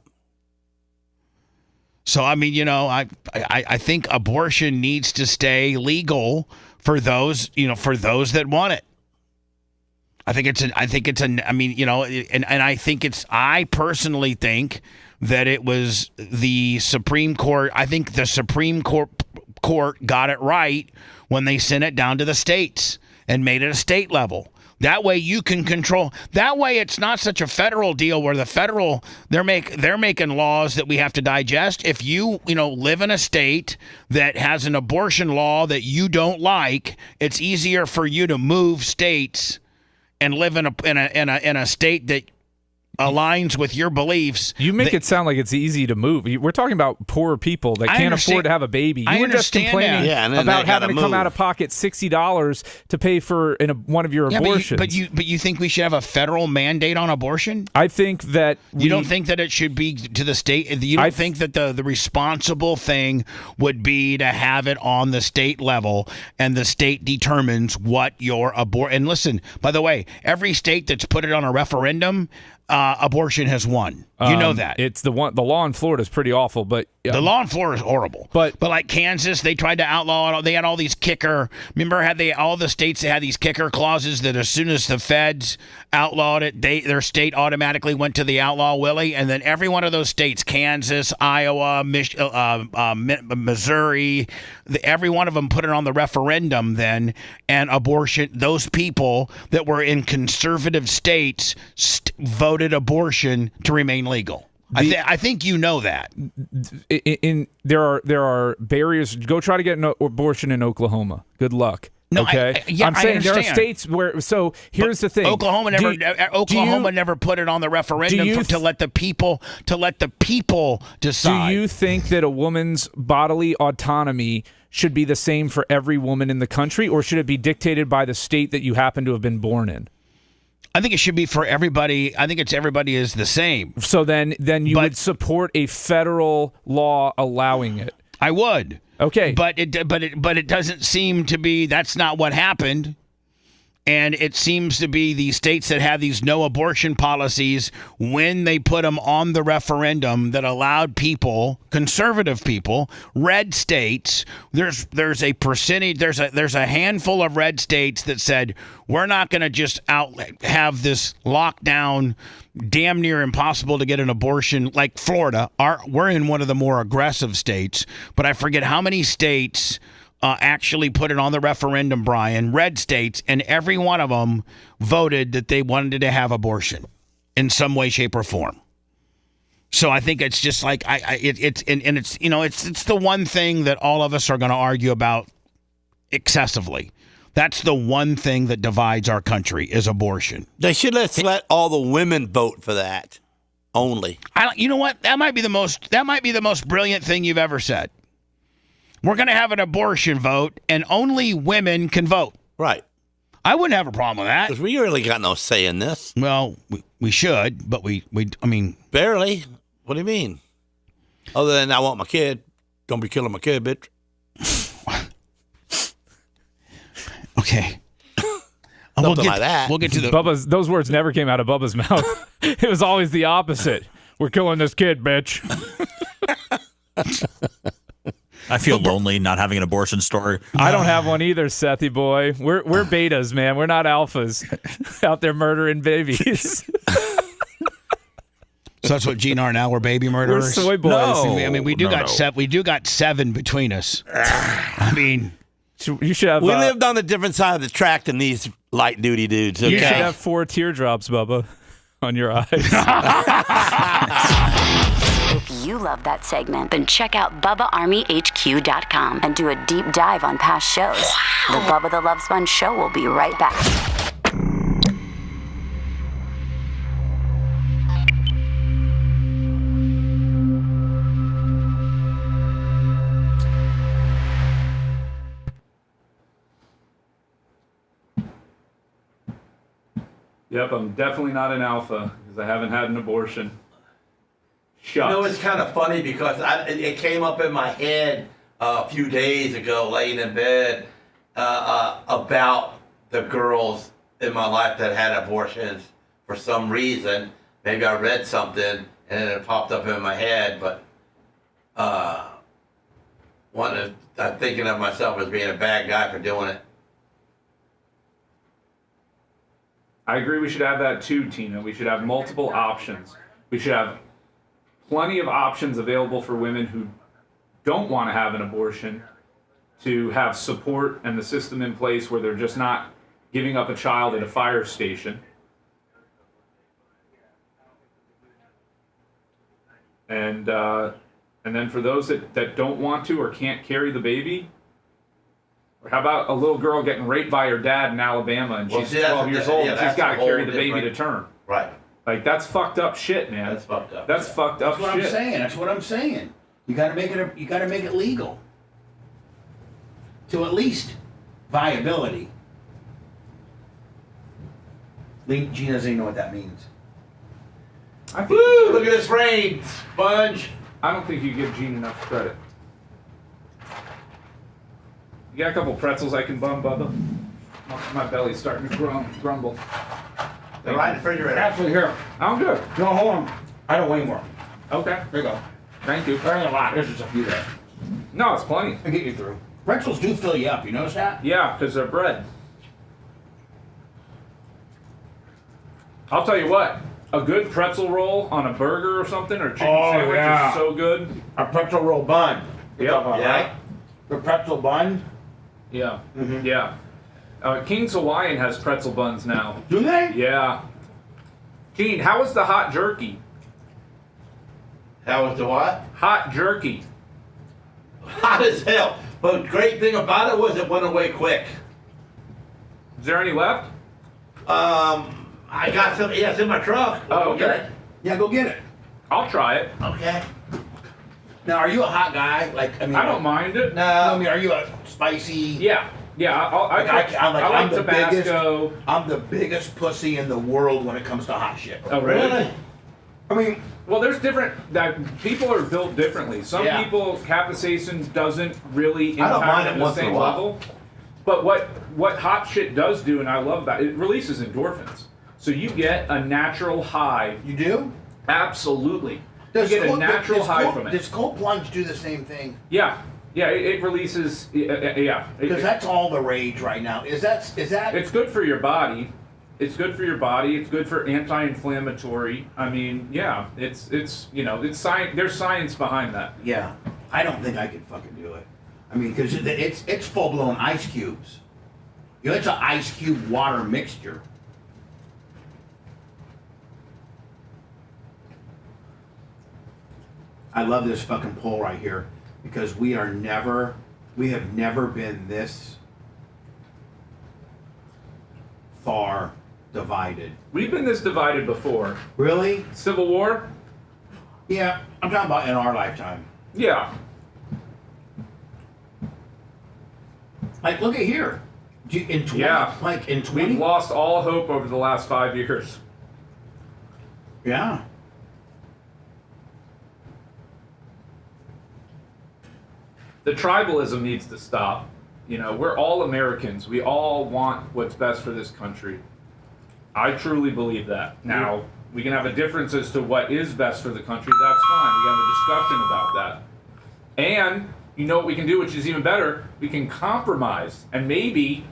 So I mean, I think abortion needs to stay legal for those that want it. I personally think that it was the Supreme Court. I think the Supreme Court got it right when they sent it down to the states and made it a state level. That way you can control. That way it's not such a federal deal where the federal they're making laws that we have to digest. If you live in a state that has an abortion law that you don't like, it's easier for you to move states and live in a state that aligns with your beliefs. You make it sound like it's easy to move. We're talking about poor people that can't afford to have a baby. You were just complaining about having to come out of pocket $60 to pay for one of your abortions. But you think we should have a federal mandate on abortion? I think that you don't think that it should be to the state. You don't think that the responsible thing would be to have it on the state level, and the state determines what your abortion. And listen, by the way, every state that's put it on a referendum, abortion has won. You know that. It's the law in Florida is pretty awful, but the law in Florida is horrible. But like Kansas, they tried to outlaw it. They had all these kicker. Remember, all the states that had these kicker clauses that as soon as the feds outlawed it, their state automatically went to the outlaw willy, and then every one of those states, Kansas, Iowa, Missouri, every one of them put it on the referendum then, and abortion. Those people that were in conservative states voted abortion to remain legal. I think you know that. There are barriers. Go try to get an abortion in Oklahoma. Good luck. No, okay. I'm saying there are states where. So here's the thing. Oklahoma never put it on the referendum to let the people decide. Do you think that a woman's bodily autonomy should be the same for every woman in the country, or should it be dictated by the state that you happen to have been born in? I think it should be for everybody. I think everybody is the same. So then you would support a federal law allowing it. I would. Okay. But it doesn't seem to be. That's not what happened. And it seems to be the states that have these no abortion policies, when they put them on the referendum that allowed people, conservative people, red states, there's a percentage, there's a handful of red states that said, we're not going to just have this lockdown, damn near impossible to get an abortion, like Florida. We're in one of the more aggressive states, but I forget how many states actually put it on the referendum, Brian, red states, and every one of them voted that they wanted to have abortion in some way, shape, or form. So I think it's just like it's the one thing that all of us are going to argue about excessively. That's the one thing that divides our country is abortion. They should let all the women vote for that only. You know what? That might be the most brilliant thing you've ever said. We're going to have an abortion vote, and only women can vote. Right. I wouldn't have a problem with that. Because we really got no say in this. Well, we should, but I mean. Barely. What do you mean? Other than I want my kid. Don't be killing my kid, bitch. Okay. Something like that. We'll get to those words never came out of Bubba's mouth. It was always the opposite. We're killing this kid, bitch. I feel lonely not having an abortion story. I don't have one either, Sethy boy. We're betas, man. We're not alphas out there murdering babies. So that's what Gene are now. We're baby murderers. We're soy boys. No. I mean, we do got 7 between us. I mean, you should have. We lived on the different side of the track than these light duty dudes. Okay? You should have 4 teardrops, Bubba, on your eyes. If you love that segment, then check out BubbaArmyHQ.com and do a deep dive on past shows. The Bubba the Love Sponge Show will be right back. Yep, I'm definitely not an alpha because I haven't had an abortion. Shucks. You know, it's kind of funny because it came up in my head a few days ago, laying in bed, about the girls in my life that had abortions for some reason. Maybe I read something and it popped up in my head, but I'm thinking of myself as being a bad guy for doing it. I agree we should have that too, Tina. We should have multiple options. We should have plenty of options available for women who don't want to have an abortion to have support and the system in place where they're just not giving up a child at a fire station. And then for those that don't want to or can't carry the baby, or how about a little girl getting raped by her dad in Alabama and she's 12 years old and she's got to carry the baby to term? Right. Like, that's fucked up shit, man. That's fucked up. That's fucked up That's what shit. I'm saying. That's what I'm saying. You got to make it. You got to make it legal. To at least viability. Gina doesn't even know what that means. Woo! Look at this rain, Sponge. I don't think you give Gene enough credit. You got a couple pretzels I can bum, Bubba? My belly's starting to grumble. They're right in the refrigerator. Actually, here. I'm good. No, hold on. I don't weigh more. Okay. There you go. Thank you. There ain't a lot. There's just a few there. No, it's plenty. I'll get you through. Pretzels do fill you up. You notice that? Yeah, because they're bread. I'll tell you what. A good pretzel roll on a burger or something, or chicken sandwich is so good. A pretzel roll bun. Yep. Right? The pretzel bun. Yeah. Yeah. King's Hawaiian has pretzel buns now. Do they? Yeah. Gene, how was the hot jerky? How was the what? Hot jerky. Hot as hell. But the great thing about it was it went away quick. Is there any left? I got some. Yeah, it's in my truck. Oh, okay. Yeah, go get it. I'll try it. Okay. Now, are you a hot guy? Like, I mean, I don't mind it. No, I mean, are you a spicy? Yeah. Yeah, I like the Tabasco. I'm the biggest pussy in the world when it comes to hot shit. Oh, really? I mean, well, there's different. People are built differently. Some people, capsaicin doesn't really I don't mind impact it at the once in a same while. level. But what hot shit does do, and I love about it, it releases endorphins. So you get a natural high. You do? Absolutely. You get a natural high from it. Does cold plunge do the same thing? Yeah. Yeah, it releases. Yeah. Because that's all the rage right now. Is that? It's good for your body. It's good for your body. It's good for anti-inflammatory. I mean, yeah. It's science. There's science behind that. Yeah. I don't think I could fucking do it. I mean, because it's full blown ice cubes. You know, it's an ice cube water mixture. I love this fucking poll right here because we have never been this far divided. We've been this divided before. Really? Civil War? Yeah, I'm talking about in our lifetime. Yeah. Like, look at here. In 20, like in 20, we've lost all hope over the last 5 years. Yeah. The tribalism needs to stop. You know, we're all Americans. We all want what's best for this country. I truly believe that. Now, we can have a difference as to what is best for the country. That's fine. We can have a discussion about that. And you know what we can do, which is even better? We can compromise and maybe,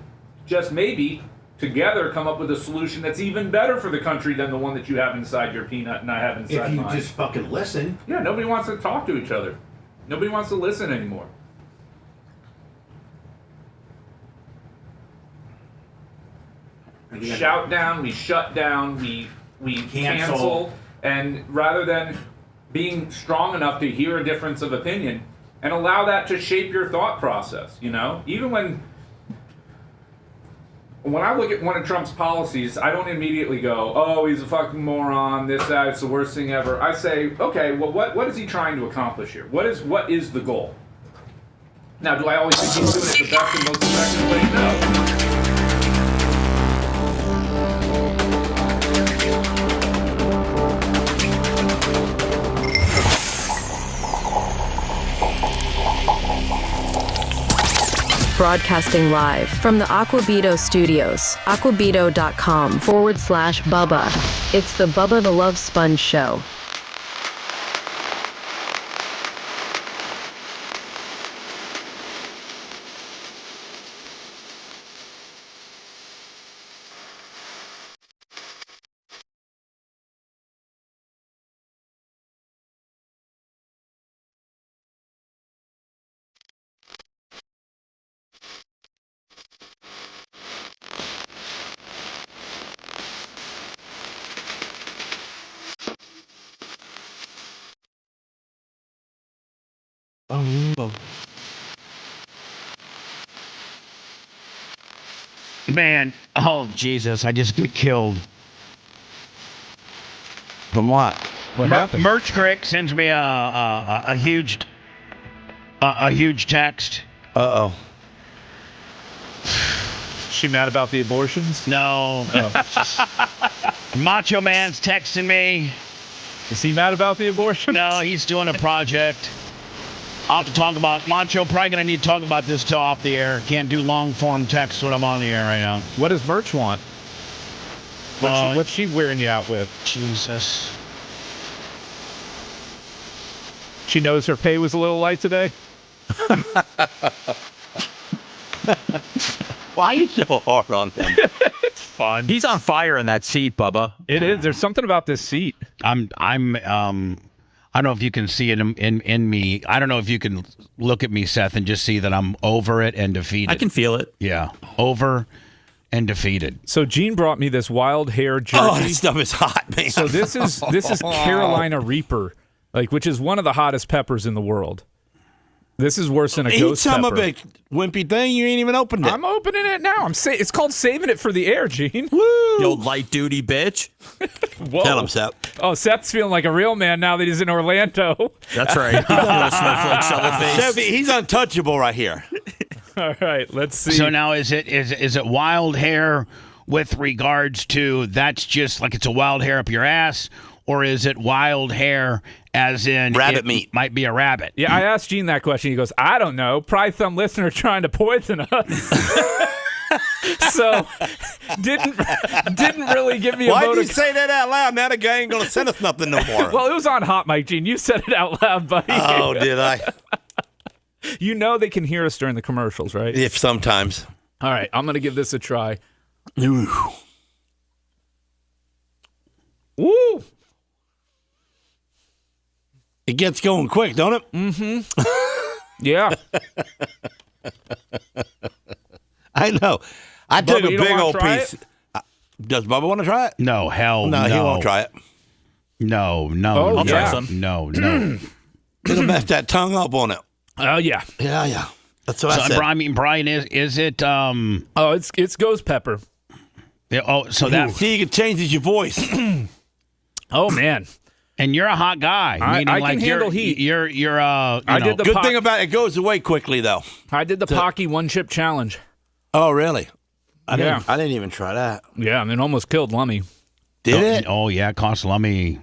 just maybe, together come up with a solution that's even better for the country than the one that you have inside your peanut and I have inside mine. If you just fucking listen. Yeah, nobody wants to talk to each other. Nobody wants to listen anymore. We shout down, we shut down, we cancel, and rather than being strong enough to hear a difference of opinion and allow that to shape your thought process, you know? Even when I look at one of Trump's policies, I don't immediately go, oh, he's a fucking moron, this, that, it's the worst thing ever. I say, okay, well, what is he trying to accomplish here? What is the goal? Now, do I always think he's doing it the best and most effective way? No. Broadcasting live from the Aquabito studios, aquabito.com/Bubba. It's the Bubba the Love Sponge Show. Man, oh Jesus, I just got killed. From what? What happened? Merch Crick sends me a huge text. Uh-oh. She mad about the abortions? No. Macho Man's texting me. Is he mad about the abortion? No, he's doing a project. I'll have to talk about Macho. Probably gonna need to talk about this till off the air. Can't do long form text when I'm on the air right now. What does Merch want? What's she wearing you out with? Jesus. She knows her pay was a little light today? Why are you so hard on him? It's fun. He's on fire in that seat, Bubba. It is. There's something about this seat. I don't know if you can see it in me. I don't know if you can look at me, Seth, and just see that I'm over it and defeated. I can feel it. Yeah. Over and defeated. So Gene brought me this wild hair jersey. Oh, this stuff is hot, man. So this is Carolina Reaper, which is one of the hottest peppers in the world. This is worse than a ghost pepper. Eat some of it, wimpy thing. You ain't even opened it. I'm opening it now. It's called saving it for the air, Gene. Woo! You old light duty bitch. Whoa. Tell him, Seth. Oh, Seth's feeling like a real man now that he's in Orlando. That's right. Snowflake shovel face. Seth, he's untouchable right here. All right, let's see. So now is it wild hair with regards to that's just like it's a wild hair up your ass, or is it wild hair as in rabbit meat? Might be a rabbit. Yeah, I asked Gene that question. He goes, I don't know. Probably some listener trying to poison us. So didn't really give me a Why vote. did you say that out loud? Now the guy ain't gonna send us nothing no more. Well, it was on Hot Mic, Gene. You said it out loud, buddy. Oh, did I? You know they can hear us during the commercials, right? If sometimes. All right, I'm going to give this a try. Ooh. Woo! It gets going quick, don't it? Mm-hmm. Yeah. I know. I took Bubba, a you don't big wanna old try piece. Does Bubba want to try it? No, hell No, no. he won't try it. No. Oh, I'll try yeah. some. No. It'll mess that tongue up on it. Oh, yeah. Yeah. That's what I So said. I mean, Brian, is it? Oh, it's ghost pepper. Yeah, so that. See, you can change your voice. Oh, man. And you're a hot guy. I meaning can handle heat. You're did the Good thing about it goes away quickly, though. I did the Pocky one-chip challenge. Oh, really? I Yeah. didn't even try that. Yeah, and it almost killed Lummy. Did it? Oh yeah, it cost Lummy.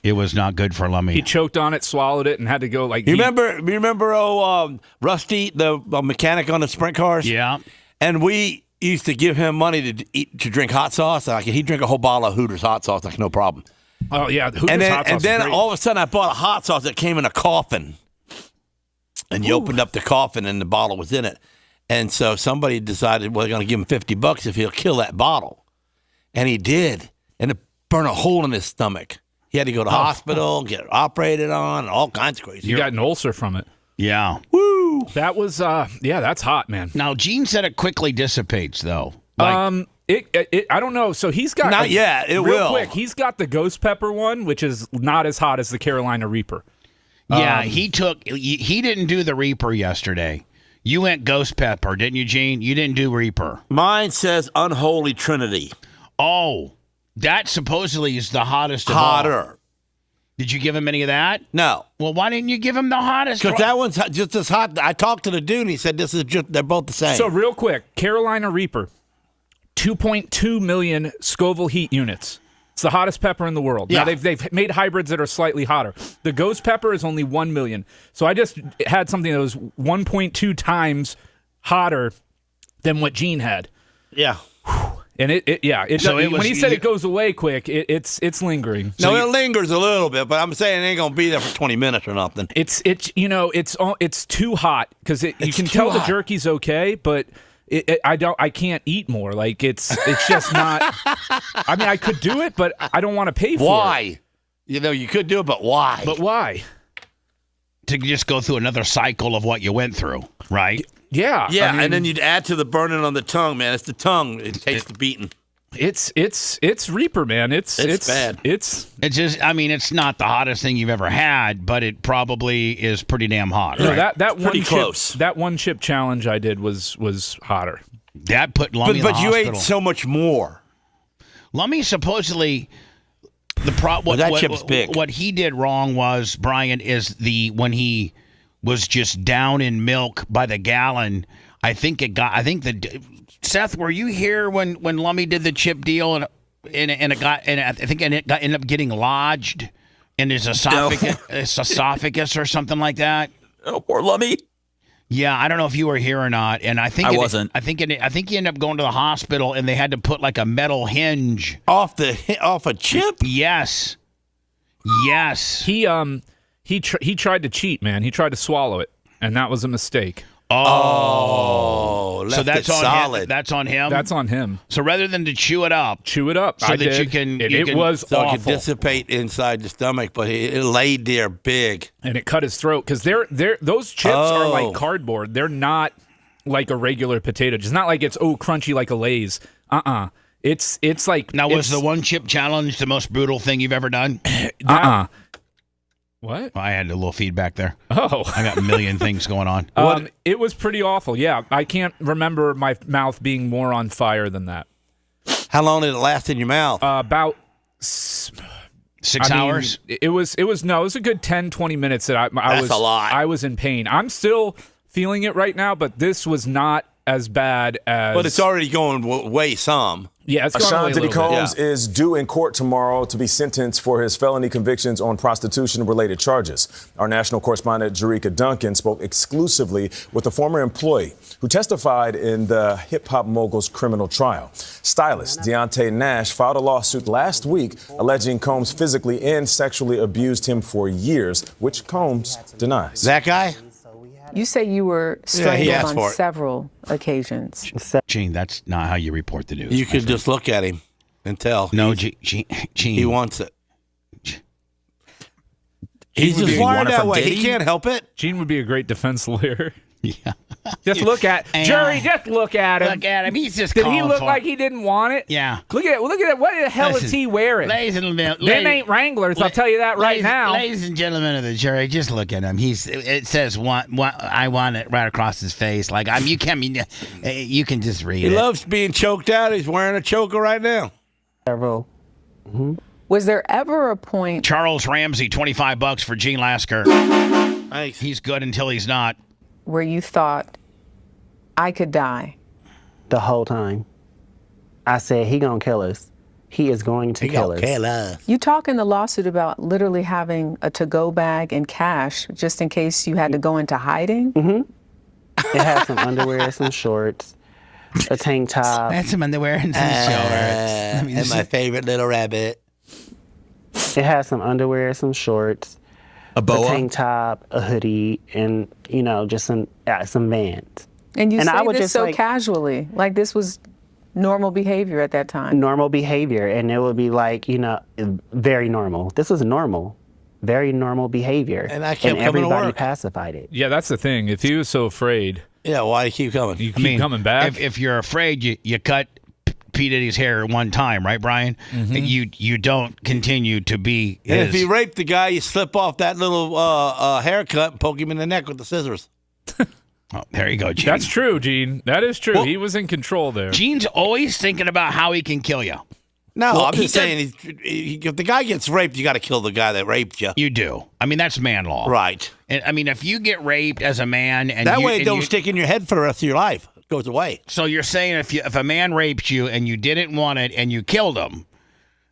It was not good for Lummy. He choked on it, swallowed it, and had to go like. You remember Rusty, the mechanic on the sprint cars? Yeah. And we used to give him money to drink hot sauce. He'd drink a whole bottle of Hooters hot sauce, like no problem. Oh yeah, Hooters And then, hot sauce and then is great. all of a sudden, I bought a hot sauce that came in a coffin. And you opened up the coffin, and the bottle was in it. And so somebody decided, well, they're going to give him $50 if he'll kill that bottle. And he did. And it burned a hole in his stomach. He had to go to the hospital, get operated on, and all kinds of crazy. You got an ulcer from it. Yeah. Woo! That was that's hot, man. Now Gene said it quickly dissipates though. It I don't know. So he's got Not yet. It real will. quick. He's got the ghost pepper one, which is not as hot as the Carolina Reaper. Yeah, he didn't do the Reaper yesterday. You went ghost pepper, didn't you, Gene? You didn't do Reaper. Mine says Unholy Trinity. Oh, that supposedly is the hottest of all. Hotter. Did you give him any of that? No. Well, why didn't you give him the hottest? Because that one's just as hot. I talked to the dude, and he said they're both the same. So real quick, Carolina Reaper, 2.2 million Scoville heat units. It's the hottest pepper in the world. Yeah. Now they've made hybrids that are slightly hotter. The ghost pepper is only 1 million. So I just had something that was 1.2 times hotter than what Gene had. Yeah. And when he said it goes away quick, it's lingering. No, it lingers a little bit, but I'm saying it ain't gonna be there for 20 minutes or nothing. It's too hot because you can tell the jerky's okay, but I can't eat more. Like it's just not. I mean, I could do it, but I don't want to pay for it. Why? You could do it, but why? But why? To just go through another cycle of what you went through, right? Yeah. Yeah, I mean, and then you'd add to the burning on the tongue, man. It's the tongue. It takes the beating. It's Reaper, man. It's bad. It's just. I mean, it's not the hottest thing you've ever had, but it probably is pretty damn hot. No, Right? that Pretty one close. That one chip challenge I did was hotter. That put Lummy in the But you hospital. ate so much more. Lummy supposedly that chip's big. What he did wrong was, Brian, is when he was just down in milk by the gallon. Seth, were you here when Lummy did the chip deal and it ended up getting lodged in his esophagus or something like that? Oh, poor Lummy. Yeah, I don't know if you were here or not, and I think I wasn't. I think he ended up going to the hospital, and they had to put like a metal hinge off a chip. Yes. He tried to cheat, man. He tried to swallow it, and that was a mistake. Oh, so that's on solid. him. That's on him. That's on him. So rather than to chew it up, so that did. you can. It was so awful. it could dissipate inside the stomach, but it laid there big, and it cut his throat because those chips are like cardboard. They're not like a regular potato. It's not like it's crunchy like a Lay's. It's like was the one chip challenge the most brutal thing you've ever done? What? I had a little feedback there. Oh. I got a million things going on. It was pretty awful. Yeah, I can't remember my mouth being more on fire than that. How long did it last in your mouth? About 6 hours? It was a good 10, 20 minutes that I That's was a lot. I was in pain. I'm still feeling it right now, but this was not as bad as. But it's already going way some. Yeah, it's going Diddy Combs bit. is due in court tomorrow to be sentenced for his felony convictions on prostitution-related charges. Our national correspondent, Jerika Duncan, spoke exclusively with a former employee who testified in the hip-hop mogul's criminal trial. Stylist Deontay Nash filed a lawsuit last week alleging Combs physically and sexually abused him for years, which Combs denies. That guy? You say you were strangled on several occasions. Gene, that's not how you report the news. You could just look at him and tell. No, Gene. He wants it. He's just wired that way. He can't help it. Gene would be a great defense lawyer. Yeah. Just look at jury. Just look at him. Look at him. He's just. Did he look like he didn't want it? Yeah. Look at it. What the hell is he wearing? Ladies and gentlemen, them ain't Wranglers. I'll tell you that right now. Ladies and gentlemen of the jury, just look at him. It says I want it right across his face. Like you can just read it. He loves being choked out. He's wearing a choker right now. Several. Mm-hmm. Was there ever a point? Charles Ramsey, $25 for Gene Lasker. Thanks. He's good until he's not. Where you thought I could die? The whole time. I said, he gonna kill us. He is going to kill us. You talk in the lawsuit about literally having a to-go bag and cash just in case you had to go into hiding? Mm-hmm. It has some underwear, some shorts, a tank top. That's some underwear and some shorts. And my favorite little rabbit. It has some underwear, some shorts, a boa, tank top, a hoodie, and just some Vans. And you say I would this just so casually, like this was normal behavior at that time. Normal behavior, and it would be like very normal. This was normal, very normal behavior, and I kept everybody pacified it. Yeah, that's the thing. If he was so afraid, yeah, why keep coming? You keep coming back. If you're afraid, you cut P. Diddy's hair one time, right, Brian? Mm-hmm. You don't continue to be his. And if you rape the guy, you slip off that little haircut and poke him in the neck with the scissors. Oh, there you go, Gene. That's true, Gene. That is true. Well, he was in control there. Gene's always thinking about how he can kill you. No, I'm just saying, if the guy gets raped, you got to kill the guy that raped you. You do. I mean, that's man law. Right. And I mean, if you get raped as a man, and that way it don't stick in your head for the rest of your life. It goes away. So you're saying if a man raped you and you didn't want it and you killed him,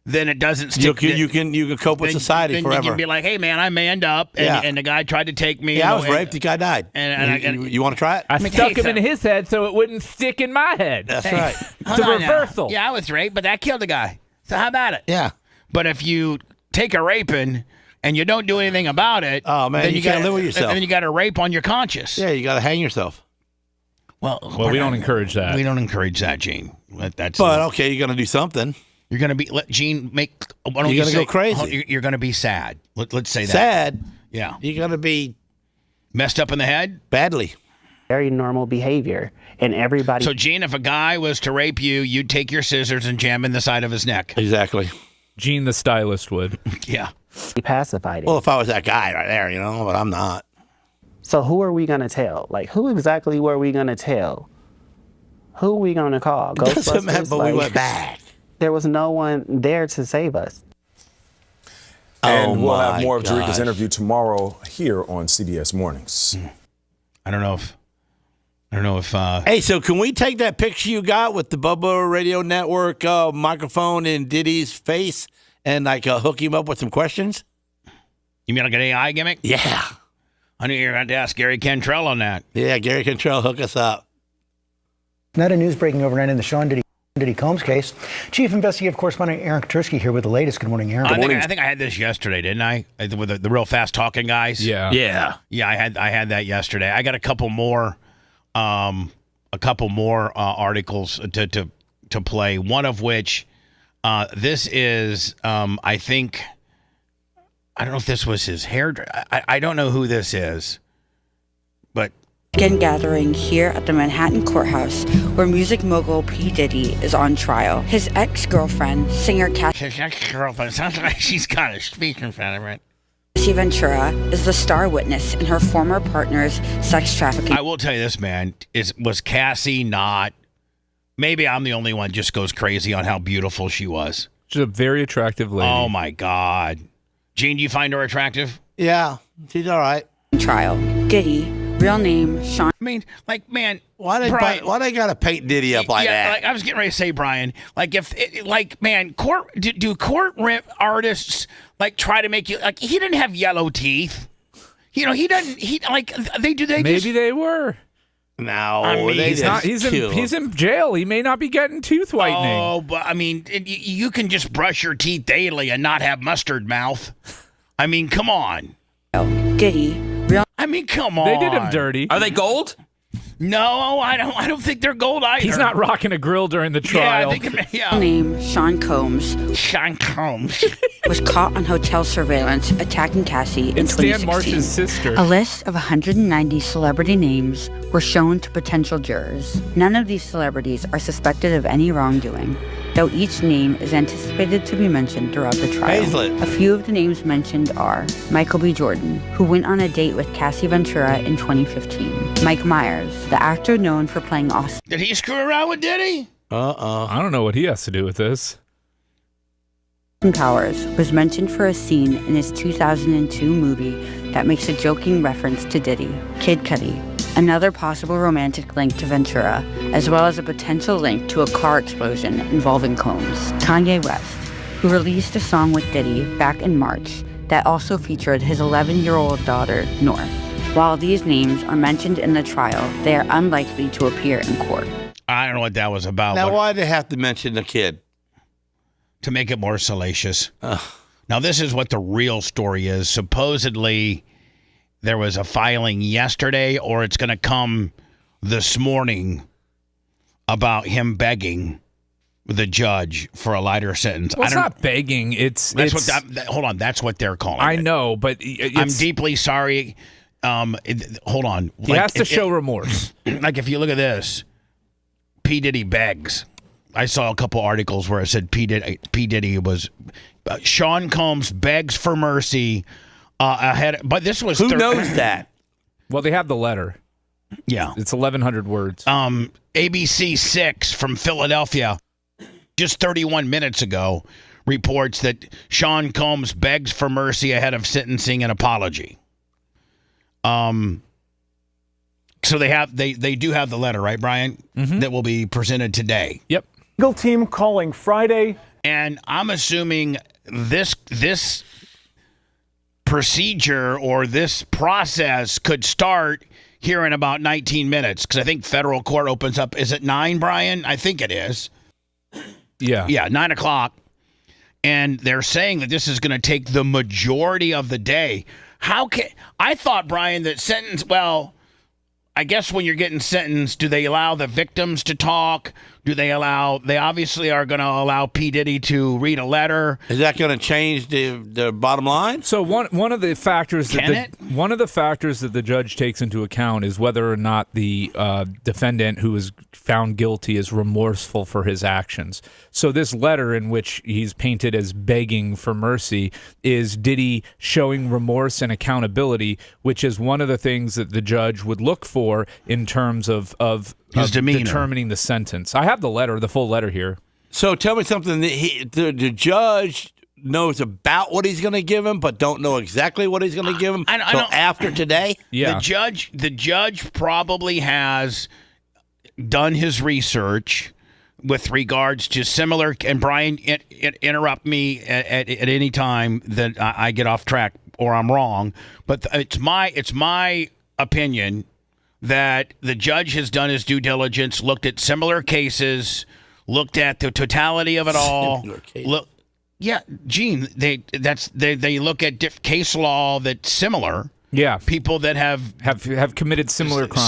then it doesn't stick. You can cope with society then forever. You can be like, hey man, I manned up, and the guy tried to take me. Yeah, I was raped. The guy died. And you want to try it? I stuck him in his head so it wouldn't stick in my head. That's right. It's a reversal. Yeah, I was raped, but that killed the guy. So how about it? Yeah. But if you take a raping and you don't do anything about it, oh man, then you can't live with yourself. And then you got a rape on your conscience. Yeah, you got to hang yourself. Well, we don't encourage that. We don't encourage that, Gene. But okay, you're gonna do something. You're gonna be Gene. You're gonna go crazy. You're gonna be sad. Let's say that. Sad. Yeah. You're gonna be messed up in the head badly. Very normal behavior, and everybody. So, Gene, if a guy was to rape you, you'd take your scissors and jam in the side of his neck. Exactly. Gene, the stylist, would. Yeah. He pacified it. Well, if I was that guy right there, but I'm not. So who are we gonna tell? Like, who exactly were we gonna tell? Who are we gonna call? Doesn't matter, but we went back. There was no one there to save us. And we'll have more of gosh. Jerika's interview tomorrow here on CBS Mornings. I don't know if. Hey, so can we take that picture you got with the Bubba Radio Network microphone in Diddy's face and hook him up with some questions? You mean like an AI gimmick? Yeah. I knew you were going to ask Gary Cantrell on that. Yeah, Gary Cantrell, hook us up. Not a news breaking overnight in the Sean Diddy Combs case. Chief Investigative Correspondent Aaron Katursky here with the latest. Good morning, Aaron. I think I had this yesterday, didn't I? With the real fast talking guys. Yeah. Yeah, I had that yesterday. I got a couple more articles to play. One of which, this is I think. I don't know if this was his hair. I don't know who this is, but. Again, gathering here at the Manhattan courthouse where music mogul P. Diddy is on trial. His ex-girlfriend, singer His ex-girlfriend sounds like she's got a speaker in front of it. Cassie Ventura is the star witness in her former partner's sex trafficking. I will tell you this, man. Was Cassie not? Maybe I'm the only one just goes crazy on how beautiful she was. She's a very attractive lady. Oh my God, Gene, do you find her attractive? Yeah, she's all right. Trial. Diddy, real name Sean. I mean, like, man, why they gotta paint Diddy up like that? Like, I was getting ready to say, Brian, like do court artists try to make you he didn't have yellow teeth, he doesn't. Maybe they were. No, I mean, he's in jail. He may not be getting tooth whitening. Oh, but I mean, you can just brush your teeth daily and not have mustard mouth. I mean, come on. Diddy, real. I mean, come on. They did him dirty. Are they gold? No, I don't think they're gold either. He's not rocking a grill during the trial. Yeah. Name Sean Combs. Sean Combs was caught on hotel surveillance attacking Cassie in it's 2016. Stan Marsh's sister. A list of 190 celebrity names were shown to potential jurors. None of these celebrities are suspected of any wrongdoing, though each name is anticipated to be mentioned throughout the trial. Hazlett. A few of the names mentioned are Michael B. Jordan, who went on a date with Cassie Ventura in 2015. Mike Myers, the actor known for playing Austin. Did he screw around with Diddy? I don't know what he has to do with this. Powers was mentioned for a scene in his 2002 movie that makes a joking reference to Diddy. Kid Cudi, another possible romantic link to Ventura, as well as a potential link to a car explosion involving Combs. Kanye West, who released a song with Diddy back in March that also featured his 11-year-old daughter, North. While these names are mentioned in the trial, they are unlikely to appear in court. I don't know what that was about. Now, why did they have to mention the kid? To make it more salacious. Now, this is what the real story is. Supposedly, there was a filing yesterday, or it's going to come this morning, about him begging the judge for a lighter sentence. Well, it's not begging. Hold on. That's what they're calling I it. know, but I'm deeply sorry. Hold on. He has to show remorse. Like, if you look at this, P. Diddy begs. I saw a couple articles where it said P. Diddy was Sean Combs begs for mercy ahead. But this was who knows that? Well, they have the letter. Yeah, it's 1,100 words. ABC 6 from Philadelphia, just 31 minutes ago, reports that Sean Combs begs for mercy ahead of sentencing and apology. So they do have the letter, right, Brian? Mm-hmm. That will be presented today. Yep. Legal team calling Friday. And I'm assuming this procedure or this process could start here in about 19 minutes, because I think federal court opens up. Is it 9, Brian? I think it is. Yeah. Yeah, 9 o'clock. And they're saying that this is going to take the majority of the day. I thought, Brian, that I guess when you're getting sentenced, do they allow the victims to talk? They obviously are going to allow P. Diddy to read a letter. Is that going to change the bottom line? So one of the factors that the judge takes into account is whether or not the defendant who is found guilty is remorseful for his actions. So this letter, in which he's painted as begging for mercy, is Diddy showing remorse and accountability, which is one of the things that the judge would look for in terms of his demeanor, determining the sentence. I have the full letter here. So tell me something. The judge knows about what he's going to give him, but don't know exactly what he's going to give him until after today? Yeah. The judge probably has done his research with regards to similar, and Brian, interrupt me at any time that I get off track or I'm wrong, but it's my opinion that the judge has done his due diligence, looked at similar cases, looked at the totality of it all. Gene, they look at case law that's similar. Yeah, people that have committed similar crimes.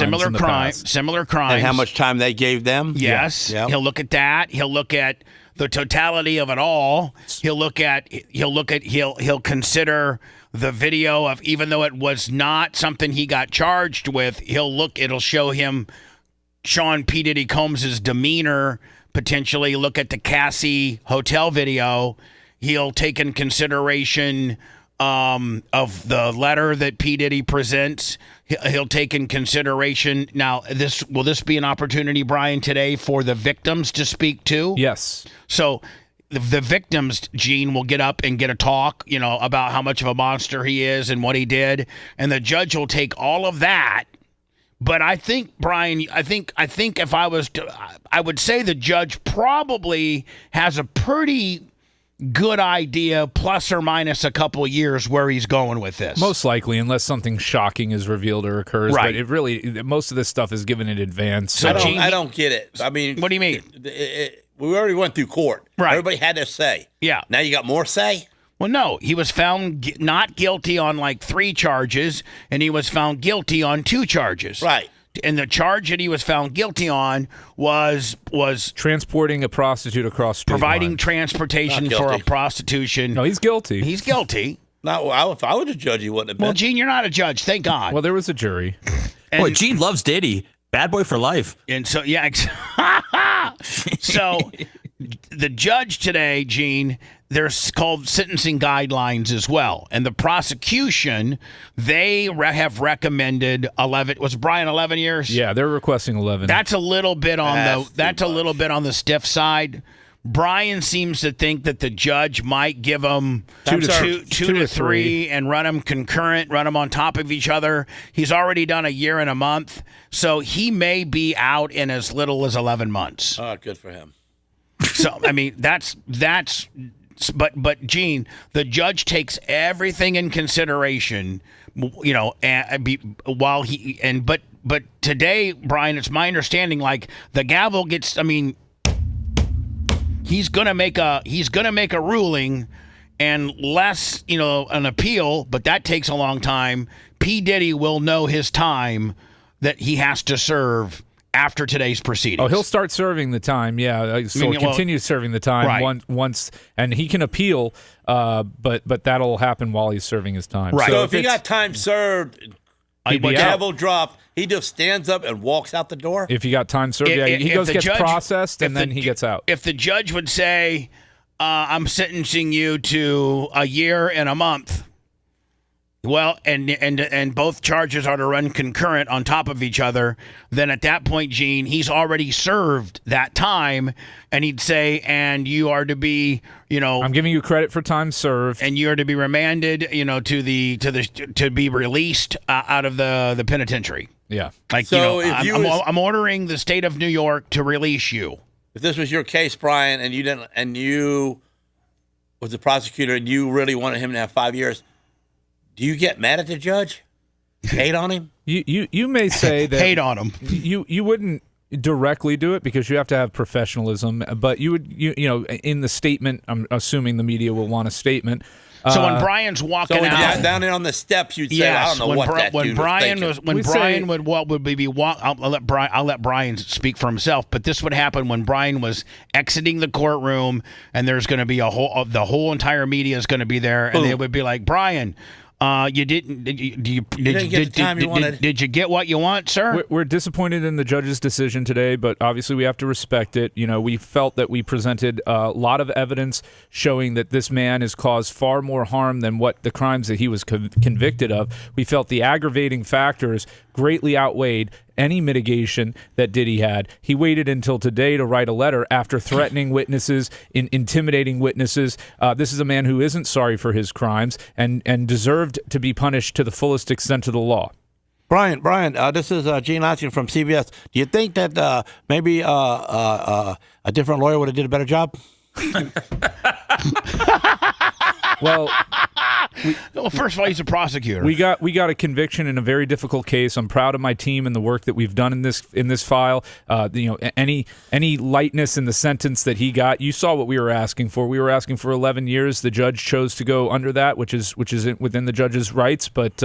Similar crimes. And how much time they gave them? Yes. Yeah. He'll look at that. He'll look at the totality of it all. He'll consider the video of, even though it was not something he got charged with, it'll show him Sean P. Diddy Combs' demeanor, potentially look at the Cassie hotel video. He'll take in consideration of the letter that P. Diddy presents. He'll take in consideration. Now, will this be an opportunity, Brian, today for the victims to speak too? Yes. So the victims, Gene, will get up and get a talk, about how much of a monster he is and what he did. And the judge will take all of that. But I think, Brian, I think if I was to, I would say the judge probably has a pretty good idea, plus or minus a couple years, where he's going with this. Most likely, unless something shocking is revealed or occurs. Right. But most of this stuff is given in advance. So I don't get it. I mean, what do you mean? We already went through court. Right. Everybody had their say. Yeah. Now you got more say? Well, no. He was found not guilty on 3 charges, and he was found guilty on 2 charges. Right. And the charge that he was found guilty on was transporting a prostitute across state providing lines. transportation for a prostitution. No, he's guilty. He's guilty. No, if I was a judge, he wouldn't have been. Well, Gene, you're not a judge. Thank God. Well, there was a jury. Boy, Gene loves Diddy. Bad boy for life. And so, yeah. So the judge today, Gene, there's called sentencing guidelines as well. And the prosecution, they have recommended 11. Was Brian 11 years? Yeah, they're requesting 11. That's a little bit on the stiff side. Brian seems to think that the judge might give them two to three and run them concurrent, run them on top of each other. He's already done a year and a month, so he may be out in as little as 11 months. Oh, good for him. So, I mean, but Gene, the judge takes everything in consideration, but today, Brian, it's my understanding, the gavel gets, he's gonna make a ruling, and less, an appeal, but that takes a long time. P. Diddy will know his time that he has to serve after today's proceedings. Oh, he'll start serving the time, yeah. So continue serving the time once, and he can appeal, but that'll happen while he's serving his time. Right. So if he got time served, he'd be gavel dropped, he just stands up and walks out the door? If he got time served, he gets processed, and then he gets out. If the judge would say, I'm sentencing you to a year and a month, well, and both charges are to run concurrent on top of each other, then at that point, Gene, he's already served that time, and he'd say, and you are to be, I'm giving you credit for time served, and you are to be remanded, to be released out of the penitentiary. Yeah. I'm ordering the state of New York to release you. If this was your case, Brian, and you was the prosecutor, and you really wanted him to have 5 years, do you get mad at the judge? Hate on him? You may say that hate on him. You wouldn't directly do it because you have to have professionalism, but you would in the statement, I'm assuming the media will want a statement. So when Brian's walking out down there on the steps, you'd say, "I don't know what that dude was thinking." I'll let Brian speak for himself. But this would happen when Brian was exiting the courtroom, and there's going to be the whole entire media is going to be there, and they would be like, "Brian, you didn't. Did you get the time you wanted. Did you get what you want, sir?" We're disappointed in the judge's decision today, but obviously we have to respect it. We felt that we presented a lot of evidence showing that this man has caused far more harm than what the crimes that he was convicted of. We felt the aggravating factors greatly outweighed any mitigation that Diddy had. He waited until today to write a letter after threatening witnesses, intimidating witnesses. This is a man who isn't sorry for his crimes and deserved to be punished to the fullest extent of the law. Brian, this is Gene Laskin from CBS. Do you think that maybe a different lawyer would have did a better job? Well, first of all, he's a prosecutor. We got a conviction in a very difficult case. I'm proud of my team and the work that we've done in this file. Any lightness in the sentence that he got, you saw what we were asking for. We were asking for 11 years. The judge chose to go under that, which is within the judge's rights. But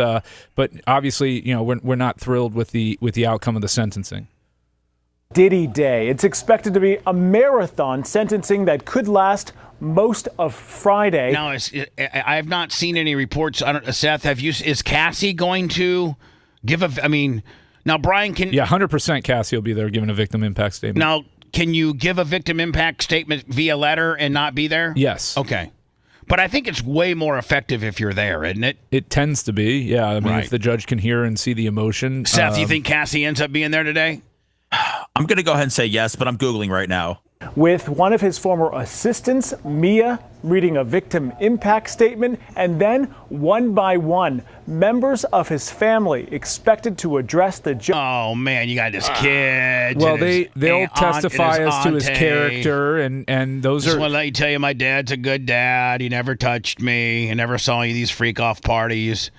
obviously, we're not thrilled with the outcome of the sentencing. Diddy Day. It's expected to be a marathon sentencing that could last most of Friday. Now, I have not seen any reports. Seth, is Cassie going to give now Brian can... Yeah, 100% Cassie will be there giving a victim impact statement. Now, can you give a victim impact statement via letter and not be there? Yes. Okay. But I think it's way more effective if you're there, isn't it? It tends to be, yeah. I mean, Right. if the judge can hear and see the emotion. Seth, you think Cassie ends up being there today? I'm going to go ahead and say yes, but I'm Googling right now. With one of his former assistants, Mia, reading a victim impact statement, and then, one by one, members of his family expected to address the judge. Oh, man, you got this kid. Well, they'll testify as to his character, and those Just are... want to let you tell you my dad's a good dad. He never touched me. I never saw any of these freak-off parties.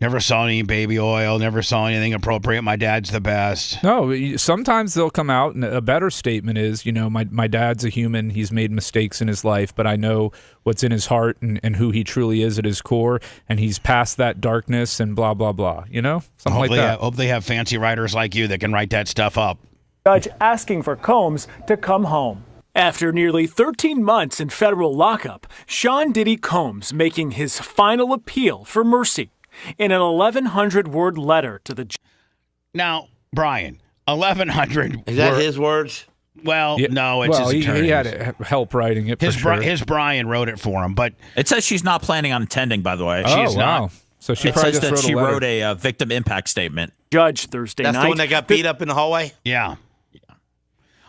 Never saw any baby oil. Never saw anything appropriate. My dad's the best. No, sometimes they'll come out, and a better statement is, my dad's a human. He's made mistakes in his life, but I know what's in his heart and who he truly is at his core, and he's past that darkness and blah, blah, blah. Something like that. Hope they have fancy writers like you that can write that stuff up. Judge asking for Combs to come home. After nearly 13 months in federal lockup, Sean Diddy Combs making his final appeal for mercy. In an 1,100-word letter to the judge. Now, Brian, 1,100 Is that his words? Well, no, it's his attorney. He had help writing it for sure. His Brian wrote it for him, but... It says she's not planning on attending, by the way. Oh, She's wow. not. So she it probably says just that she wrote wrote a victim impact statement. Judge Thursday night. That's the one that got beat up in the hallway? Yeah.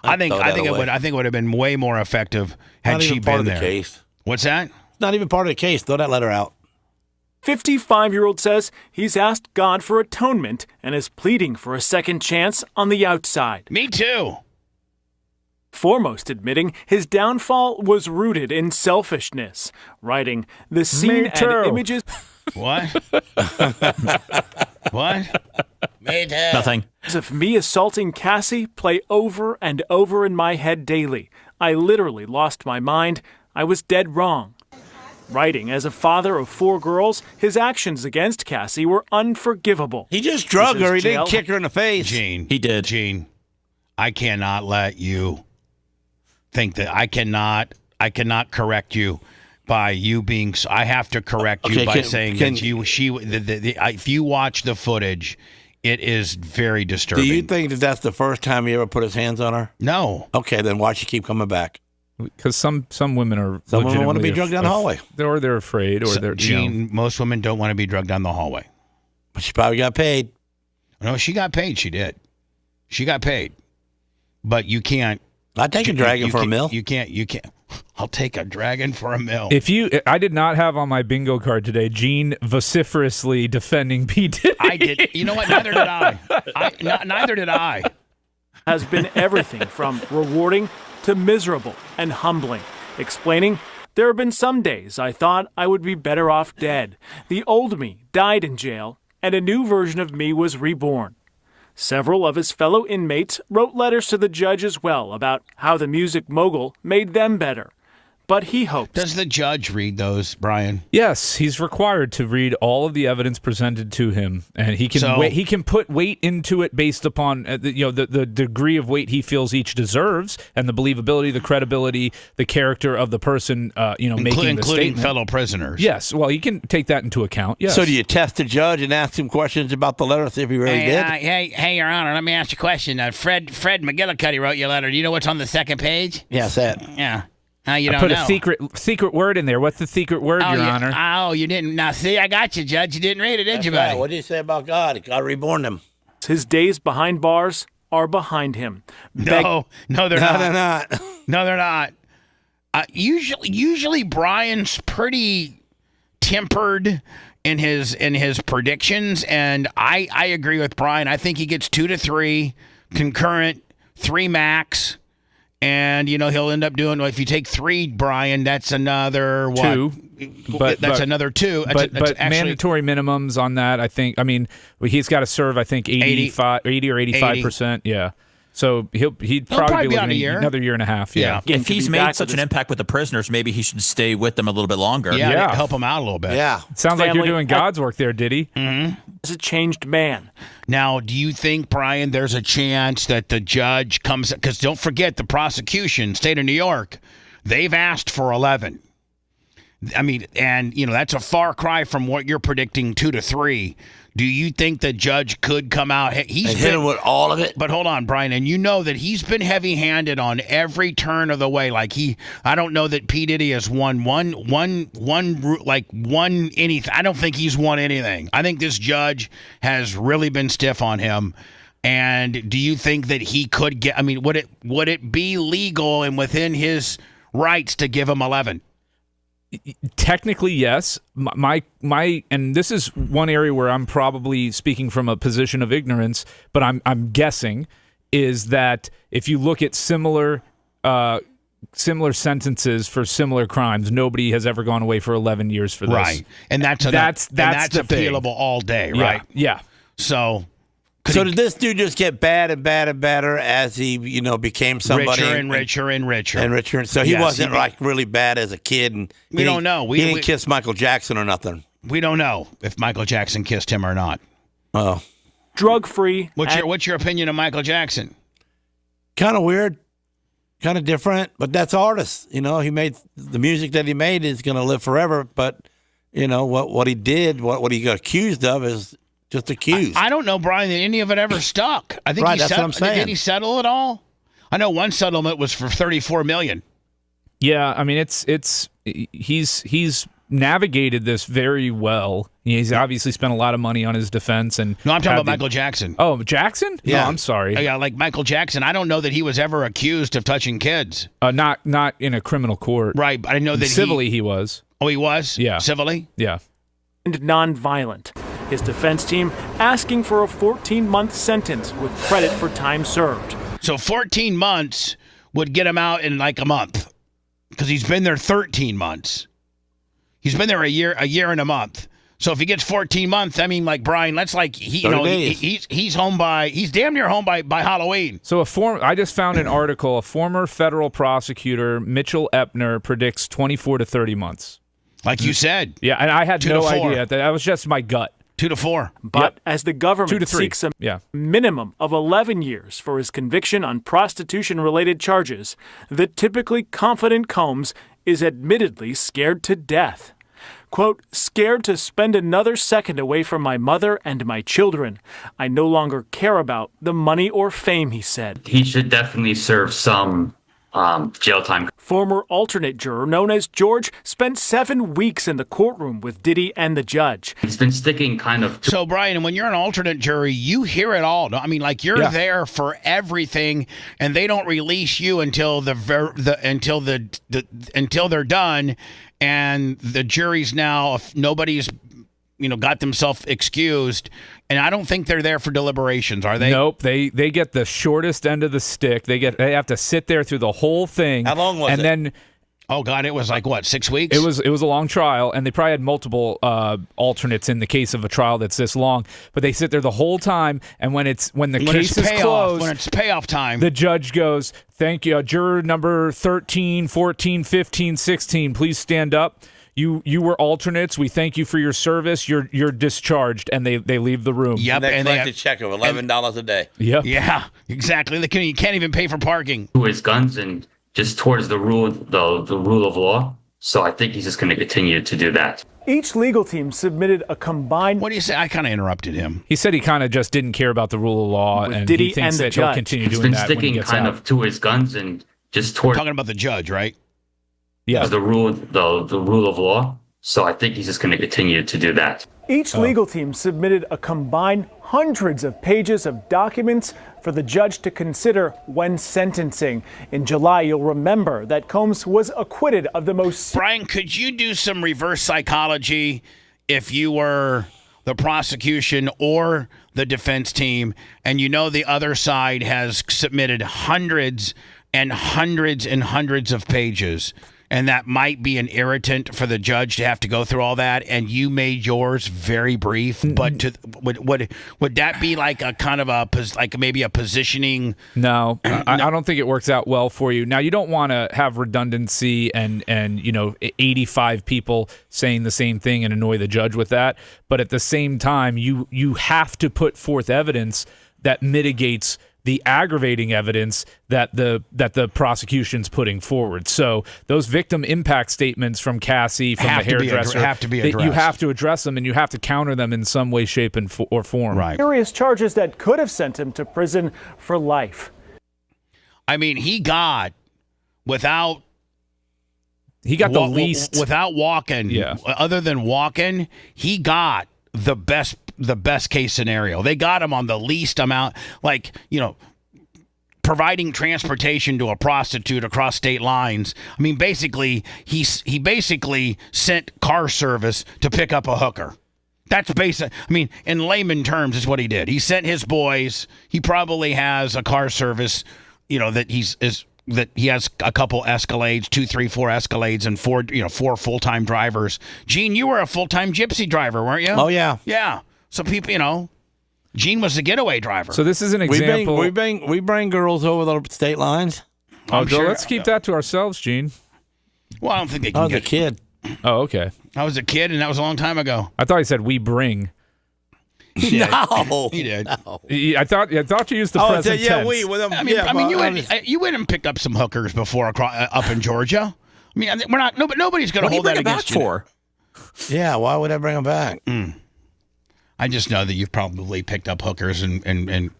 I think it would have been way more effective had she been there. Case. What's that? It's not even part of the case. Throw that letter out. 55-year-old says he's asked God for atonement and is pleading for a second chance on the outside. Me too. Foremost admitting his downfall was rooted in selfishness, writing, "The scene and images..." What? What? Nothing. Of me assaulting Cassie play over and over in my head daily. I literally lost my mind. I was dead wrong. Writing, as a father of 4 girls, his actions against Cassie were unforgivable. He just drugged her. He didn't kick her in the face. Gene. He did. Gene, I cannot let you think that I cannot correct you by you being. I have to correct you by saying that if you watch the footage, it is very disturbing. Do you think that that's the first time he ever put his hands on her? No. Okay, then why she keep coming back? Because some women are Some women want to be drugged down the hallway. Or they're afraid, or they're Gene, most women don't want to be drugged down the hallway. But she probably got paid. No, she got paid. She did. She got paid. But you can't. I'd take a dragon for a mill. You can't. I'll take a dragon for a mill. I did not have on my bingo card today Gene vociferously defending P. Diddy. I did. You know what? Neither did I. Neither did I. Has been everything from rewarding to miserable and humbling, explaining, "There have been some days I thought I would be better off dead. The old me died in jail, and a new version of me was reborn." Several of his fellow inmates wrote letters to the judge as well about how the music mogul made them better. But he hopes. Does the judge read those, Brian? Yes, he's required to read all of the evidence presented to him, and he can put weight into it based upon the degree of weight he feels each deserves, and the believability, the credibility, the character of the person making the statement, including fellow prisoners. Yes, well, he can take that into account. Yes. So do you test the judge and ask him questions about the letter, see if he really did? Hey, Your Honor, let me ask you a question. Fred McGillicuddy wrote you a letter. Do you know what's on the second page? Yes, that. Yeah. You don't put know. a secret word in there. What's the secret word, Your Honor? Oh, you didn't. Now, see, I got you, Judge. You didn't read it, did you, buddy? Right. What did he say about God? God reborn him. His days behind bars are behind him. No, they're No, not. they're not. No, they're not. Usually Brian's pretty tempered in his predictions, and I agree with Brian. I think he gets 2 to 3 concurrent, 3 max. And, he'll end up doing, if you take 3, Brian, that's another, what? 2. That's another 2. But actually, mandatory minimums on that, I think. I mean, he's got to serve, I think, 80 or 85%. Yeah. So he'd probably be on looking at another year and a half. Yeah. If he's made such an impact with the prisoners, maybe he should stay with them a little bit longer. Yeah. Help him out a little bit. Yeah. Sounds like you're doing God's work there, Diddy. Mm-hmm. As a changed man. Now, do you think, Brian, there's a chance that the judge comes, because don't forget the prosecution, state of New York, they've asked for 11. I mean, and, that's a far cry from what you're predicting, 2 to 3. Do you think the judge could come out? He's hit him with all of it. But hold on, Brian, and that he's been heavy-handed on every turn of the way. Like I don't know that P. Diddy has won anything. I don't think he's won anything. I think this judge has really been stiff on him. And do you think that he could get? I mean, would it be legal and within his rights to give him 11? Technically, yes. My and this is one area where I'm probably speaking from a position of ignorance, but I'm guessing is that if you look at similar sentences for similar crimes, nobody has ever gone away for 11 years for this. Right, and that's appealable all day, right? Yeah. So did this dude just get bad and bad and badder as he, became somebody richer and richer? So he wasn't really bad as a kid, and we don't know. He didn't kiss Michael Jackson or nothing. We don't know if Michael Jackson kissed him or not. Oh, drug-free. What's your opinion of Michael Jackson? Kind of weird, kind of different, but that's artist. He made the music that he made is going to live forever. But what he did, what he got accused of is just accused. I don't know, Brian, that any of it ever stuck. I think that's what I'm saying. Did he settle it all? I know one settlement was for $34 million. Yeah, I mean he's navigated this very well. He's obviously spent a lot of money on his defense. And no, I'm talking about Michael Jackson. Oh, Jackson? Yeah, no, I'm sorry. Yeah, like Michael Jackson. I don't know that he was ever accused of touching kids. Not in a criminal court. Right, but I know that civilly he was. Oh, he was? Yeah. Civilly? Yeah. And non-violent. His defense team asking for a 14-month sentence with credit for time served. So 14 months would get him out in like a month because he's been there 13 months. He's been there a year and a month. So if he gets 14 months, I mean, like Brian, that's like he's damn near home by Halloween. So I just found an article. A former federal prosecutor, Mitchell Epner, predicts 24 to 30 months. Like you said. Yeah, and I had no idea. That was just my gut. 2 to 4. But as the government seeks a minimum of 11 years for his conviction on prostitution-related charges, the typically confident Combs is admittedly scared to death. Quote, scared to spend another second away from my mother and my children. I no longer care about the money or fame, he said. He should definitely serve some jail time. Former alternate juror known as George spent 7 weeks in the courtroom with Diddy and the judge. He's been sticking kind of. So, Brian, when you're an alternate jury, you hear it all. I mean, like you're there for everything, and they don't release you until until they're done, and the jury's now nobody's got themselves excused. And I don't think they're there for deliberations, are they? Nope. They get the shortest end of the stick. They have to sit there through the whole thing. How long was it? And then, oh God, it was like what, 6 weeks? It was a long trial, and they probably had multiple alternates in the case of a trial that's this long. But they sit there the whole time, and when the case is closed, when it's payoff time, the judge goes, "Thank you, juror number 13, 14, 15, 16. Please stand up. You were alternates. We thank you for your service. You're discharged," and they leave the room. Yep, and they collect a check of $11 a day. Yep. Yeah, exactly. You can't even pay for parking. To his guns and just towards the rule of law. So I think he's just going to continue to do that. Each legal team submitted a combined. What do you say? I kind of interrupted him. He said he kind of just didn't care about the rule of law, and Diddy he thinks and the that he'll judge. continue He's doing been that when he sticking gets kind out. of to his guns and just towards. Talking about the judge, right? Yeah. The rule of law. So I think he's just going to continue to do that. Each legal team submitted a combined hundreds of pages of documents for the judge to consider when sentencing. In July, you'll remember that Combs was acquitted of the most... Brian, could you do some reverse psychology if you were the prosecution or the defense team, and you know the other side has submitted hundreds and hundreds and hundreds of pages, and that might be an irritant for the judge to have to go through all that, and you made yours very brief, but would that be like a kind of maybe a positioning? No, I don't think it works out well for you. Now, you don't want to have redundancy and 85 people saying the same thing and annoy the judge with that, but at the same time, you have to put forth evidence that mitigates the aggravating evidence that the prosecution's putting forward. So those victim impact statements from Cassie, from the hairdresser, have to be addressed. You have to address them, and you have to counter them in some way, shape, or form. Right. Serious charges that could have sent him to prison for life. I mean, he got the least without walking. Yeah. Other than walking, he got the best case scenario. They got him on the least amount, providing transportation to a prostitute across state lines. I mean, basically, he basically sent car service to pick up a hooker. That's basic. I mean, in layman terms, is what he did. He sent his boys. He probably has a car service, that he has a couple Escalades, 2, 3, 4 Escalades, and 4 full-time drivers. Gene, you were a full-time gypsy driver, weren't you? Oh, yeah. Yeah. So people, Gene was the getaway driver. So this is an example. We bring girls over the state lines. Oh, Joe, let's keep that to ourselves, Gene. Well, I don't think they can I was a kid. Oh, okay. I was a kid, and that was a long time ago. I thought he said we bring. He did. No, he did. No. I thought you used the present tense. Yeah, we. With them, you went and picked up some hookers before up in Georgia. I mean, we're not. Nobody's going to hold that against you. What for? Yeah, why would I bring them back? I just know that you've probably picked up hookers and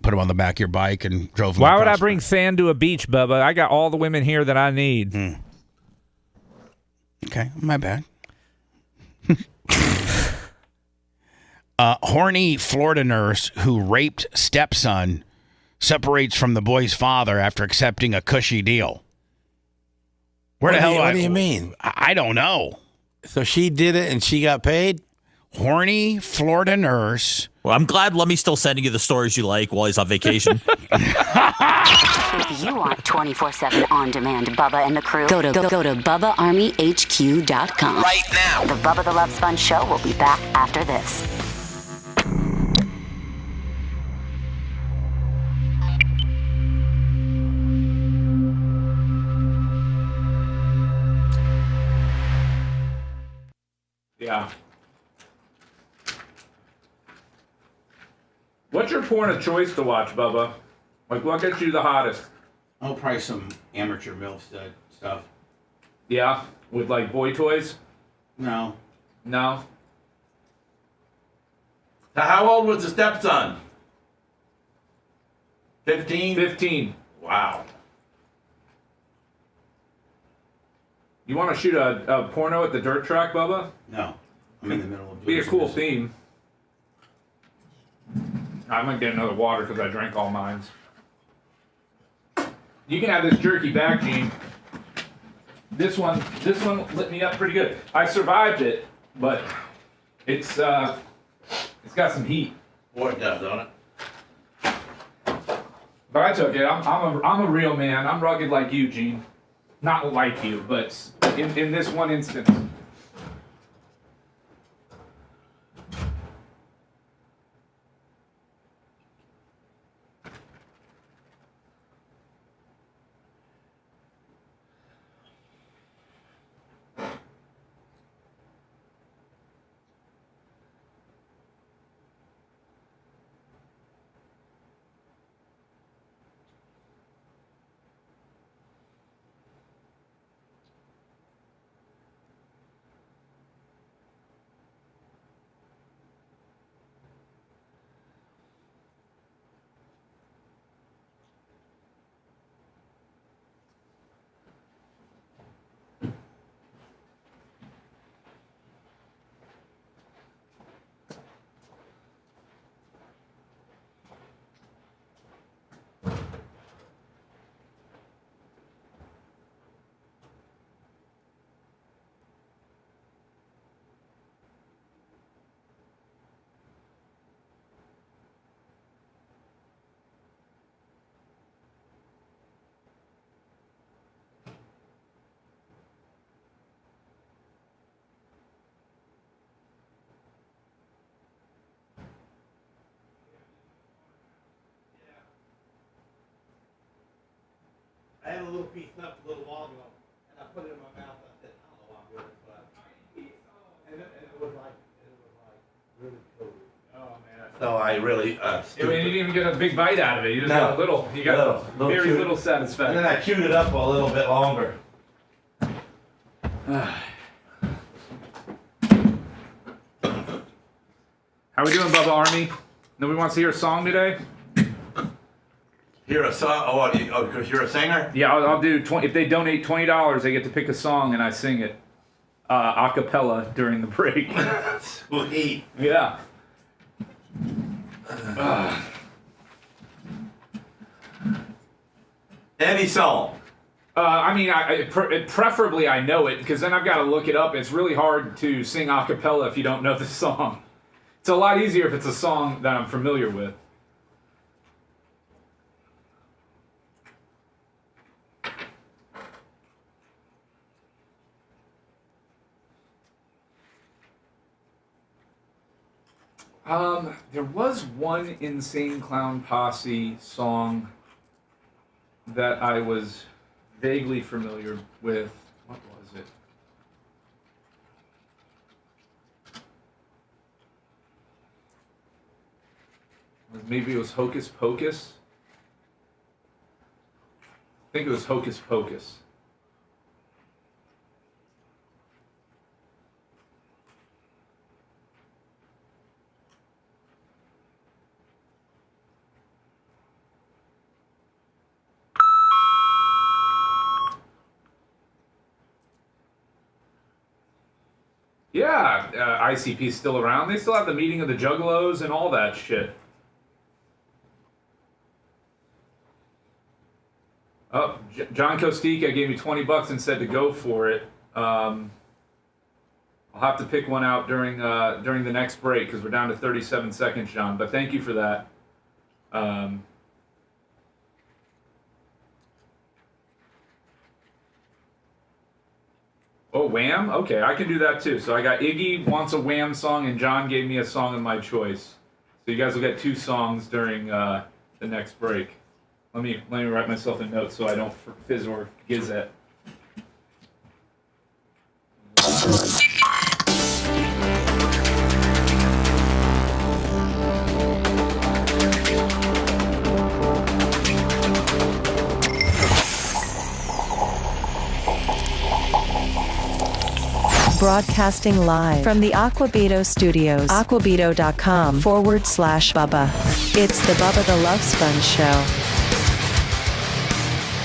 put them on the back of your bike and drove them. Why would I bring sand to a beach, Bubba? I got all the women here that I need. Okay, my bad. Horny Florida nurse who raped stepson separates from the boy's father after accepting a cushy deal. What do you mean? I don't know. So she did it and she got paid? Horny Florida nurse. Well, I'm glad Lummy's still sending you the stories you like while he's on vacation. If you want 24/7 on-demand Bubba and the crew, go to BubbaArmyHQ.com. Right now. The Bubba the Love Sponge show will be back after this. Yeah. What's your porn of choice to watch, Bubba? Like, what gets you the hottest? Oh, probably some amateur MILF stuff. Yeah? With, like, boy toys? No. No? Now, how old was the stepson? 15? 15. Wow. You want to shoot a porno at the dirt track, Bubba? No. I'm in the middle of Be a cool theme. I might get another water because I drank all mine. You can have this jerky back, Gene. This one lit me up pretty good. I survived it, but it's got some heat. Boy, it does, don't it? But I took it. I'm a real man. I'm rugged like you, Gene. Not like you, but in this one instance. had a little piece left a little while ago, and I put it in my mouth. I said, I don't know why I'm doing this, but and it was like really cold. Oh man. So I really. You didn't even get a big bite out of it. You just got a little. You got very little satisfaction. And then I chewed it up a little bit longer. How we doing, Bubba Army? Nobody wants to hear a song today? Hear a song? Oh, because you're a singer? Yeah, I'll do 20. If they donate $20, they get to pick a song and I sing it a cappella during the break. Sweet. Yeah. Any song? Preferably I know it, because then I've got to look it up. It's really hard to sing a cappella if you don't know the song. It's a lot easier if it's a song that I'm familiar with. There was one Insane Clown Posse song that I was vaguely familiar with. What was it? Maybe it was Hocus Pocus? I think it was Hocus Pocus. Yeah, ICP's still around. They still have the meeting of the Juggalos and all that shit. Oh, John Kostika gave me $20 and said to go for it. I'll have to pick one out during the next break because we're down to 37 seconds, John. But thank you for that. Oh, Wham? Okay, I can do that too. So I got Iggy wants a Wham song, and John gave me a song of my choice. So you guys will get 2 songs during the next break. Let me write myself a note so I don't fizz or gizzet. Broadcasting live from the Aquabito Studios, aquabito.com/Bubba. It's the Bubba the Love Sponge Show.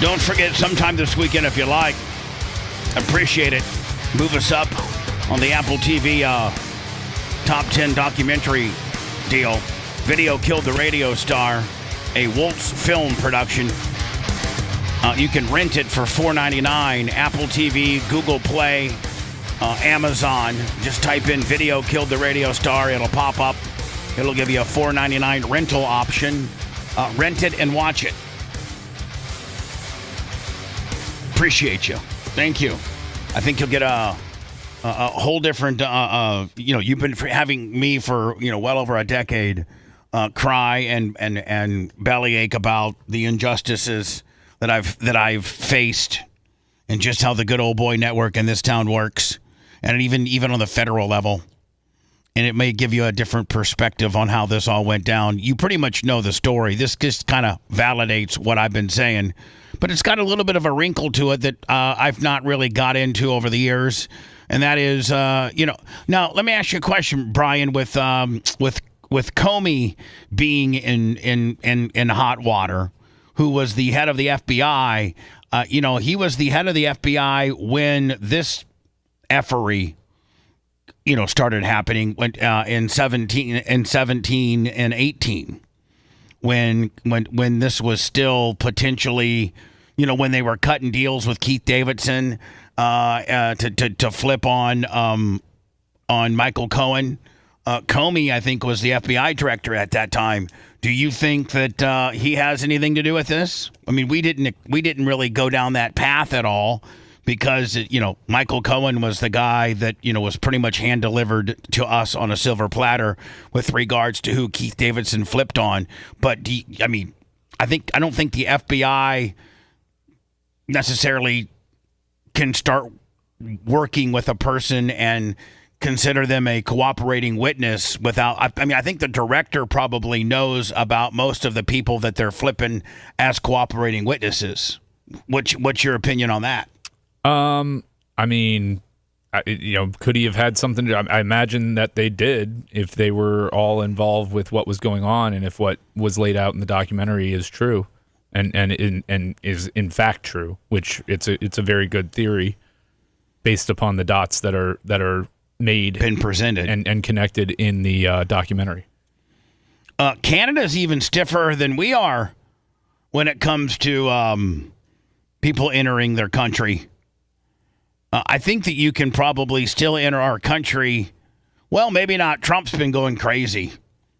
Don't forget, sometime this weekend, if you like, appreciate it, move us up on the Apple TV Top 10 documentary deal. Video Killed the Radio Star, a Waltz film production. You can rent it for $4.99. Apple TV, Google Play, Amazon. Just type in Video Killed the Radio Star. It'll pop up. It'll give you a $4.99 rental option. Rent it and watch it. Appreciate you. Thank you. I think you'll get a whole different, you've been having me for, well over a decade, cry and bellyache about the injustices that I've faced and just how the good old boy network in this town works. And even on the federal level. And it may give you a different perspective on how this all went down. You pretty much know the story. This just kind of validates what I've been saying. But it's got a little bit of a wrinkle to it that I've not really got into over the years. And that is, Now, let me ask you a question, Brian, with Comey being in hot water, who was the head of the FBI. He was the head of the FBI when this effery, started happening in 17 and 18, when this was still potentially, when they were cutting deals with Keith Davidson to flip on Michael Cohen. Comey, I think, was the FBI director at that time. Do you think that he has anything to do with this? I mean, we didn't really go down that path at all. Because, Michael Cohen was the guy that, was pretty much hand-delivered to us on a silver platter with regards to who Keith Davidson flipped on. But, I don't think the FBI necessarily can start working with a person and consider them a cooperating witness without. I mean, I think the director probably knows about most of the people that they're flipping as cooperating witnesses. What's your opinion on that? I mean, could he have had something to, I imagine that they did if they were all involved with what was going on and if what was laid out in the documentary is true and is in fact true, which it's a very good theory based upon the dots that are made and presented and connected in the documentary. Canada's even stiffer than we are when it comes to people entering their country. I think that you can probably still enter our country. Well, maybe not. Trump's been going crazy.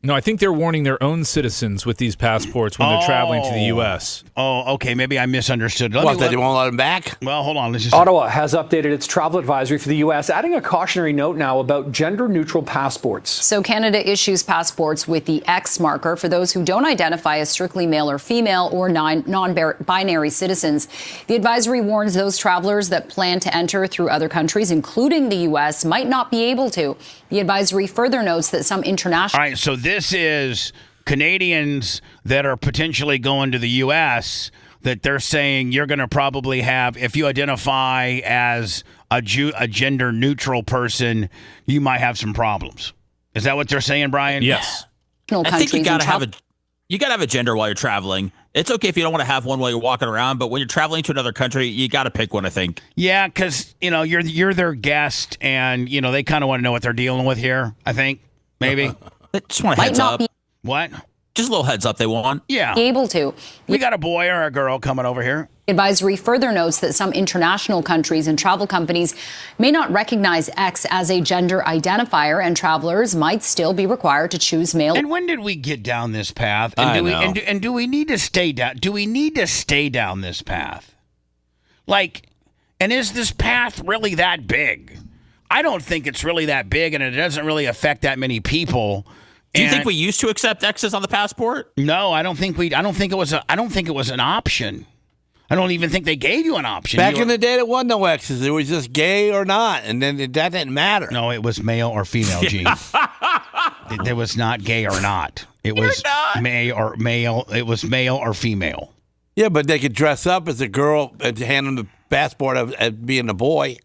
No, I think they're warning their own citizens with these passports when they're traveling to the U.S. Oh, okay. Maybe I misunderstood. They won't let them back? Well, hold on. Ottawa has updated its travel advisory for the U.S., adding a cautionary note now about gender-neutral passports. So Canada issues passports with the X marker for those who don't identify as strictly male or female or non-binary citizens. The advisory warns those travelers that plan to enter through other countries, including the U.S., might not be able to. The advisory further notes that some international... All right, so this is Canadians that are potentially going to the U.S. that they're saying you're going to probably have, if you identify as a gender-neutral person, you might have some problems. Is that what they're saying, Brian? Yes. I think you got to have a gender while you're traveling. It's okay if you don't want to have one while you're walking around, but when you're traveling to another country, you got to pick one, I think. Yeah, because, you're their guest, and, they kind of want to know what they're dealing with here, I think, maybe. They just want a heads up. What? Just a little heads up they want. Yeah. Be able to. We got a boy or a girl coming over here. Advisory further notes that some international countries and travel companies may not recognize X as a gender identifier, and travelers might still be required to choose male. And when did we get down this path? And do we need to stay down? Do we need to stay down this path? And is this path really that big? I don't think it's really that big, and it doesn't really affect that many people. Do you think we used to accept X's on the passport? No, I don't think it was an option. I don't even think they gave you an option. Back in the day, there wasn't no X's. It was just gay or not, and then that didn't matter. No, it was male or female, Gene. There was not gay or not. It was male. It was male or female. Yeah, but they could dress up as a girl and hand them the passport as being a boy.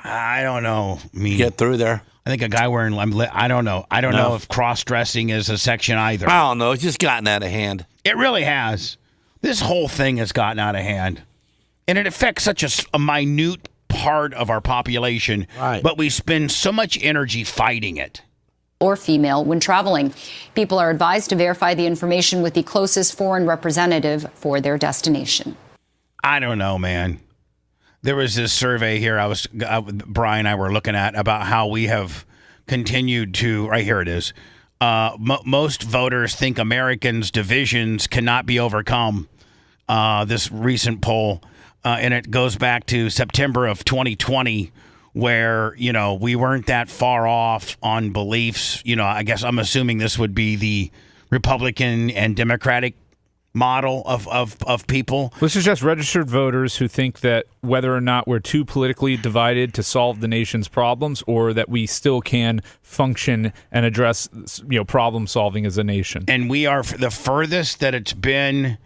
I don't know. Get through there. I think a guy wearing, I don't know. I don't know if cross-dressing is a section either. I don't know. It's just gotten out of hand. It really has. This whole thing has gotten out of hand. And it affects such a minute part of our population. Right. But we spend so much energy fighting it. Or female when traveling. People are advised to verify the information with the closest foreign representative for their destination. I don't know, man. There was this survey here Brian and I were looking at about how we have continued to, right here it is, most voters think Americans' divisions cannot be overcome, this recent poll, and it goes back to September of 2020, where, we weren't that far off on beliefs. I guess I'm assuming this would be the Republican and Democratic model of people. This is just registered voters who think that whether or not we're too politically divided to solve the nation's problems, or that we still can function and address, problem solving as a nation. And we are the furthest that it's been.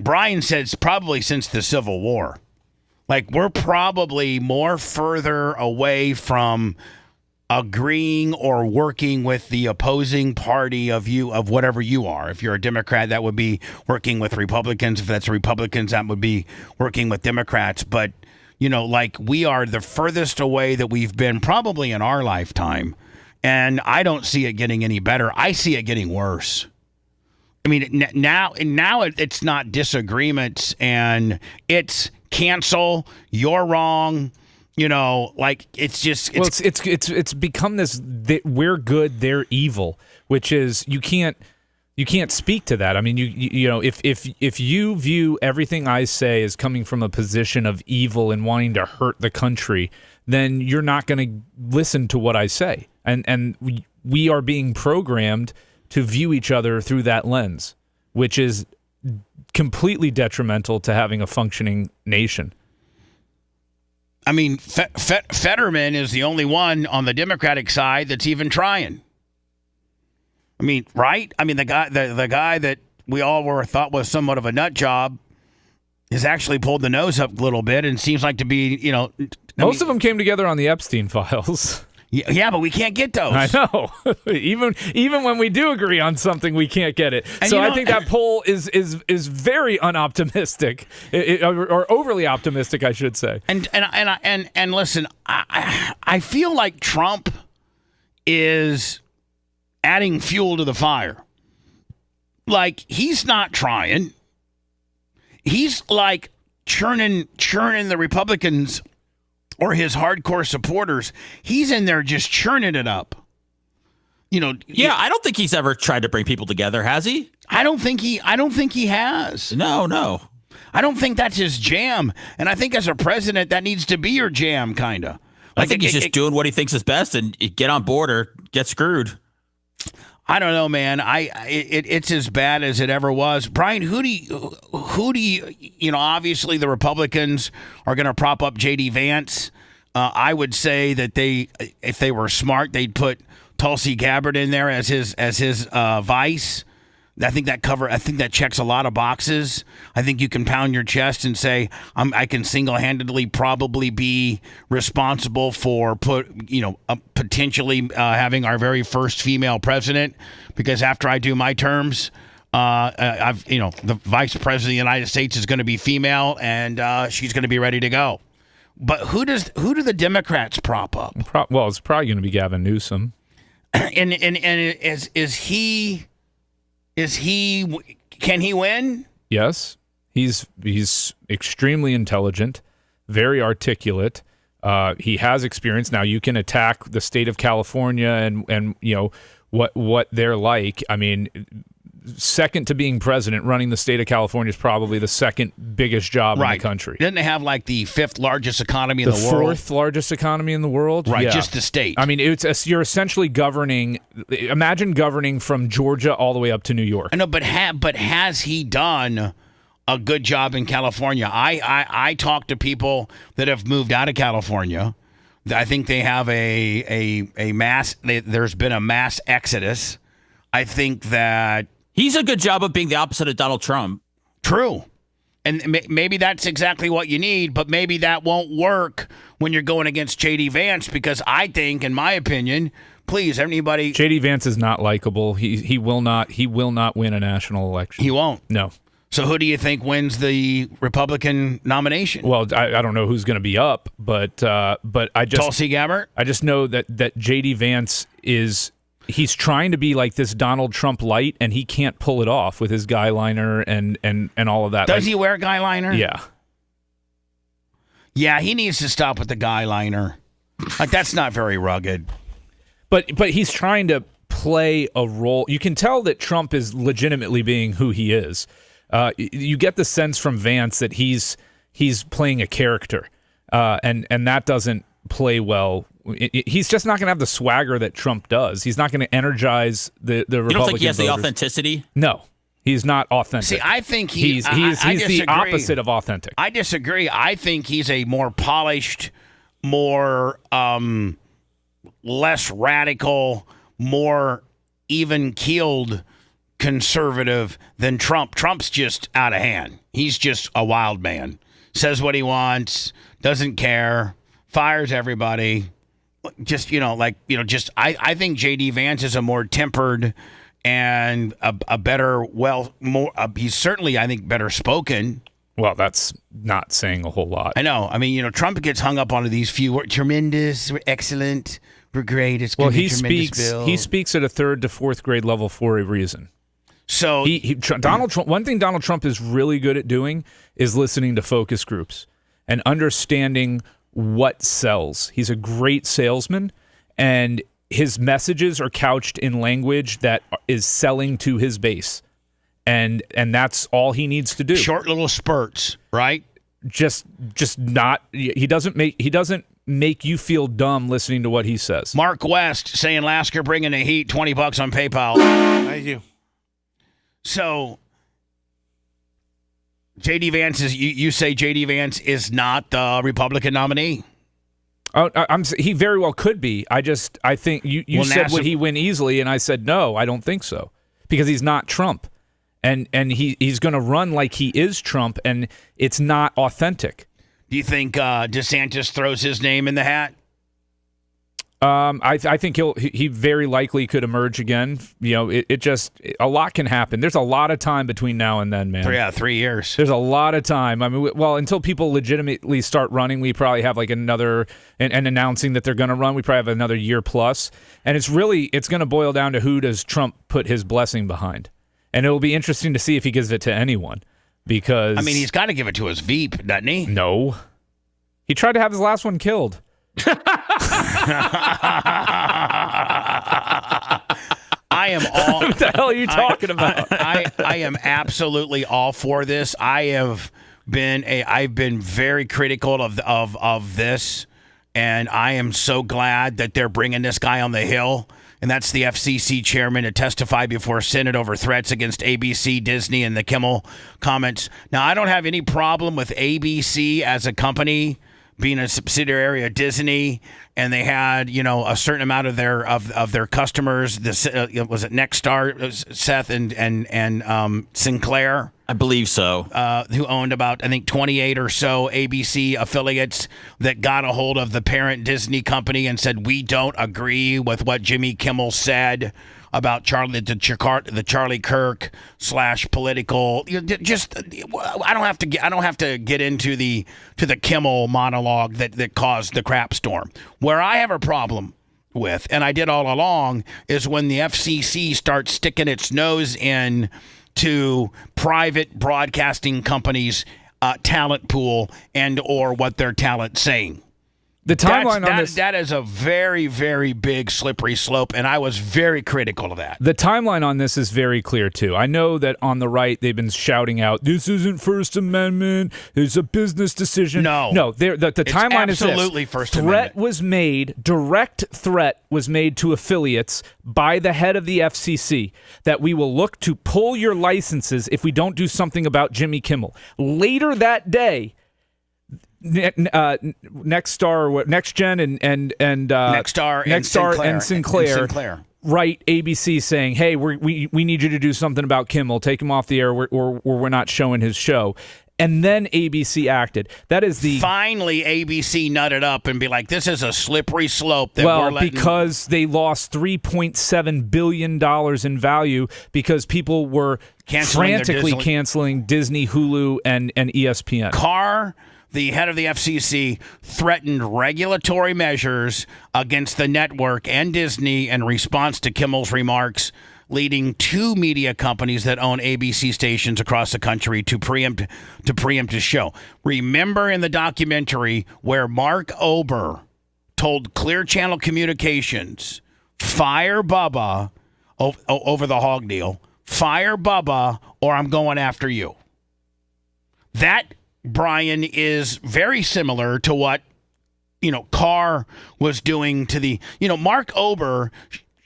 Brian says probably since the Civil War. We're probably more further away from agreeing or working with the opposing party of whatever you are. If you're a Democrat, that would be working with Republicans. If that's Republicans, that would be working with Democrats. But, we are the furthest away that we've been probably in our lifetime. And I don't see it getting any better. I see it getting worse. I mean, now it's not disagreements and it's cancel, you're wrong. It's become this we're good, they're evil, which is you can't speak to that. I mean, if you view everything I say as coming from a position of evil and wanting to hurt the country, then you're not going to listen to what I say. And we are being programmed to view each other through that lens, which is completely detrimental to having a functioning nation. I mean, Fetterman is the only one on the Democratic side that's even trying. I mean, right? I mean, the guy that we all thought was somewhat of a nut job has actually pulled the nose up a little bit and seems like to be, Most of them came together on the Epstein files. Yeah, but we can't get those. I know. even when we do agree on something, we can't get it. And so I think that poll is very unoptimistic, or overly optimistic, I should say. And listen, I feel like Trump is adding fuel to the fire. Like, he's not trying. He's like churning the Republicans or his hardcore supporters. He's in there just churning it up. Yeah, I don't think he's ever tried to bring people together, has he? I don't think he has. No. I don't think that's his jam. And I think as a president, that needs to be your jam, kind of. I think he's just doing what he thinks is best, and get on board or get screwed. I don't know, man. It's as bad as it ever was. Brian, who do you obviously the Republicans are going to prop up J.D. Vance. I would say that if they were smart, they'd put Tulsi Gabbard in there as his vice. I think that checks a lot of boxes. I think you can pound your chest and say, I can single-handedly probably be responsible for potentially having our very first female president, because after I do my terms, the vice president of the United States is going to be female, and she's going to be ready to go. But who do the Democrats prop up? Well, it's probably going to be Gavin Newsom. And is he? Can he win? Yes. He's extremely intelligent, very articulate. He has experience. Now, you can attack the state of California and what they're like. I mean, second to being president, running the state of California is probably the second biggest job in the country. Didn't they have like the fifth largest economy in the world? The fourth largest economy in the world? Right, yeah. just the state. I mean, you're essentially governing. Imagine governing from Georgia all the way up to New York. I know, but has he done a good job in California? I talk to people that have moved out of California. I think they have a mass. There's been a mass exodus. I think that he's a good job of being the opposite of Donald Trump. True. And maybe that's exactly what you need, but maybe that won't work when you're going against J.D. Vance, because I think, in my opinion, please, anybody... J.D. Vance is not likable. He will not win a national election. He won't? No. So who do you think wins the Republican nomination? Well, I don't know who's going to be up, but I just... Tulsi Gabbard? I just know that J.D. Vance is... He's trying to be like this Donald Trump light, and he can't pull it off with his guy liner and all of that. Does he wear guy liner? Yeah. Yeah, he needs to stop with the guy liner. Like, that's not very rugged. But he's trying to play a role. You can tell that Trump is legitimately being who he is. You get the sense from Vance that he's playing a character, and that doesn't play well. He's just not going to have the swagger that Trump does. He's not going to energize the Republican. You don't think he has voters. the authenticity? No, he's not authentic. See, I think he's the opposite of authentic. I disagree. I think he's a more polished, more less radical, more even-keeled conservative than Trump. Trump's just out of hand. He's just a wild man. Says what he wants, doesn't care, fires everybody. Just, I think J.D. Vance is a more tempered and a better, he's certainly, I think, better spoken. Well, that's not saying a whole lot. I know. I mean, Trump gets hung up onto these few words. Tremendous, we're excellent, we're great. It's going to be a tremendous bill. He speaks at a 3rd to 4th grade level for a reason. So Donald Trump. One thing Donald Trump is really good at doing is listening to focus groups and understanding what sells. He's a great salesman, and his messages are couched in language that is selling to his base, and that's all he needs to do. Short little spurts, right? Just not. He doesn't make you feel dumb listening to what he says. Mark West saying Lasker bringing the heat, $20 on PayPal. Thank you. So J.D. Vance is. You say J.D. Vance is not the Republican nominee? Oh, he very well could be. I think you said would he win easily, and I said no, I don't think so, because he's not Trump, and he's going to run like he is Trump, and it's not authentic. Do you think DeSantis throws his name in the hat? I think he very likely could emerge again. A lot can happen. There's a lot of time between now and then, man. 3 years. There's a lot of time. I mean, until people legitimately start running, we probably have like another and announcing that they're going to run. We probably have another year plus, and it's going to boil down to who does Trump put his blessing behind, and it'll be interesting to see if he gives it to anyone. Because he's got to give it to his Veep, doesn't he? No, he tried to have his last one killed. I am all. What the hell are you talking about? I am absolutely all for this. I've been very critical of this, and I am so glad that they're bringing this guy on the Hill, and that's the FCC chairman, to testify before Senate over threats against ABC, Disney, and the Kimmel comments. Now, I don't have any problem with ABC as a company being a subsidiary of Disney, and they had a certain amount of their customers. Was it Nexstar, Seth and Sinclair? I believe so. Who owned about 28 or so ABC affiliates that got a hold of the parent Disney company and said, we don't agree with what Jimmy Kimmel said about the Charlie Kirk / political. I don't have to get into the Kimmel monologue that caused the crap storm. Where I have a problem with, and I did all along, is when the FCC starts sticking its nose in to private broadcasting companies' talent pool and or what their talent's saying. The timeline on this... That is a very, very big slippery slope, and I was very critical of that. The timeline on this is very clear, too. I know that on the right, they've been shouting out, this isn't First Amendment, it's a business decision. No, the timeline is this. Absolutely First Amendment. Direct threat was made to affiliates by the head of the FCC that we will look to pull your licenses if we don't do something about Jimmy Kimmel. Later that day, Nexstar, NextGen, and Nexstar and Sinclair write ABC saying, "Hey, we need you to do something about Kimmel. Take him off the air, or we're not showing his show." And then ABC acted. That is finally ABC nutted up and be like, "This is a slippery slope." Because they lost $3.7 billion in value because people were frantically canceling Disney, Hulu, and ESPN. Carr, the head of the FCC, threatened regulatory measures against the network and Disney in response to Kimmel's remarks, leading two media companies that own ABC stations across the country to preempt his show. Remember in the documentary where Mark Ober told Clear Channel Communications, fire Bubba over the hog deal, fire Bubba or I'm going after you. That, Brian, is very similar to what, Carr was doing to the, Mark Ober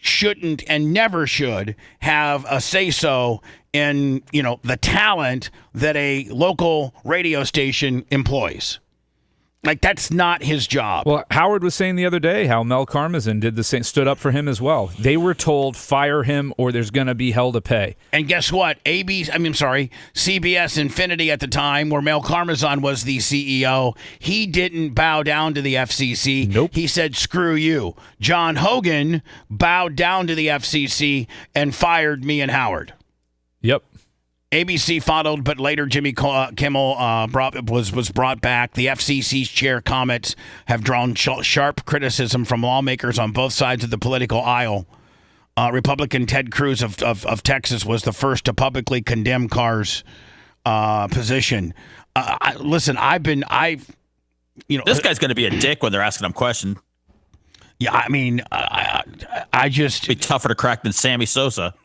shouldn't and never should have a say-so in, the talent that a local radio station employs. Like, that's not his job. Well, Howard was saying the other day how Mel Karmazin did the same, stood up for him as well. They were told, fire him or there's going to be hell to pay. And guess what? CBS Infinity at the time, where Mel Karmazin was the CEO, he didn't bow down to the FCC. Nope. He said, screw you. John Hogan bowed down to the FCC and fired me and Howard. Yep. ABC followed, but later Jimmy Kimmel was brought back. The FCC's chair comments have drawn sharp criticism from lawmakers on both sides of the political aisle. Republican Ted Cruz of Texas was the first to publicly condemn Carr's position. Listen, this guy's going to be a dick when they're asking him questions. Yeah, I just be tougher to crack than Sammy Sosa.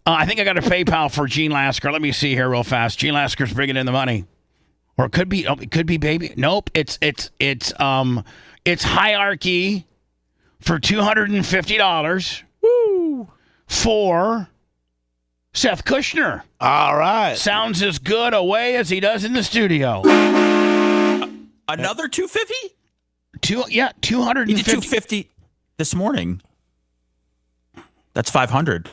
I think I got a PayPal for Gene Lasker. Let me see here real fast. Gene Lasker's bringing in the money, or it could be baby. Nope, it's Hierarchy for $250. Woo! For Seth Kushner. All right. Sounds as good away as he does in the studio. Another 250? 250. He did 250 this morning. That's 500.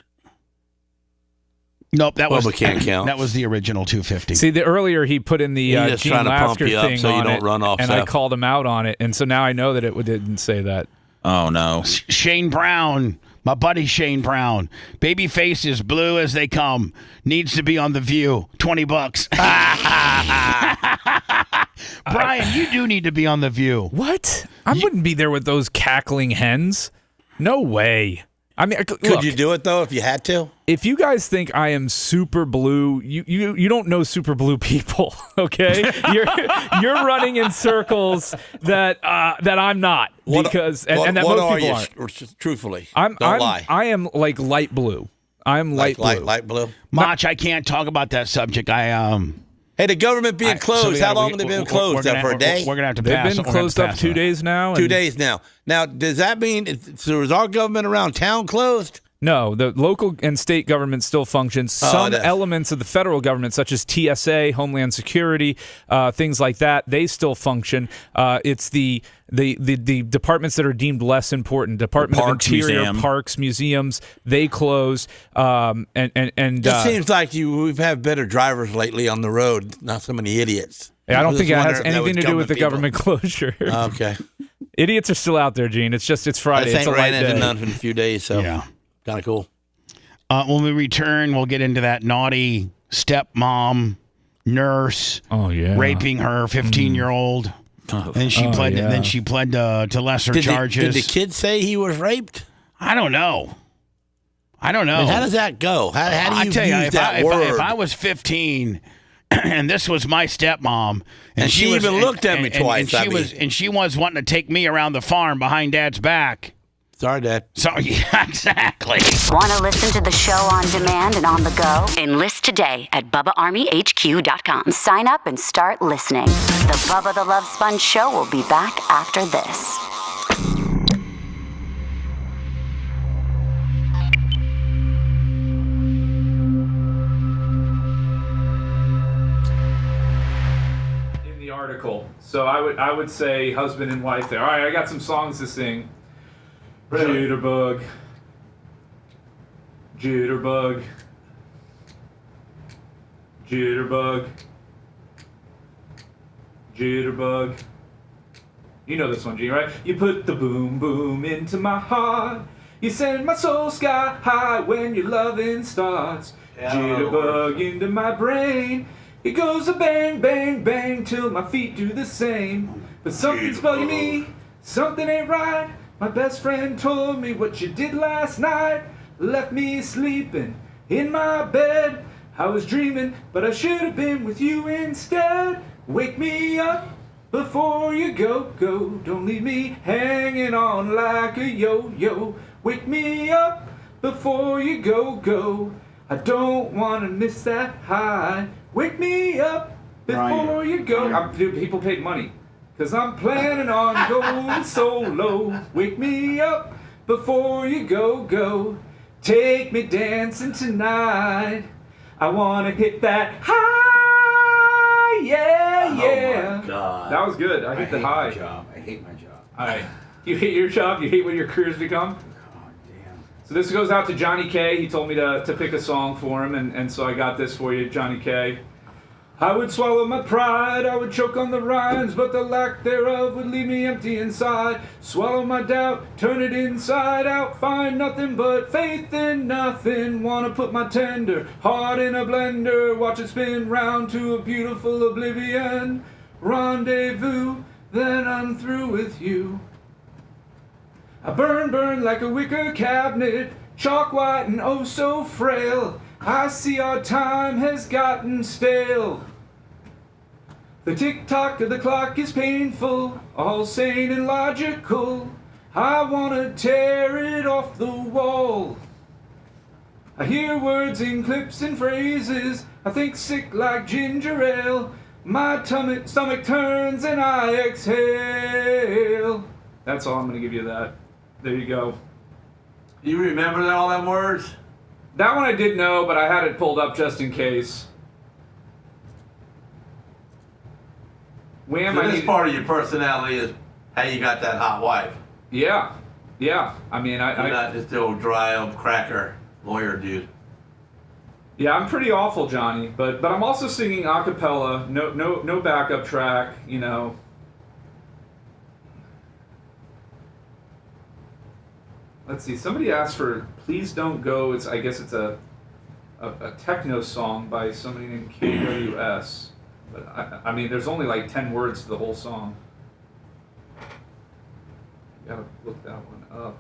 Nope, that was can't count. That was the original 250. See, the earlier he put in the He's just Gene trying to pump Lasker you up thing so you on don't it, run off, and I Seth. called him out on it, and so now I know that it didn't say that. Oh no, Shane Brown, my buddy Shane Brown, baby face is blue as they come. Needs to be on The View. $20. Brian, you do need to be on The View. What? I wouldn't be there with those cackling hens. No way. I mean, Could you do it though if you had to? If you guys think I am super blue, you don't know super blue people, okay? You're running in circles that I'm not because and that what most are people you, aren't. Truthfully, Don't lie. I am like light blue. I'm light blue. Light blue. Mach, I can't talk about that subject. Hey, the government being closed. How long have they been closed? For a day? We're gonna have to They've pass. been closed up 2 days now. 2 days now. Now, does that mean so is our government around town closed? No, the local and state government still functions. Some elements of the federal government, such as TSA, Homeland Security, things like that, they still function. It's the departments that are deemed less important, Department of Interior, Parks, Museums, they close. It seems like we've had better drivers lately on the road, not so many idiots. I don't think it has anything to do with the government closure. Okay. Idiots are still out there, Gene. It's Friday. It's a light day. None in a few days, so yeah. Kind of cool. When we return, we'll get into that naughty stepmom nurse raping her 15-year-old. And she pled. Then she pled to lesser charges. Did the kid say he was raped? I don't know. I mean, how does that go? How do you use that word? If I was 15 and this was my stepmom, and she even looked at me twice, and she was wanting to take me around the farm behind Dad's back. Sorry, Dad. Sorry, yeah, exactly. Want to listen to the show on demand and on the go? Enlist today at BubbaArmyHQ.com. Sign up and start listening. The Bubba the Love Sponge Show will be back after this. In the article, so I would say husband and wife there. All right, I got some songs to sing. Jitterbug. Jitterbug. Jitterbug. Jitterbug. You know this one, Gene, right? You put the boom boom into my heart. You send my soul sky high when your loving starts. Jitterbug into my brain. It goes a bang, bang, bang till my feet do the same. But something's bugging me. Something ain't right. My best friend told me what you did last night. Left me sleeping in my bed. I was dreaming, but I should have been with you instead. Wake me up before you go. Don't leave me hanging on like a yo-yo. Wake me up before you go. I don't want to miss that high. Wake me up before you go. People paid money. Cause I'm planning on going solo. Wake me up before you go. Take me dancing tonight. I wanna hit that high, yeah. Oh my God. That was good. I hit the high. I hate my job. All right. You hate your job? You hate what your career's become? Oh, damn. So this goes out to Johnny K. He told me to pick a song for him, and so I got this for you, Johnny K. I would swallow my pride, I would choke on the rhymes, but the lack thereof would leave me empty inside. Swallow my doubt, turn it inside out, find nothing but faith in nothing. Wanna put my tender heart in a blender, watch it spin round to a beautiful oblivion. Rendezvous, then I'm through with you. I burn like a wicker cabinet, chalk white and oh so frail. I see our time has gotten stale. The tick-tock of the clock is painful, all sane and logical. I wanna tear it off the wall. I hear words in clips and phrases, I think sick like ginger ale. My stomach turns and I exhale. That's all I'm gonna give you that. There you go. Do you remember all them words? That one I did know, but I had it pulled up just in case. Wham! So this part of your personality is how you got that hot wife. Yeah. I mean, You're not just the old dry old cracker lawyer dude. Yeah, I'm pretty awful, Johnny. But I'm also singing a cappella. No backup track. You know. Let's see. Somebody asked for "Please Don't Go." I guess it's a techno song by somebody named KWS. But I mean, there's only like 10 words to the whole song. You gotta look that one up.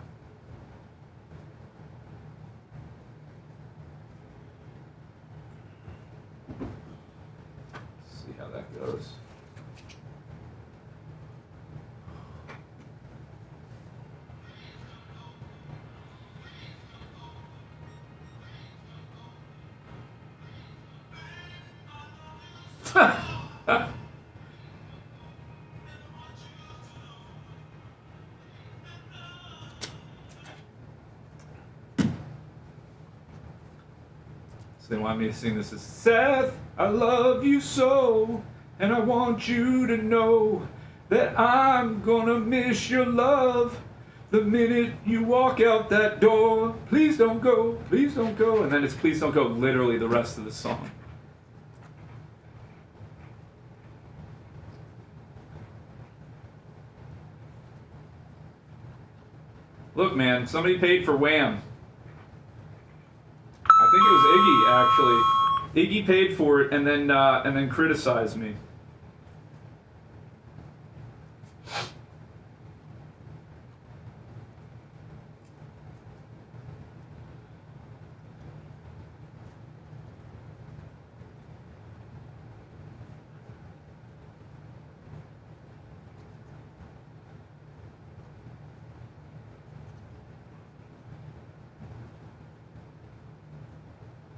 See how that goes. So they want me to sing this as Seth, I love you so, and I want you to know that I'm gonna miss your love the minute you walk out that door. Please don't go, and then it's please don't go literally the rest of the song. Look, man, somebody paid for Wham. I think it was Iggy, actually. Iggy paid for it and then criticized me.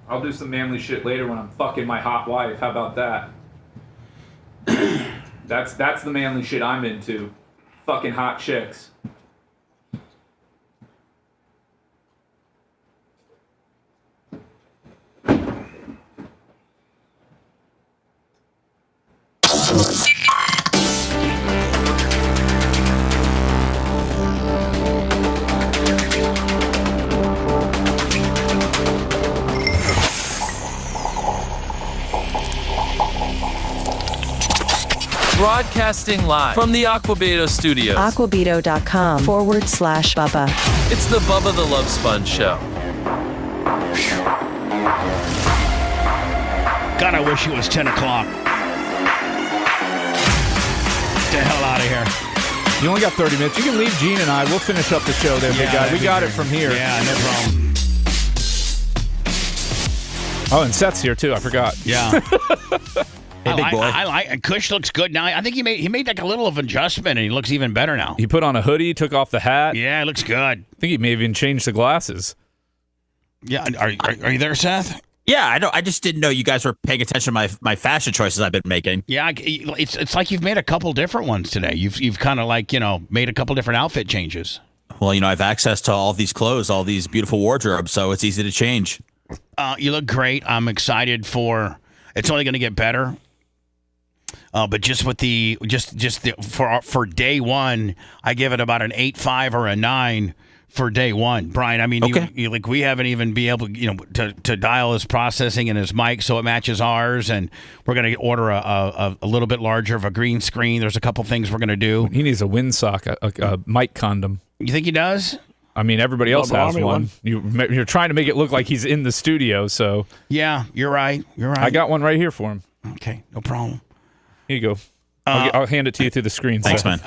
I'll do some manly shit later when I'm fucking my hot wife. How about that? That's the manly shit I'm into. Fucking hot chicks. Broadcasting live from the Aquabedo studios. Aquabedo.com/Bubba. It's the Bubba the Love Sponge show. God, I wish it was 10 o'clock. Get the hell out of here. You only got 30 minutes. You can leave Gene and I. We'll finish up the show there, big guy. We got it from here. Yeah, no problem. Oh, and Seth's here too. I forgot. Yeah. Hey, big boy. I like Kush looks good now. I think he made like a little of adjustment, and he looks even better now. He put on a hoodie, took off the hat. Yeah, it looks good. I think he may have even changed the glasses. Yeah, are you there, Seth? Yeah, I know. I just didn't know you guys were paying attention to my fashion choices I've been making. Yeah, it's like you've made a couple different ones today. You've kind of like made a couple different outfit changes. Well, I have access to all these clothes, all these beautiful wardrobes, so it's easy to change. You look great. I'm excited for. It's only going to get better. But just with for day one, I give it about an 8.5 or a 9 for day one. Brian, I mean, okay. We haven't even been able, to dial his processing and his mic so it matches ours, and we're gonna order a little bit larger of a green screen. There's a couple things we're gonna do. He needs a windsock, a mic condom. You think he does? I mean, everybody else has one. You're trying to make it look like he's in the studio, so. Yeah, you're right. I got one right here for him. Okay, no problem. Here you go. I'll hand it to you through the screen. Thanks, man.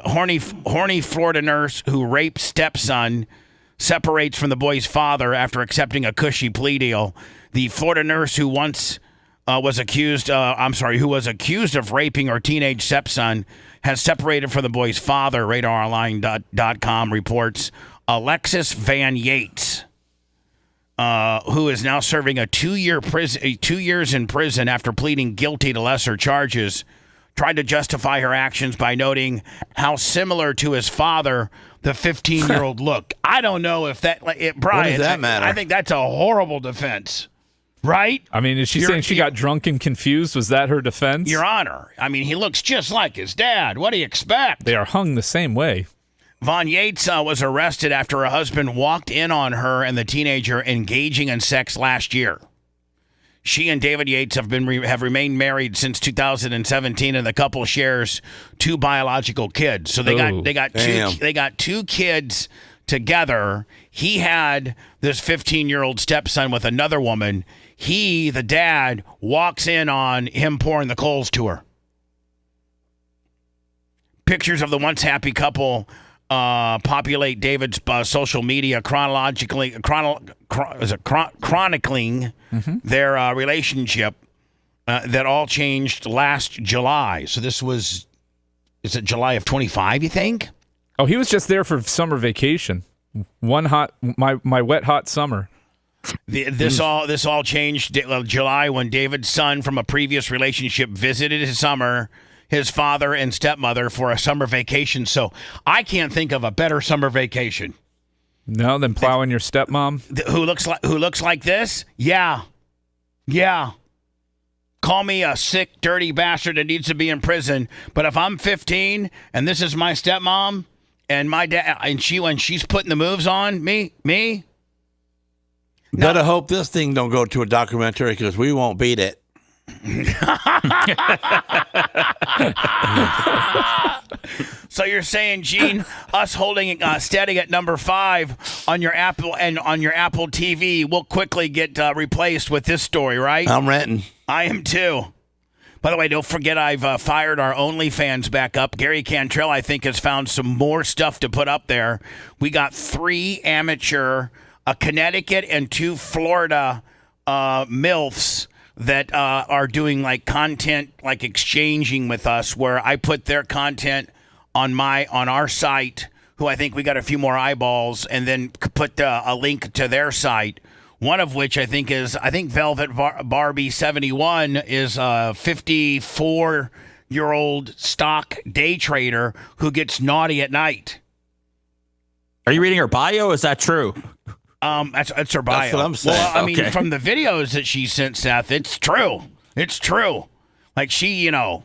Horny Florida nurse who raped stepson separates from the boy's father after accepting a cushy plea deal. The Florida nurse who was accused of raping her teenage stepson has separated from the boy's father. RadarOnline.com reports Alexis Van Yates, who is now serving 2 years in prison after pleading guilty to lesser charges, tried to justify her actions by noting how similar to his father the 15-year-old looked. I don't know if Brian. What does that matter? I think that's a horrible defense, right? I mean, is she saying she got drunk and confused? Was that her defense? Your Honor, I mean, he looks just like his dad. What do you expect? They are hung the same way. Von Yates was arrested after her husband walked in on her and the teenager engaging in sex last year. She and David Yates have remained married since 2017, and the couple shares 2 biological kids. So they got 2 kids together. He had this 15-year-old stepson with another woman. He, the dad, walks in on him pouring the coals to her. Pictures of the once happy couple populate David's social media chronicling their relationship that all changed last July. So is it July of 25, you think? Oh, he was just there for summer vacation. My wet, hot summer. This all changed July when David's son from a previous relationship visited his father and stepmother for a summer vacation. So I can't think of a better summer vacation. No, than plowing your stepmom? Who looks like this? Yeah. Call me a sick, dirty bastard that needs to be in prison. But if I'm 15 and this is my stepmom and my dad, and when she's putting the moves on me. Better hope this thing don't go to a documentary because we won't beat it. So you're saying, Gene, us holding steady at number 5 on your Apple TV will quickly get replaced with this story, right? I'm renting. I am too. By the way, don't forget I've fired our OnlyFans back up. Gary Cantrell, I think, has found some more stuff to put up there. We got 3 amateur, a Connecticut and 2 Florida MILFs that are doing like content, like exchanging with us, where I put their content on our site, who I think we got a few more eyeballs, and then put a link to their site. One of which I think Velvet Barbie 71 is a 54-year-old stock day trader who gets naughty at night. Are you reading her bio? Is that true? That's her bio. That's what I'm saying. Well, I mean, from the videos that she sent, Seth, it's true. It's true. Like she, I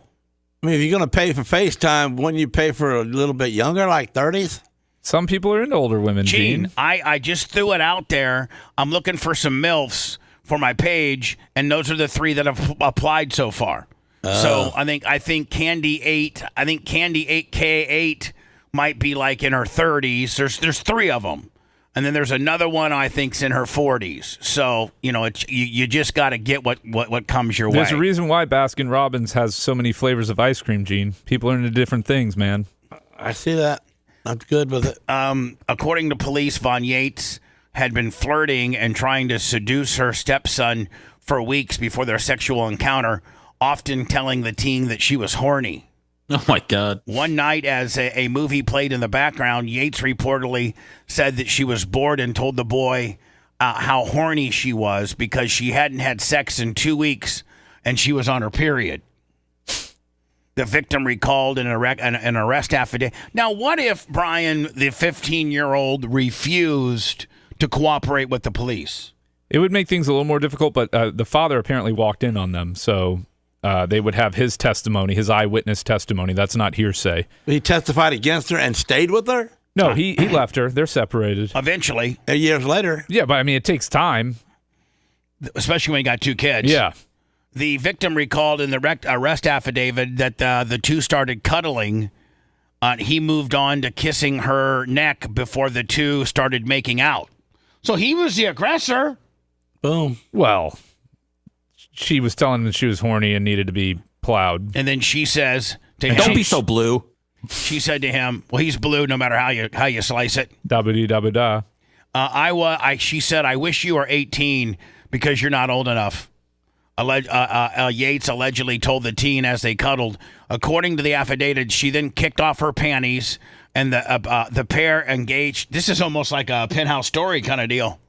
mean, if you're going to pay for FaceTime, wouldn't you pay for a little bit younger, like 30s? Some people are into older women, Gene. I just threw it out there. I'm looking for some MILFs for my page, and those are the 3 that have applied so far. So I think Candy 8K8 might be like in her 30s. There's 3 of them. And then there's another one I think's in her 40s. So, you just got to get what comes your way. There's a reason why Baskin Robbins has so many flavors of ice cream, Gene. People are into different things, man. I see that. I'm good with it. According to police, Von Yates had been flirting and trying to seduce her stepson for weeks before their sexual encounter, often telling the teen that she was horny. Oh, my God. One night, as a movie played in the background, Yates reportedly said that she was bored and told the boy how horny she was because she hadn't had sex in 2 weeks and she was on her period. The victim recalled an arrest affidavit. Now, what if, Brian, the 15-year-old, refused to cooperate with the police? It would make things a little more difficult, but the father apparently walked in on them, so they would have his testimony, his eyewitness testimony. That's not hearsay. He testified against her and stayed with her? No, he left her. They're separated. Eventually. Years later. Yeah, but I mean, it takes time. Especially when you got 2 kids. Yeah. The victim recalled in the arrest affidavit that the 2 started cuddling. He moved on to kissing her neck before the 2 started making out. So he was the aggressor. Boom. Well, she was telling him that she was horny and needed to be plowed. And then she says to him, "Don't be so blue." She said to him, "Well, he's blue no matter how you slice it." Da-ba-dee-da-ba-da. She said, "I wish you were 18 because you're not old enough." Yates allegedly told the teen as they cuddled. According to the affidavit, she then kicked off her panties, and the pair engaged. This is almost like a Penthouse Story kind of deal.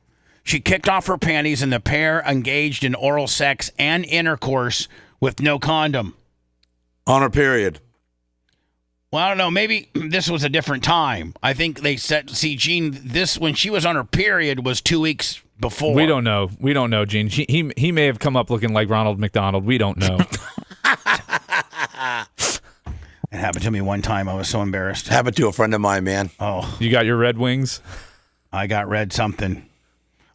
She kicked off her panties, and the pair engaged in oral sex and intercourse with no condom. On her period. Well, I don't know. Maybe this was a different time. I think they said, Gene, this, when she was on her period, was 2 weeks before. We don't know. We don't know, Gene. He may have come up looking like Ronald McDonald. We don't know. It happened to me one time. I was so embarrassed. Happened to a friend of mine, man. Oh. You got your Red Wings? I got red something.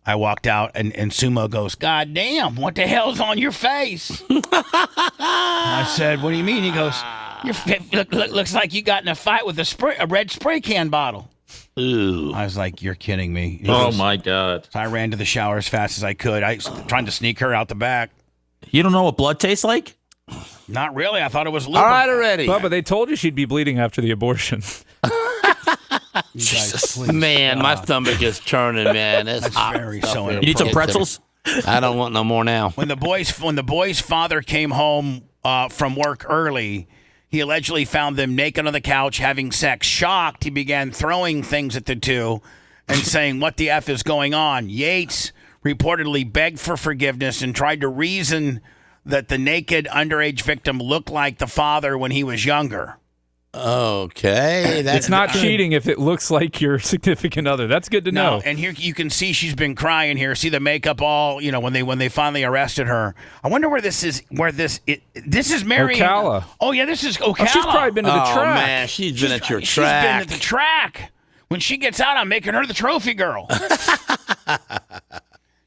I walked out, and Sumo goes, God damn, what the hell's on your face? I said, what do you mean? He goes, looks like you got in a fight with a red spray can bottle. Ooh. I was like, you're kidding me. My God. So I ran to the shower as fast as I could. I was trying to sneak her out the back. You don't know what blood tastes like? Not really. I thought it was All right already. Bubba, they told you she'd be bleeding after the abortion. Jesus. Man, my stomach is churning, man. It's hot very stuff so here. You need some pretzels? I don't want no more now. When the boy's father came home from work early, he allegedly found them naked on the couch having sex. Shocked, he began throwing things at the two and saying, what the F is going on? Yates reportedly begged for forgiveness and tried to reason that the naked underage victim looked like the father when he was younger. Okay. It's not cheating if it looks like your significant other. That's good to know. And here you can see she's been crying here. See the makeup all, when they finally arrested her. I wonder where this is, this is Mary. Ocala. Oh, yeah, this is Ocala. Oh, she's probably been to the track. Oh, man, she's been at your track. She's been at the track. When she gets out, I'm making her the trophy girl.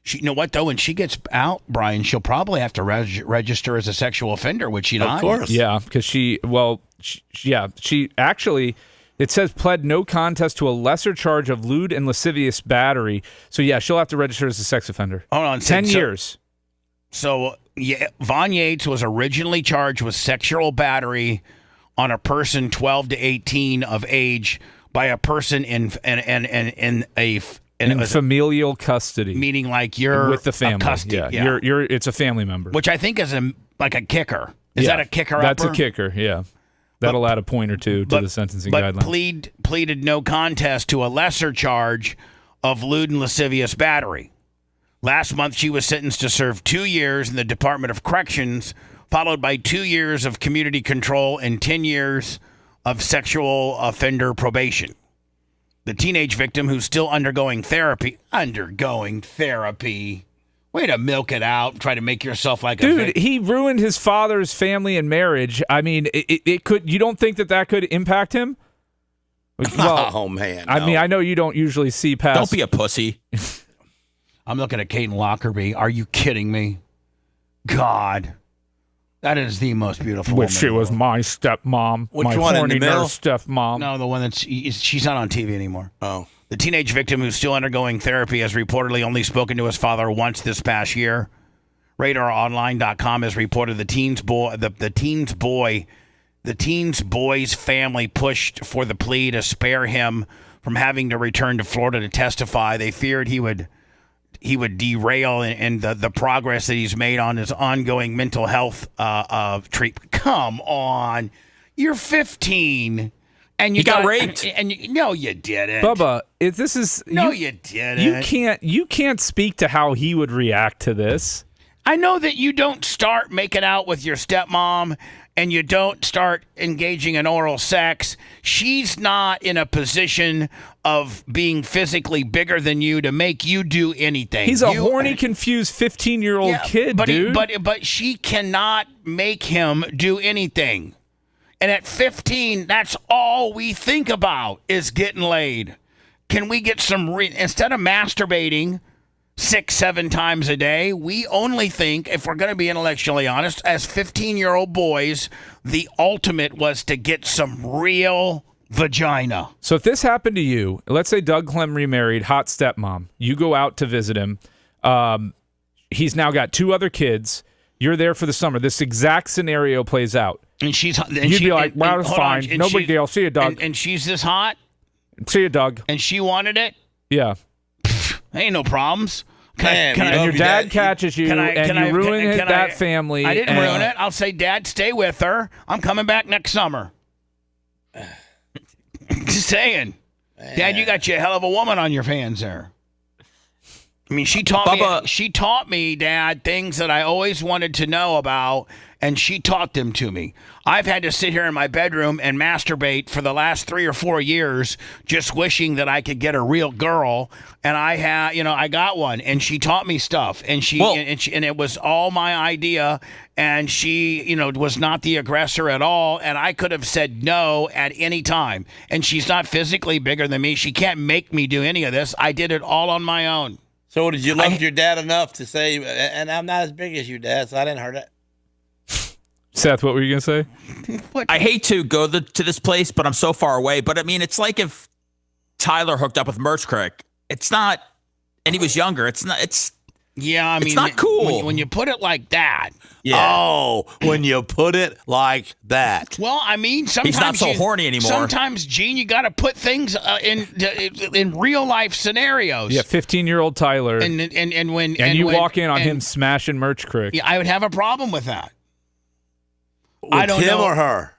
You know what, though? When she gets out, Brian, she'll probably have to register as a sexual offender, would she not? Of course. Yeah, because she actually, it says pled no contest to a lesser charge of lewd and lascivious battery. So, yeah, she'll have to register as a sex offender. Hold on. 10 years. So, yeah, Von Yates was originally charged with sexual battery on a person 12 to 18 of age by a person in familial custody, meaning like you're with the family. Custody, yeah. It's a family member, which I think is like a kicker. Is that a kicker? That's upper? a kicker. Yeah, that'll add a point or two to the sentencing guidelines. But pleaded no contest to a lesser charge of lewd and lascivious battery. Last month, she was sentenced to serve 2 years in the Department of Corrections, followed by 2 years of community control and 10 years of sexual offender probation. The teenage victim, who's still undergoing therapy. Way to milk it out and try to make yourself like a dude. He ruined his father's family and marriage. I mean, it could. You don't think that could impact him? Well, oh man. I mean, I know you don't usually see past. Don't be a pussy. I'm looking at Kate Lockerbie. Are you kidding me? God. That is the most beautiful woman. She was my stepmom. Which my one, in the horny middle? nurse stepmom. No, the one she's not on TV anymore. Oh. The teenage victim, who's still undergoing therapy, has reportedly only spoken to his father once this past year. RadarOnline.com has reported the teen's boy's family pushed for the plea to spare him from having to return to Florida to testify. They feared he would derail in the progress that he's made on his ongoing mental health treatment. Come on, you're 15. And you got raped. No, you didn't. Bubba, you didn't. You can't speak to how he would react to this. I know that you don't start making out with your stepmom and you don't start engaging in oral sex. She's not in a position of being physically bigger than you to make you do anything. He's a horny, confused 15-year-old kid, dude. But she cannot make him do anything. And at 15, that's all we think about is getting laid. Can we get some instead of masturbating 6-7 times a day, we only think, if we're going to be intellectually honest, as 15-year-old boys, the ultimate was to get some real vagina. So if this happened to you, let's say Doug Clem remarried, hot stepmom, you go out to visit him. He's now got 2 other kids. You're there for the summer. This exact scenario plays out. And you'd be like, well, it's fine. No big deal. See you, Doug. And she's this hot? See you, Doug. And she wanted it? Yeah. Ain't no problems. And your dad catches you, and you ruin that family. I didn't ruin it. I'll say, Dad, stay with her. I'm coming back next summer. Just saying. Man. Dad, you got you a hell of a woman on your hands there. I mean, she taught me, Dad, things that I always wanted to know about, and she taught them to me. I've had to sit here in my bedroom and masturbate for the last 3 or 4 years, just wishing that I could get a real girl. And I got one, and she taught me stuff, and and it was all my idea. And she, was not the aggressor at all. And I could have said no at any time. And she's not physically bigger than me. She can't make me do any of this. I did it all on my own. So did you love your dad enough to say, and I'm not as big as you, Dad, so I didn't hurt it? Seth, what were you going to say? I hate to go to this place, but I'm so far away. But I mean, it's like if Tyler hooked up with Merch Crick. It's not, and he was younger. It's not, it's not cool. When you put it like that. Yeah. Oh, when you put it like that. Well, I mean, sometimes he's not so horny anymore. Sometimes, Gene, you got to put things in real life scenarios. Yeah, 15-year-old Tyler, and you walk in on him smashing Merch Crick. Yeah, I would have a problem with that. With him or her?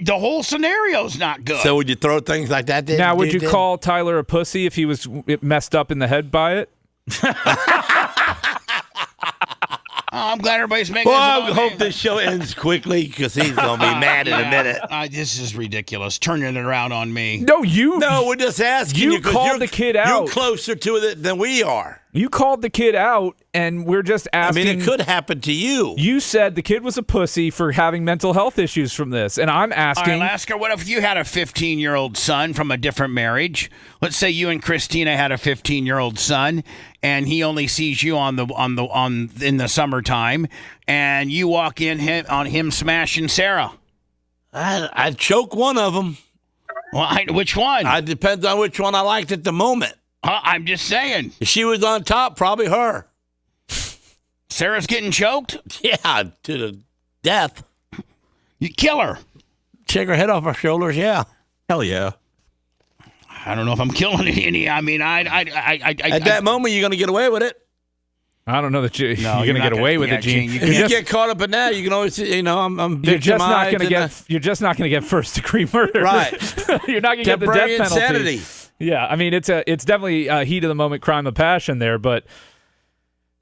The whole scenaro's not good. So would you throw things like that? Now, would you call Tyler a pussy if he was messed up in the head by it? I'm glad everybody's making I hope this show ends quickly because he's going to be mad in a minute. This is ridiculous. Turning it around on me. No, we're just asking you. You called the kid out. You're closer to it than we are. You called the kid out, and we're just asking. I mean, it could happen to you. You said the kid was a pussy for having mental health issues from this, and I'm asking. All right, Lasker, what if you had a 15-year-old son from a different marriage? Let's say you and Christina had a 15-year-old son, and he only sees you in the summertime, and you walk in on him smashing Sarah. I'd choke one of them. Well, which one? It depends on which one I liked at the moment. I'm just saying. If she was on top, probably her. Sarah's getting choked? Yeah, to the death. You kill her. Shake her head off her shoulders, yeah. Hell yeah. I don't know if I'm killing any. I mean, at that moment, you're going to get away with it. I don't know that you're going to get away with it, Gene. If you get caught up in that, you can always, I'm You're just not going to get first-degree murder. Right. You're not going to get the death penalty. Insanity. Yeah, I mean, it's definitely a heat of the moment crime of passion there, but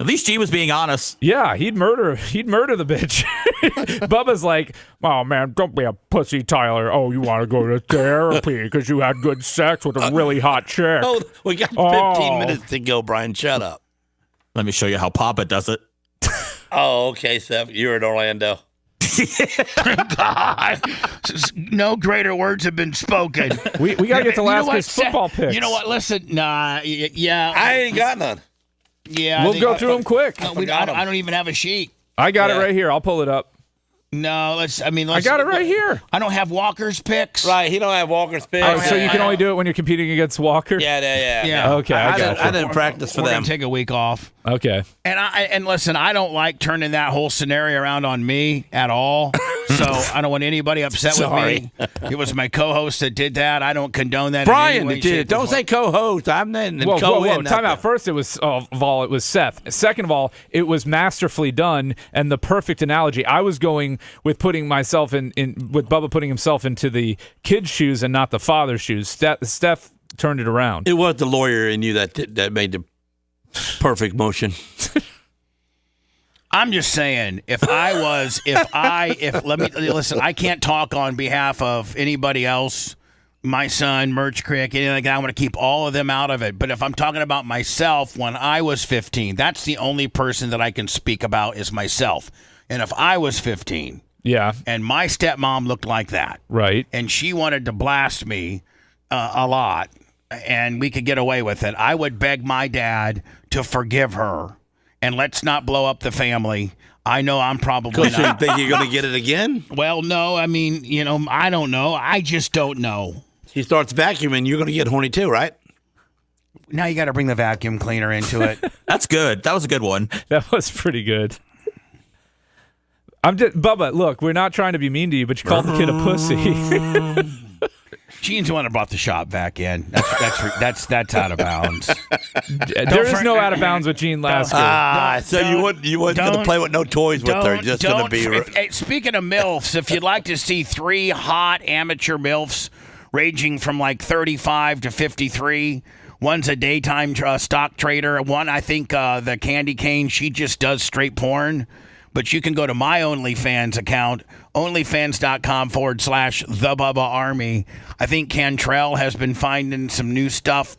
at least G was being honest. Yeah, he'd murder the bitch. Bubba's like, oh man, don't be a pussy, Tyler. Oh, you want to go to therapy because you had good sex with a really hot chick. Oh, we got 15 minutes to go, Brian. Shut up. Let me show you how Papa does it. Oh, okay, Seth. You're in Orlando. God. No greater words have been spoken. We got to get to last week's football picks. You know what? Listen, yeah. I ain't got none. Yeah. We'll go through them quick. No, I don't even have a sheet. I got it right here. I'll pull it up. No, I got it right here. I don't have Walker's picks. Right, he don't have Walker's picks. Oh, so you can only do it when you're competing against Walker? Yeah. Okay, I didn't practice for We're them. gonna take a week off. Okay. And listen, I don't like turning that whole scenario around on me at all. So I don't want anybody upset with me. It was my co-host that did that. I don't condone that. Brian in any way, did. Don't say co-host. I'm not co-in. Time out. First, it was it was Seth. Second of all, it was masterfully done and the perfect analogy. I was going with putting myself with Bubba putting himself into the kid's shoes and not the father's shoes. Steph turned it around. It was the lawyer in you that made the perfect motion. I'm just saying, let me listen, I can't talk on behalf of anybody else, my son, Merch Crick, anything like that. I want to keep all of them out of it. But if I'm talking about myself when I was 15, that's the only person that I can speak about is myself. And if I was 15, and my stepmom looked like that, right, and she wanted to blast me a lot, and we could get away with it, I would beg my dad to forgive her. And let's not blow up the family. I know I'm probably not. You think you're going to get it again? Well, no. I mean, I don't know. I just don't know. She starts vacuuming. You're going to get horny too, right? Now you got to bring the vacuum cleaner into it. That's good. That was a good one. That was pretty good. Bubba, look, we're not trying to be mean to you, but you called the kid a pussy. Gene's the one that brought the shop back in. That's out of bounds. There is no out of bounds with Gene Lasker. So you weren't going to play with no toys with her. Just going to be. Speaking of MILFs, if you'd like to see 3 hot amateur MILFs ranging from like 35 to 53. One's a daytime stock trader. One, I think, the Candy Cane, she just does straight porn. but you can go to my OnlyFans account, onlyfans.com/The Bubba Army. I think Cantrell has been finding some new stuff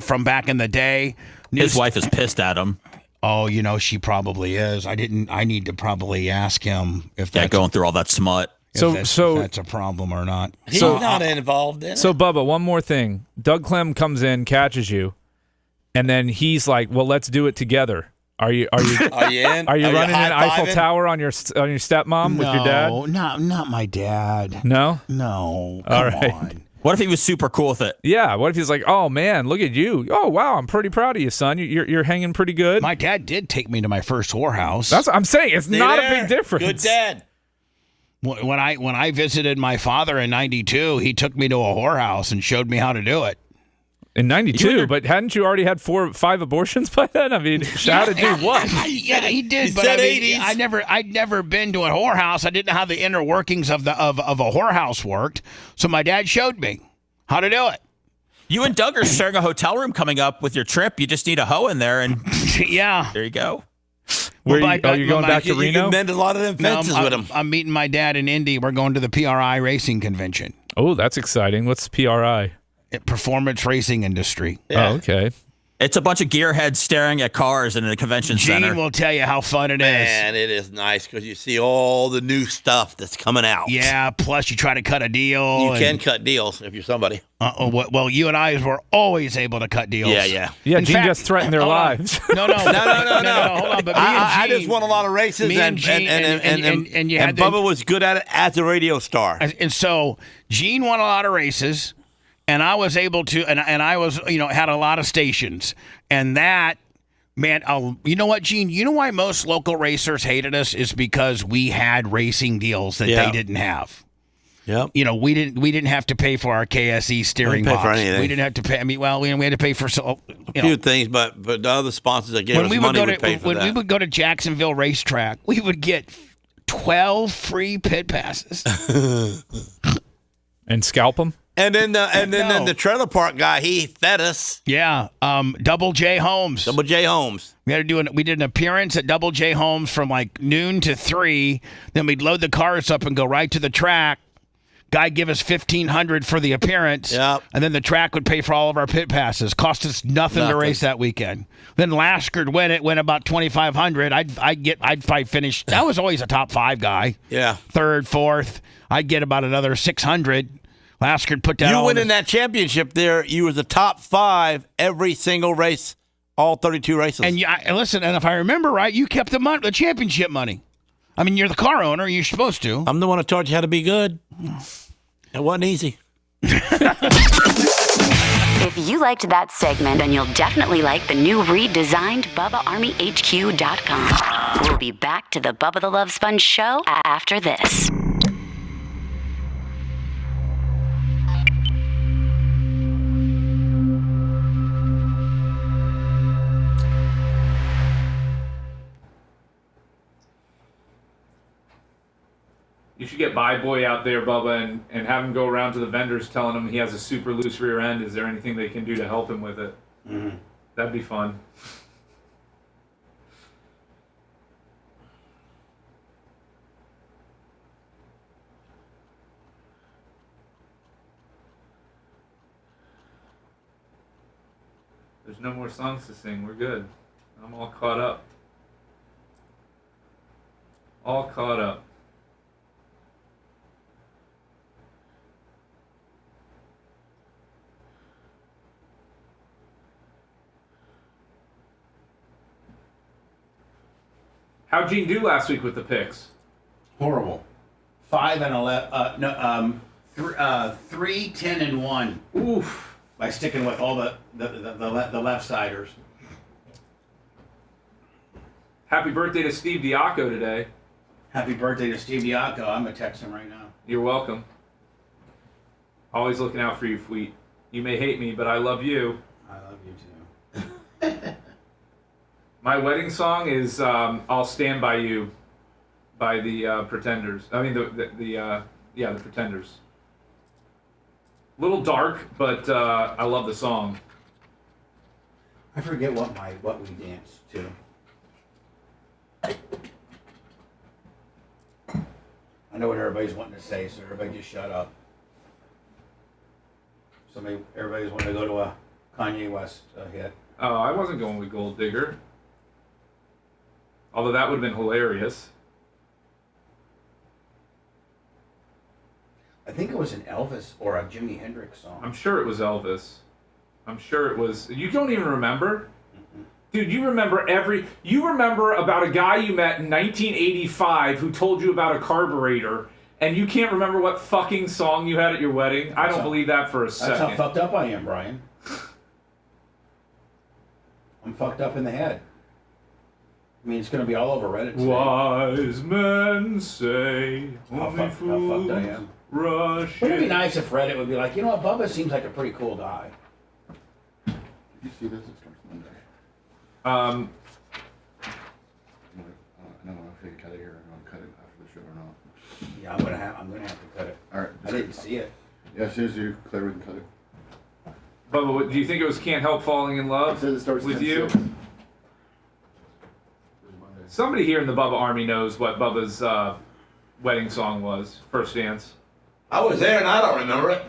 from back in the day. His wife is pissed at him. Oh, she probably is. I need to probably ask him if that's going through all that smut. So if that's a problem or not. He's not involved in it. So, Bubba, one more thing. Doug Clem comes in, catches you, and then he's like, "Well, let's do it together." Are you Are you in? Are you running an Eiffel high-fiving? Tower on your stepmom with your dad? No, not my dad. No. No. All Come right. on. What if he was super cool with it? Yeah. What if he's like, "Oh man, look at you! Oh wow, I'm pretty proud of you, son. You're hanging pretty good." My dad did take me to my first whorehouse. That's what I'm saying. It's not a big difference. Good dad. When I visited my father in '92, he took me to a whorehouse and showed me how to do it. In '92, but hadn't you already had 4 or 5 abortions by then? I mean, how to do what? Yeah, he did. He But said I mean, 80s. I'd never been to a whorehouse. I didn't know how the inner workings of a whorehouse worked. So my dad showed me how to do it. You and Doug are sharing a hotel room coming up with your trip. You just need a hoe in there, and yeah, there you go. Where you going back to Reno? You mend a lot of them fences with him. I'm meeting my dad in Indy. We're going to the PRI racing convention. Oh, that's exciting. What's PRI? Performance racing industry. Yeah. Oh, okay. It's a bunch of gearheads staring at cars in a convention center. Gene will tell you how fun it is. Man, it is nice because you see all the new stuff that's coming out. Yeah, plus you try to cut a deal. You can cut deals if you're somebody. Well, you and I were always able to cut deals. Yeah. Yeah, In Gene fact- just threatened their hold on. lives. No. Hold on. But me I and Gene, just won a lot of races, me and Gene, and you had Bubba was good at it as a radio star. And so Gene won a lot of races, and I was able to, and I was, had a lot of stations, and that, man, you know what, Gene? You know why most local racers hated us is because we had racing deals that they didn't have. Yep. We didn't have to pay for our KSE steering pay box. for anything. We didn't have to pay. I mean, we had to pay for A few things, but the other sponsors that gave us money would pay for when that. we would go to Jacksonville Racetrack, we would get 12 free pit passes. And scalp them? And then the trailer park guy, he fed us. Yeah, Double J Homes. Double J Homes. We did an appearance at Double J Homes from like noon to 3. Then we'd load the cars up and go right to the track. Guy give us $1,500 for the appearance. Yep. And then the track would pay for all of our pit passes. Cost us nothing to race that weekend. Then Laskard went about $2,500. I'd probably finish. I was always a top 5 guy. Yeah. 3rd, 4th. I'd get about another $600. Laskard put that. You win in that championship there. You was the top 5 every single race, all 32 races. And listen, and if I remember right, you kept the championship money. I mean, you're the car owner. You're supposed to. I'm the one who taught you how to be good. It wasn't easy. If you liked that segment, then you'll definitely like the new redesigned BubbaArmyHQ.com. We'll be back to the Bubba the Love Sponge show after this. You should get Bye Boy out there, Bubba, and have him go around to the vendors telling him he has a super loose rear end. Is there anything they can do to help him with it? Mm-hmm. That'd be fun. There's no more songs to sing. We're good. I'm all caught up. All caught up. How'd Gene do last week with the picks? Horrible. 5 and 11. 3, 10, and 1. Oof. By sticking with all the left siders. Happy birthday to Steve Diaco today. Happy birthday to Steve Diaco. I'm gonna text him right now. You're welcome. Always looking out for you, Fleet. You may hate me, but I love you. I love you too. My wedding song is "I'll Stand by You" by the Pretenders. I mean the Pretenders. A little dark, but I love the song. I forget what we danced to. I know what everybody's wanting to say, so everybody just shut up. Everybody's wanting to go to a Kanye West hit. Oh, I wasn't going with Gold Digger. Although that would have been hilarious. I think it was an Elvis or a Jimi Hendrix song. I'm sure it was Elvis. I'm sure it was. You don't even remember? Dude, you remember about a guy you met in 1985 who told you about a carburetor, and you can't remember what fucking song you had at your wedding? I don't believe that for a second. That's how fucked up I am, Brian. I'm fucked up in the head. I mean, it's going to be all over Reddit today. Wise men say how fucked I am. Rush. Wouldn't it be nice if Reddit would be like, you know what, Bubba seems like a pretty cool guy. Did you see this? It starts Monday. I don't know if you can cut it here. I'm going to cut it after the show or not. Yeah, I'm gonna have to cut it. All right. I didn't see it. Yeah, as soon as you clear, we can cut it. Bubba, do you think it was Can't Help Falling in Love with you? Somebody here in the Bubba Army knows what Bubba's wedding song was, First Dance. I was there and I don't remember it.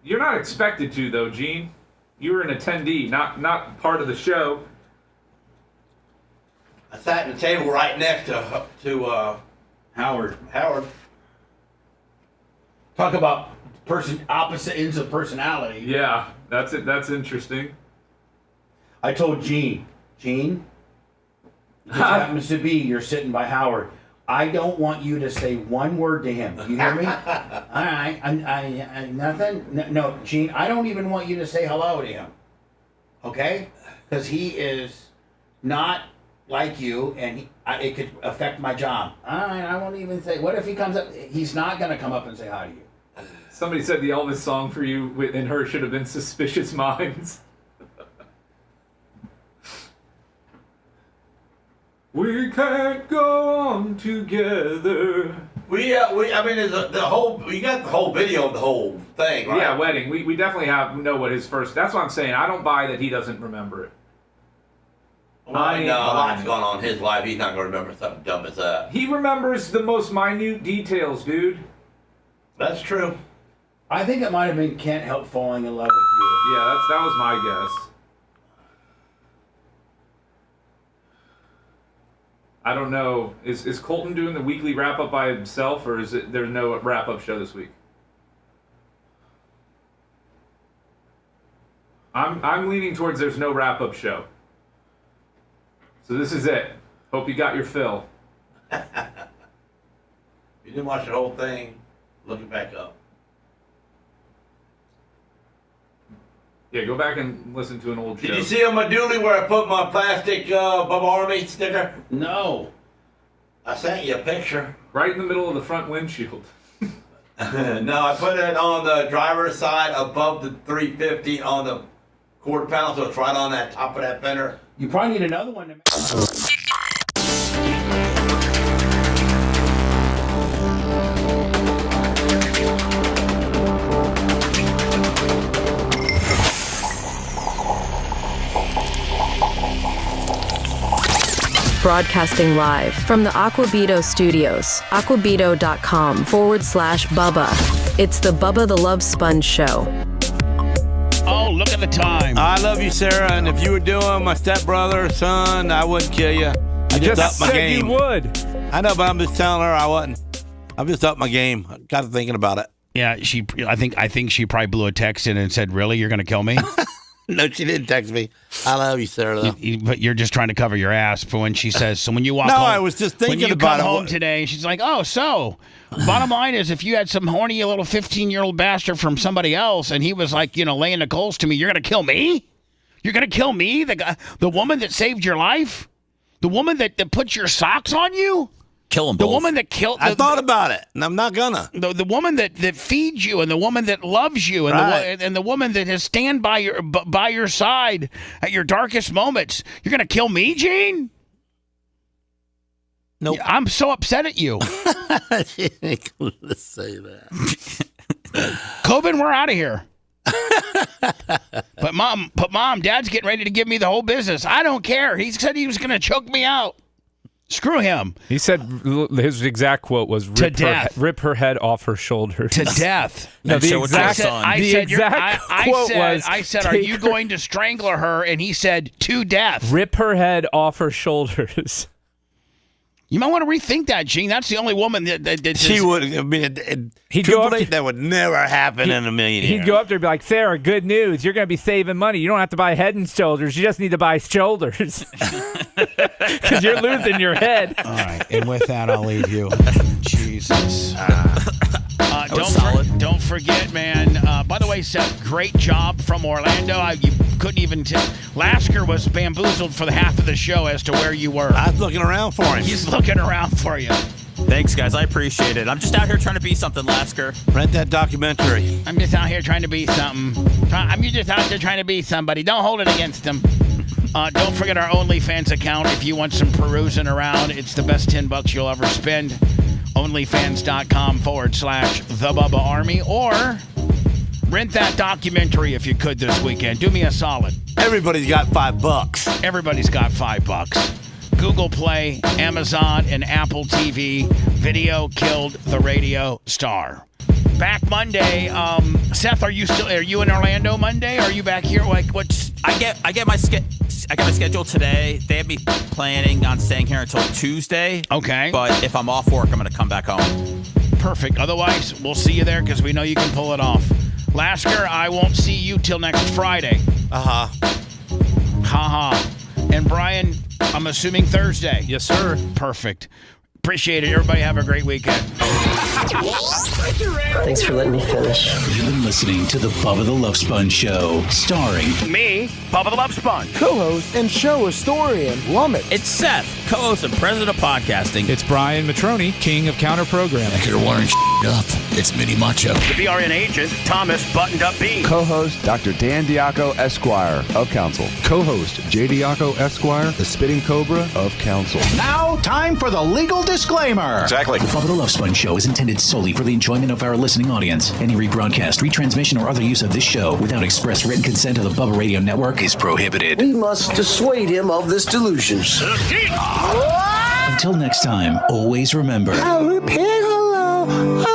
You're not expected to, though, Gene. You were an attendee, not part of the show. I sat at the table right next to Howard. Talk about opposite ends of personality. Yeah, that's it. That's interesting. I told Gene, this happens to be you're sitting by Howard. I don't want you to say one word to him. You hear me? All right. I nothing. No, Gene. I don't even want you to say hello to him. Okay? Because he is not like you, and it could affect my job. All right. I won't even say. What if he comes up? He's not going to come up and say hi to you. Somebody said the Elvis song for you and her should have been Suspicious Minds. We can't go on together. I mean, you got the whole video of the whole thing, right? Yeah, wedding. We definitely know what his first. That's what I'm saying. I don't buy that he doesn't remember it. Well, a lot's gone on in his life. He's not going to remember something dumb as that. He remembers the most minute details, dude. That's true. I think it might have been Can't Help Falling in Love with You. Yeah, that was my guess. I don't know. Is Colton doing the weekly wrap up by himself, or is there's no wrap up show this week? I'm leaning towards there's no wrap up show. So this is it. Hope you got your fill. You didn't watch the whole thing. Look it back up. Yeah, go back and listen to an old show. Did you see on my dually where I put my plastic Bubba Army sticker? No. I sent you a picture. Right in the middle of the front windshield. No, I put it on the driver's side above the 350 on the quarter panel, so it's right on that top of that fender. You probably need another one to Broadcasting live from the Aquabito studios, aquabito.com/Bubba. It's the Bubba the Love Sponge show. Oh, look at the time. I love you, Sarah, and if you were doing my stepbrother, son, I wouldn't kill you. I just upped my game. You would. I know, but I'm just telling her I wasn't. I'm just up my game. Got to thinking about it. Yeah, I think she probably blew a text in and said, "Really, you're going to kill me?" No, she didn't text me. I love you, Sarah, though. But you're just trying to cover your ass for when she says. So when you walk no, home, I was just thinking when you about come it. home today, she's like, "Oh, so bottom line is, if you had some horny little 15-year-old bastard from somebody else, and he was like, laying the coals to me, you're gonna kill me? You're gonna kill me, the guy, the woman that saved your life, the woman that put your socks on you." Kill them both. The woman that killed. I thought about it, and I'm not gonna. The woman that feeds you, and the woman that loves you, and right. the woman that has stand by your side at your darkest moments. You're gonna kill me, Gene? Nope. I'm so upset at you. She ain't gonna say that. Coben, we're out of here. But mom, Dad's getting ready to give me the whole business. I don't care. He said he was gonna choke me out. Screw him. He said his exact quote was rip her head off her shoulders. To death. No, the exact quote was, I said, are you going to strangle her? And he said, to death. Rip her head off her shoulders. You might want to rethink that, Gene. That's the only woman that she would. I mean, that would never happen in a million years. He'd go up there and be like, Sarah, good news. You're going to be saving money. You don't have to buy head and shoulders. You just need to buy shoulders. Because you're losing your head. All right. And with that, I'll leave you. Jesus. Don't forget, man. By the way, Seth, great job from Orlando. You couldn't even tell. Lasker was bamboozled for the half of the show as to where you were. I was looking around for him. He's looking around for you. Thanks, guys. I appreciate it. I'm just out here trying to be something, Lasker. Rent that documentary. I'm just out here trying to be something. I'm just out there trying to be somebody. Don't hold it against him. Don't forget our OnlyFans account if you want some perusing around. It's the best $10 you'll ever spend. OnlyFans.com/The Bubba Army, or rent that documentary if you could this weekend. Do me a solid. Everybody's got $5. Everybody's got $5. Google Play, Amazon, and Apple TV. Video killed the radio star. Back Monday. Seth, are you in Orlando Monday? Are you back here? Like, what's? I get my schedule today. They have me planning on staying here until Tuesday. Okay. But if I'm off work, I'm going to come back home. Perfect. Otherwise, we'll see you there because we know you can pull it off. Lasker, I won't see you till next Friday. Ha ha. And Brian, I'm assuming Thursday. Yes, sir. Perfect. Appreciate it. Everybody have a great weekend. Thanks for letting me finish. You've been listening to the Bubba the Love Sponge Show, starring me, Bubba the Love Sponge, co-host and show historian Lummit. It's Seth, co-host and president of podcasting. It's Brian Matroni, king of counter programming. You're wiring up. It's Mini Macho. The BRN agent, Thomas Buttoned Up B. Co-host Dr. Dan Diaco, Esquire of Council. Co-host J. Diaco, Esquire, the Spitting Cobra of Council. Now, time for the legal disclaimer. Exactly. The Bubba the Love Sponge Show is intended solely for the enjoyment of our listening audience. Any rebroadcast, retransmission, or other use of this show without express written consent of the Bubba Radio Network is prohibited. We must dissuade him of this delusion. Until next time, always remember. I'll repeat hello.